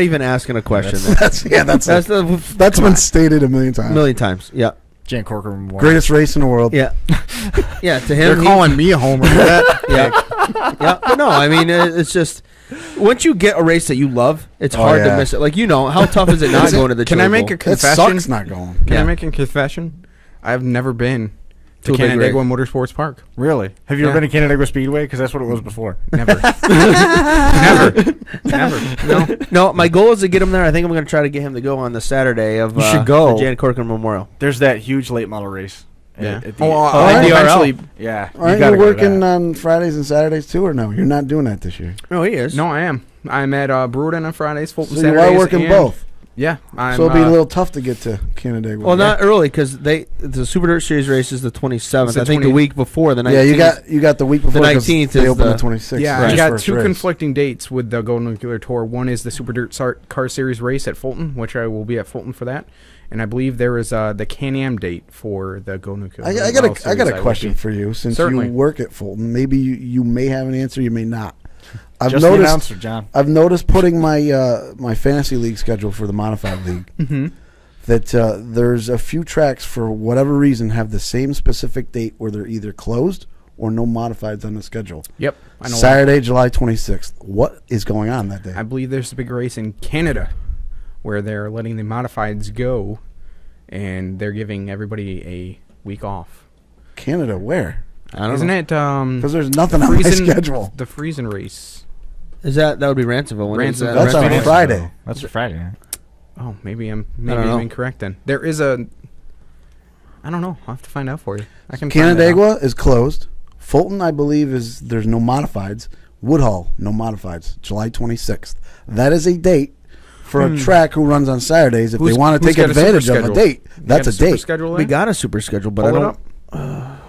S4: even asking a question.
S6: That's
S4: That's
S6: been stated a million
S4: a
S6: times.
S4: million times. Yeah,
S3: Jan Corker Memorial.
S6: Greatest race in the world.
S4: yeah, yeah. To him,
S5: they're calling me a homer.
S4: yeah, yeah. But no, I mean, it's just once you get a race that you love, it's hard to
S6: yeah.
S4: miss it. Like how tough is it not going to the?
S5: Can
S4: Chili
S5: I make
S4: Bowl?
S5: a
S6: It
S5: confession?
S6: sucks not going.
S5: Can
S4: Yeah.
S5: I make a confession? I've never been
S4: To
S5: to
S4: a big
S5: Canandaigua Motorsports Park.
S3: Really? Have you ever
S5: Yeah.
S3: been to Canandaigua Speedway? Because that's what it was before.
S5: Never. Never.
S4: No, my goal is to get him there. I think I'm going to try to get him to go on the Saturday of
S3: You should go.
S4: the Jan Corcoran Memorial.
S3: There's that huge late model race.
S5: Yeah.
S3: At the-
S5: Eventually.
S3: yeah.
S6: Aren't
S3: gotta
S6: you
S3: go to
S6: working
S3: that.
S6: on Fridays and Saturdays too, or no? You're not doing that this year.
S4: Oh, he is.
S5: No, I am. I'm at Brewerton on Fridays, Fulton
S6: So you
S5: Saturdays.
S6: are working
S5: and-
S6: both.
S5: Yeah. I'm,
S6: So it'll be a little tough to get to Canandaigua.
S4: Well, not early because the Super Dirt Series race is the 27th.
S5: It's the
S4: I think
S5: 20th.
S4: the week before the 19th.
S6: Yeah, you got the week before.
S4: 19th
S6: they
S4: is
S6: open the
S4: the-
S6: 26th.
S5: Yeah,
S6: Right.
S5: I got
S6: First
S5: two
S6: race.
S5: conflicting dates with the Golden Nuclear Tour. One is the Super Dirt Car Series race at Fulton, which I will be at Fulton for that. And I believe there is the Can-Am date for the Golden Nuclear
S6: I
S5: Model
S6: got
S5: Series
S6: a
S5: will
S6: question
S5: be.
S6: for you. Since
S5: Certainly.
S6: you work at Fulton, maybe you may have an answer. You may not. I've
S3: Just the
S6: noticed.
S3: announcer, John.
S6: I've noticed putting my my fantasy league schedule for the modified league
S5: Mm-hmm.
S6: that there's a few tracks for whatever reason have the same specific date where they're either closed or no modifieds on the schedule.
S5: Yep. I know.
S6: Saturday, July 26th. What is going on that day?
S5: I believe there's a big race in Canada where they're letting the modifieds go, and they're giving everybody a week off.
S6: Canada, where?
S4: I don't
S5: Isn't
S4: know.
S5: it
S6: Because there's nothing on my schedule.
S5: The Friesen race?
S4: Is that would be Ransomville? When is that?
S6: That's on
S4: Ransomville?
S6: Friday.
S3: That's a Friday. Right?
S5: Oh, maybe I'm
S4: don't know.
S5: incorrect then. There is a. I don't know. I'll have to find out for you. I can.
S6: Canandaigua is closed. Fulton, I believe, there's no modifieds. Woodhull, no modifieds. July 26th. That is a date for a track who runs on Saturdays. If they want to take advantage of a date, that's a date.
S4: We got a super schedule, but I
S5: Pull it
S4: don't.
S5: up.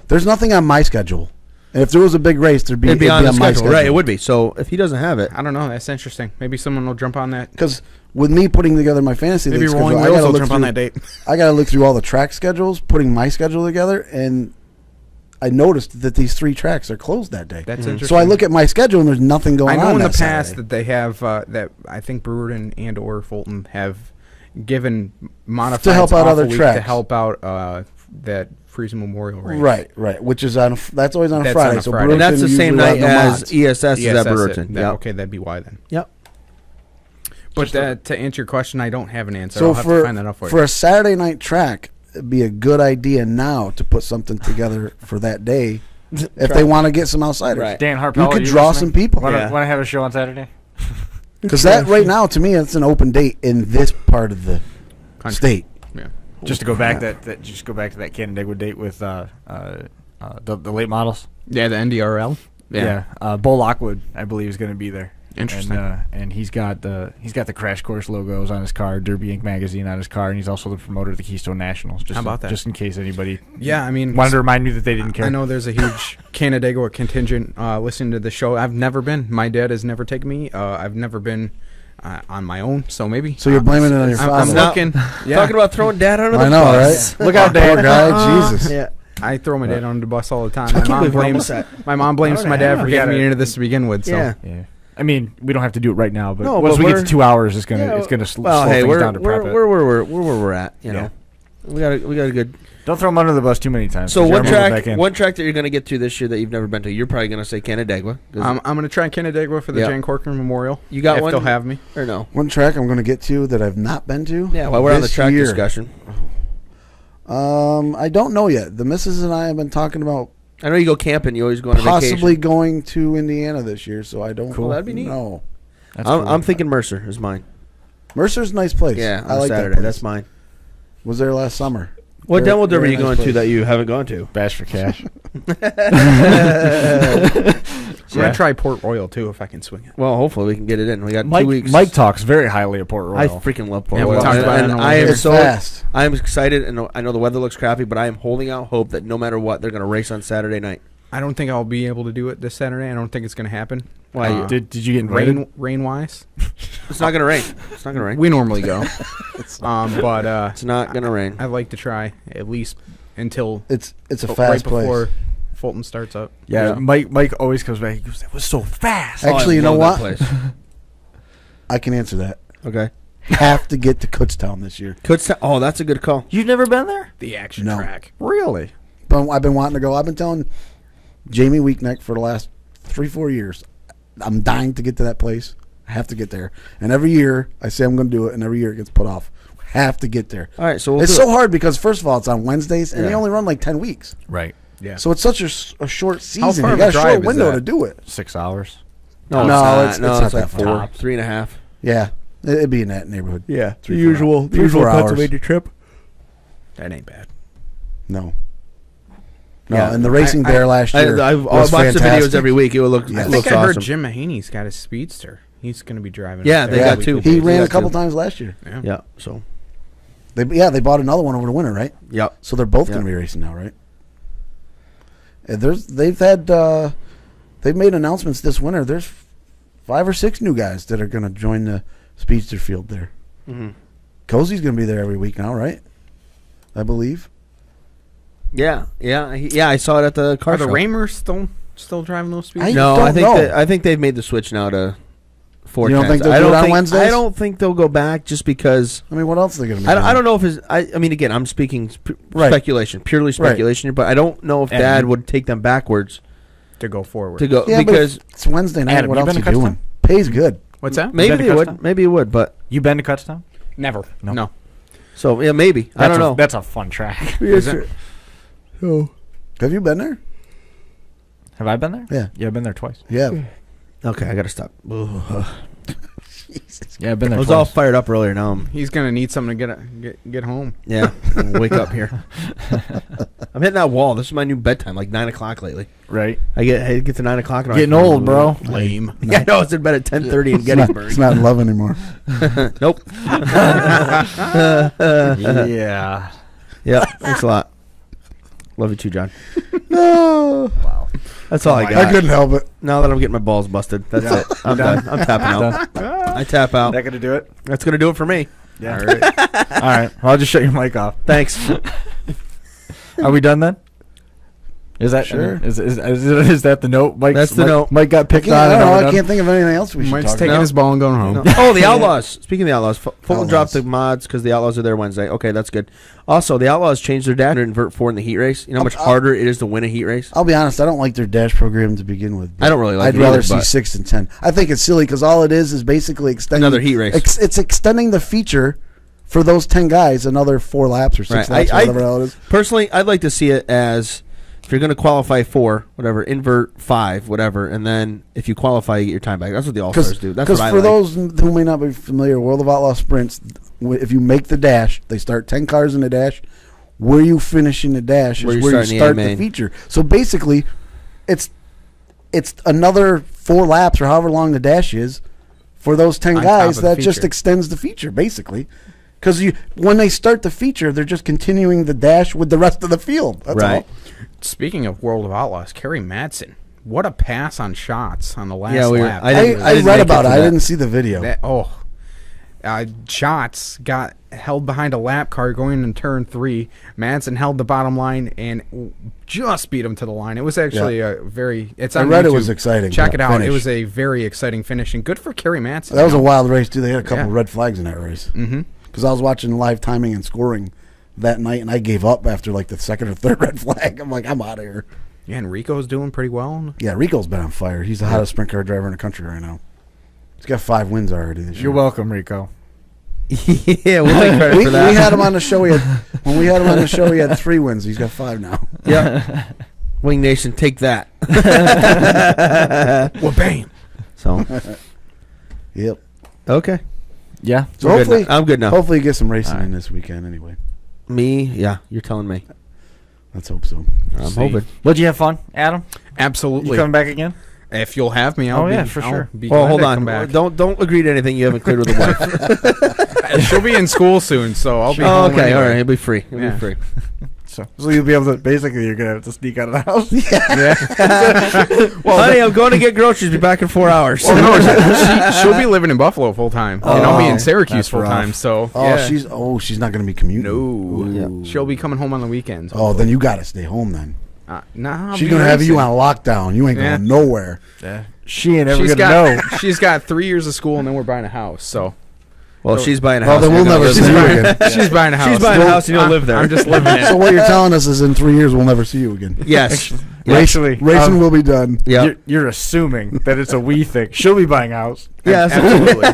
S6: There's nothing on my schedule. And if there was a big race, it'd
S4: It'd be on the
S6: my
S4: schedule,
S6: schedule.
S4: right? It would be. So if he doesn't have it,
S5: I don't know. That's interesting. Maybe someone will jump on that.
S6: Because with me putting together my fantasy
S5: Maybe
S6: league
S5: Rolling
S6: schedule, I
S5: Wheels
S6: gotta
S5: will
S6: look
S5: jump
S6: through,
S5: on that date.
S6: I got to look through all the track schedules, putting my schedule together, and I noticed that these 3 tracks are closed that day.
S5: That's interesting.
S6: So I look at my schedule, and there's nothing going
S5: I
S6: on
S5: know in the
S6: that
S5: past
S6: Saturday.
S5: that they have that I think Brewerton and or Fulton have given modifieds
S6: To help out
S5: off
S6: other
S5: a week
S6: tracks.
S5: to help out that Friesen Memorial race.
S6: Right. Which is that's always on a
S5: That's
S6: Friday.
S5: on a
S6: so
S5: Friday.
S4: and that's the
S6: Brewerton
S4: same
S6: usually
S4: night
S6: will have no
S4: as
S6: mods.
S4: ESS is at
S5: Yes,
S4: Brewerton. Yep.
S5: Okay, that'd be why then.
S4: Yep.
S5: But to answer your question, I don't have an answer.
S6: So
S5: I'll have to find that out for you.
S6: for a Saturday night track, it'd be a good idea now to put something together for that day if they want to get some outsiders.
S4: Right.
S3: Dan Harpell,
S6: You could
S3: are
S6: draw
S3: listening?
S6: some people.
S3: Want
S4: Yeah.
S3: to have a show on Saturday?
S6: Because that right now, to me, it's an open date in this part of the
S5: Country.
S6: state.
S5: Yeah.
S3: Just to go back just go back to that Canandaigua date with the late models.
S5: Yeah, the NDRL.
S3: Yeah. Bo Lockwood, I believe, is going to be there.
S5: Interesting.
S3: And he's got the Crash Course logos on his car, Derby Inc. magazine on his car, and he's also the promoter of the Keystone Nationals. Just
S5: How about that?
S3: Just in case anybody
S5: wanted
S3: to remind me that they didn't care.
S5: I know there's a huge Canandaigua contingent listening to the show. I've never been. My dad has never taken me. I've never been on my own, so maybe.
S6: So you're blaming it on your father.
S5: I'm looking.
S4: Talking about throwing dad under the
S6: I know,
S4: bus.
S6: right? Look out, Dad, guy. Jesus.
S4: Yeah.
S5: I throw my dad under the bus all the time.
S4: I can't believe we're almost at-
S5: My mom blames my dad for getting me into this to begin with. So.
S4: Yeah.
S3: I mean, we don't have to do it right now, but
S4: No,
S3: once
S4: but
S3: we get
S4: we're-
S3: to 2 hours, it's gonna slow things
S4: we're
S3: down to prep it.
S4: we're at. You know, we got a good.
S3: Don't throw them under the bus too many times.
S4: So
S3: 'cause
S4: one
S3: you gotta move it back in.
S4: track that you're going to get to this year that you've never been to, you're probably going to say Canandaigua.
S5: I'm going to try Canandaigua for the
S4: Yeah.
S5: Jane Corcoran Memorial.
S4: You got
S5: if
S4: one?
S5: they'll have me.
S4: Or no?
S6: One track I'm going to get to that I've not been to.
S4: Yeah, while we're on the
S6: this
S4: track
S6: year.
S4: discussion.
S6: I don't know yet. The missus and I have been talking about
S4: I know you go camping. You always go on a
S6: possibly
S4: vacation.
S6: going to Indiana this year, so I don't
S4: Cool. That'd be neat.
S6: know.
S3: That's
S4: I'm,
S3: cool.
S4: I'm thinking Mercer is mine.
S6: Mercer's a nice place.
S4: Yeah,
S6: I
S4: on
S6: like
S4: Saturday.
S6: that place.
S4: That's mine.
S6: Was there last summer.
S4: What
S6: Very-
S4: demo derby are
S6: very
S4: you
S6: nice
S4: going to
S6: place.
S4: that you haven't gone to?
S3: Bash for cash.
S5: I'm going to try Port Royal, too, if I can swing it.
S4: Well, hopefully we can get it in. We got 2
S3: Mike,
S4: weeks.
S3: Mike talks very highly of Port Royal.
S4: I freaking love Port
S5: Yeah, we
S4: Royal.
S5: talked about it
S4: And
S5: on
S4: I am
S6: It's
S4: so
S6: fast.
S4: I am excited, and I know the weather looks crappy, but I am holding out hope that no matter what, they're going to race on Saturday night.
S5: I don't think I'll be able to do it this Saturday. I don't think it's going to happen.
S4: Why?
S3: Did you get invited?
S5: Rain-wise?
S4: It's not going to rain. It's not going to rain.
S5: We normally go. But
S4: It's not going to rain.
S5: I'd like to try at least until
S6: It's a
S5: right
S6: fast
S5: before
S6: place.
S5: Fulton starts up.
S3: Yeah,
S4: Yeah.
S3: Mike always comes back. He goes, "That was so fast."
S6: Actually, you know
S4: love
S6: what?
S4: that place.
S6: I can answer that.
S4: Okay.
S6: Have to get to Kutztown this year.
S4: Kutztown. Oh, that's a good call.
S3: You've never been there?
S5: The action
S6: No.
S5: track.
S3: Really?
S6: But I've been wanting to go. I've been telling Jamie Weekneck for the last 3-4 years. I'm dying to get to that place. I have to get there. And every year I say I'm going to do it, and every year it gets put off. Have to get there.
S4: All right, so we'll
S6: It's
S4: do
S6: so
S4: it.
S6: hard because first of all, it's on Wednesdays, and
S4: Yeah.
S6: they only run like 10 weeks.
S3: Right.
S5: Yeah.
S6: So it's such a short season.
S5: far
S6: You
S5: of
S6: got
S5: a
S6: a short
S5: drive is
S6: window
S5: that?
S6: to do it.
S3: 6 hours.
S4: No,
S6: No,
S4: it's
S6: it's
S4: not.
S6: not
S4: It's like
S6: that far.
S4: 4, 3.5.
S6: Yeah, it'd be in that neighborhood.
S4: Yeah,
S6: 3-4 hours.
S4: trip.
S5: That ain't bad.
S6: No. No,
S4: Yeah.
S6: and the racing there last year
S4: I've
S6: was
S4: watched the videos
S6: fantastic.
S4: every week. It looks,
S6: Yeah.
S5: I
S4: it
S5: think
S4: looks
S5: I
S4: awesome.
S5: heard Jim Mahaney's got a speedster. He's going to be driving.
S4: Yeah,
S5: up
S4: they
S5: there
S4: got
S5: every
S4: two.
S5: week.
S6: He
S4: They
S6: ran
S4: got
S6: a couple
S4: two.
S6: times last year.
S5: Yeah.
S4: Yeah, so.
S6: They bought another one over the winter, right?
S4: Yep.
S6: So they're both
S4: Yeah.
S6: going to be racing now, right? And they've made announcements this winter. There's 5 or 6 new guys that are going to join the speedster field there.
S4: Mm-hmm.
S6: Cozy's going to be there every week now, right? I believe.
S4: Yeah. I saw it at the car
S5: Are the
S4: show.
S5: Ramers still driving those speedsters?
S4: No,
S6: don't
S4: I think
S6: know.
S4: I think they've made the switch now to 410s.
S6: You don't think they'll
S4: I
S6: do
S4: don't
S6: it on
S4: think,
S6: Wednesdays?
S4: I don't think they'll go back just because.
S6: I mean, what else are they going to be
S4: I don't
S6: doing?
S4: know if his. I mean, again, I'm speaking
S6: Right.
S4: speculation, purely speculation here, but I don't know if
S3: Adam,
S4: Dad would take them backwards
S5: To go forward.
S4: to go
S6: Yeah,
S4: because
S6: but it's Wednesday night.
S3: Adam,
S6: what
S3: you
S6: else
S3: been
S6: you
S3: to
S6: doing? Pays good.
S5: What's that?
S4: maybe
S3: been to
S4: they would,
S3: Kutztown?
S4: maybe it would, but
S3: You been to Kutztown?
S5: Never.
S3: No.
S5: No.
S4: so yeah, maybe I don't know.
S3: That's a fun track.
S5: Is it?
S6: Have you been there?
S3: Have I been there?
S6: Yeah.
S3: Yeah, I've been there twice.
S6: Yeah.
S4: Okay, I gotta stop.
S3: Yeah, I've been
S4: I
S3: there
S4: was all
S3: twice.
S4: fired up earlier. Now I'm
S5: He's going to need something to get home.
S4: yeah. I'm wake up here. I'm hitting that wall. This is my new bedtime, like 9 o'clock lately.
S3: Right.
S4: I get to 9 o'clock. And I'm
S3: Getting
S4: like,
S3: old, bro.
S5: Lame.
S4: Yeah, I know. I was in bed at 10:30 in
S6: It's not,
S4: Gettysburg.
S6: it's not in love anymore.
S4: Nope.
S3: Yeah.
S4: Yeah. Thanks a lot. Love you too, John.
S6: No.
S3: Wow.
S4: That's all I
S6: I
S4: got.
S6: couldn't help it.
S4: Now that I'm getting my balls busted, that's it. I'm done. I'm tapping out. I tap out.
S3: That gonna do it?
S4: That's gonna do it for me.
S3: Yeah. All right. All right. Well, I'll just shut your mic off.
S4: Thanks.
S3: Are we done then? Is that
S6: Sure.
S3: Is that the note?
S4: That's the note.
S3: Mike got
S6: I
S3: picked
S6: can't,
S3: on.
S6: I don't
S3: and
S6: know.
S3: we're
S6: I
S3: done?
S6: can't think of anything else we should
S5: Mike's
S6: talk
S5: taking
S6: about.
S5: his ball and going home.
S4: No. Oh, the Outlaws. Speaking of the Outlaws, Fulton
S6: Outlaws.
S4: dropped the mods because the Outlaws are there Wednesday. Okay, that's good. Also, the Outlaws changed their dash to invert 4 in the heat race. You know how much harder it is to win a heat race?
S6: I'll be honest. I don't like their dash program to begin with.
S4: I don't really like
S6: I'd
S4: it
S6: rather
S4: either,
S6: see
S4: but-
S6: 6 and 10. I think it's silly because all it is basically extending
S4: Another heat race.
S6: It's extending the feature for those 10 guys another 4 laps or 6
S4: Right.
S6: laps, or whatever the hell it is.
S4: Personally, I'd like to see it as if you're going to qualify 4, whatever, invert 5, whatever, and then if you qualify, you get your time back. That's what the All-Stars do. That's what I
S6: for
S4: like.
S6: those who may not be familiar, World of Outlaw Sprints, if you make the dash, they start 10 cars in the dash. Where you finish in the dash
S4: Where
S6: is
S4: you
S6: where you
S4: start in the
S6: start
S4: A
S6: the
S4: main.
S6: feature. So basically, it's it's another 4 laps or however long the dash is for those 10
S5: On
S6: guys.
S5: top of the
S6: That just
S5: feature.
S6: extends the feature, basically. Because when they start the feature, they're just continuing the dash with the rest of the field. That's
S4: Right.
S6: all.
S5: Speaking of World of Outlaws, Kerry Madsen, what a pass on shots on the last
S4: Yeah,
S5: lap.
S4: I didn't
S6: I read
S4: make it
S6: about
S4: to
S6: it. I
S4: that.
S6: didn't see the video.
S5: Shots got held behind a lap car going in turn 3. Madsen held the bottom line and just beat him to the line. It was actually a very. It's on
S6: I read it
S5: YouTube.
S6: was exciting.
S5: Check it out.
S6: Finish.
S5: It was a very exciting finish and good for Kerry Madsen.
S6: That was a wild race, too. They had a couple
S5: Yeah.
S6: red flags in that race.
S5: Mm-hmm.
S6: Because I was watching live timing and scoring that night, and I gave up after like the second or third red flag. I'm like, I'm out of here.
S5: Yeah, and Rico's doing pretty well.
S6: Yeah, Rico's been on fire. He's the hottest sprint car driver in the country right now. He's got 5 wins already this year.
S3: You're welcome, Rico.
S4: Yeah, we'll take credit
S6: We
S4: for that.
S6: had him on the show. When we had him on the show, he had 3 wins. He's got 5 now.
S4: Yeah. Wing Nation, take that.
S5: Well, bam.
S4: So,
S6: Yep.
S4: okay.
S3: Yeah.
S6: So
S4: We're good
S6: hopefully,
S4: now. I'm good now.
S6: Hopefully, you get some racing
S4: All right.
S6: in this weekend. Anyway,
S4: Me, yeah, you're telling me.
S6: let's hope so.
S4: I'm
S5: See.
S4: hoping.
S3: Would you have fun, Adam?
S5: Absolutely.
S3: You coming back again?
S5: If you'll have me, I'll
S3: Oh,
S5: be,
S3: yeah, for
S5: I'll
S3: sure.
S5: be
S4: Well,
S5: glad
S4: hold
S5: to
S4: on.
S5: come back.
S4: Don't agree to anything you haven't cleared with the wife.
S5: She'll be in school soon, so I'll be
S4: Oh,
S5: home
S4: okay,
S5: anyway.
S4: all right. He'll be free. He'll
S5: Yeah.
S4: be free.
S3: So you'll be able to. Basically, you're gonna have to sneak out of the house.
S4: Well, honey, I'm going to get groceries. Be back in 4 hours.
S5: Well, no, she'll be living in Buffalo full time, and I'll be in Syracuse
S3: That's
S5: full time.
S3: rough.
S5: So
S6: Oh,
S5: yeah.
S6: she's not going to be commuting.
S5: no,
S4: Yeah.
S5: she'll be coming home on the weekends.
S6: Oh, then you got to stay home then.
S5: Nah,
S6: She's going to have you on lockdown. You ain't
S5: Yeah.
S6: going nowhere.
S3: She ain't ever
S5: She's
S3: gonna know.
S5: got she's got 3 years of school, and then we're buying a house. So
S4: Well, she's buying a
S6: Well,
S4: house.
S6: then we'll
S4: You're gonna
S6: never
S4: live
S6: see
S4: there.
S6: you again.
S5: she's buying a house.
S4: She's buying a house and you'll live there.
S5: I'm just living it.
S6: So what you're telling us is in 3 years we'll never see you again.
S4: Yes.
S3: Actually,
S6: Racing will be done.
S4: Yeah.
S3: you're assuming that it's a we thing. She'll be buying a house.
S4: Yes.
S5: Absolutely.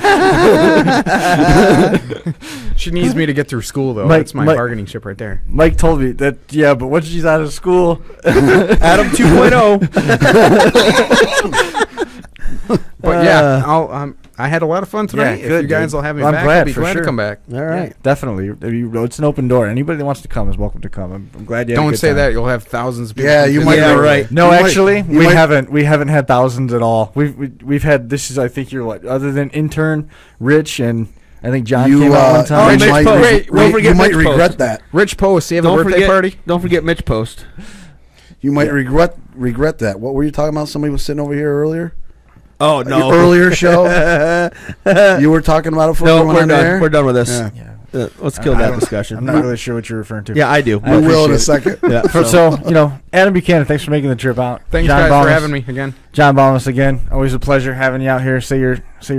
S5: She needs me to get through school, though.
S3: Mike-
S5: That's my
S3: Mike-
S5: bargaining chip right there.
S3: Mike told me that. Yeah, but once she's out of school,
S4: Adam 2.0.
S5: But yeah, I had a lot of fun tonight.
S3: Yeah,
S5: If
S3: good,
S5: you guys
S3: dude.
S5: will have me
S3: I'm
S5: back,
S3: glad,
S5: I'll be
S3: for
S5: glad
S3: sure.
S5: to come back.
S4: All right.
S3: definitely, it's an open door. Anybody that wants to come is welcome to come. I'm glad you. Had a
S5: Don't
S3: good
S5: say
S3: time.
S5: that. You'll have thousands of people.
S6: Yeah, you
S5: who
S6: might
S5: visit.
S6: be
S4: right.
S3: No,
S6: You might-
S3: actually,
S6: you
S3: we
S6: might-
S3: haven't had thousands at all. We've had this is I think you're what other than intern Rich and I think John came out one time.
S4: Mitch
S6: might,
S4: Post.
S5: Wait,
S4: Don't forget
S6: you might
S4: Mitch
S6: regret
S4: Post.
S6: that.
S5: Rich Post, you have a birthday party?
S4: Don't forget Mitch Post.
S6: You might regret that. What were you talking about? Somebody was sitting over here earlier.
S4: Oh
S6: Your earlier show. You were talking about it before
S4: No,
S6: we went
S4: we're
S6: on
S4: done.
S6: air?
S4: We're done with this.
S6: Yeah.
S4: Let's kill
S3: I
S4: that
S3: don't-
S4: discussion.
S3: I'm not really sure what you're referring to.
S4: Yeah, I do.
S3: I
S6: We will in a
S3: appreciate
S6: second.
S4: Yeah.
S3: So Adam Buchanan, thanks for making the trip out.
S5: Thanks,
S3: John
S5: guys, for
S3: Balmas-
S5: having me again.
S3: John Balmas again. Always a pleasure having you out here. Say your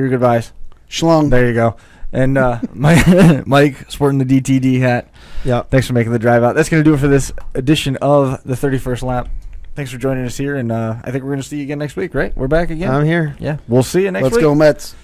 S3: goodbyes.
S6: Schlong.
S3: There you go. And Mike sporting the DTD hat.
S4: Yeah.
S3: Thanks for making the drive out. That's going to do it for this edition of the 31st lap. Thanks for joining us here, and I think we're going to see you again next week, right? We're back again.
S4: I'm here.
S3: Yeah, we'll see you next
S6: Let's
S3: week.
S6: go Mets.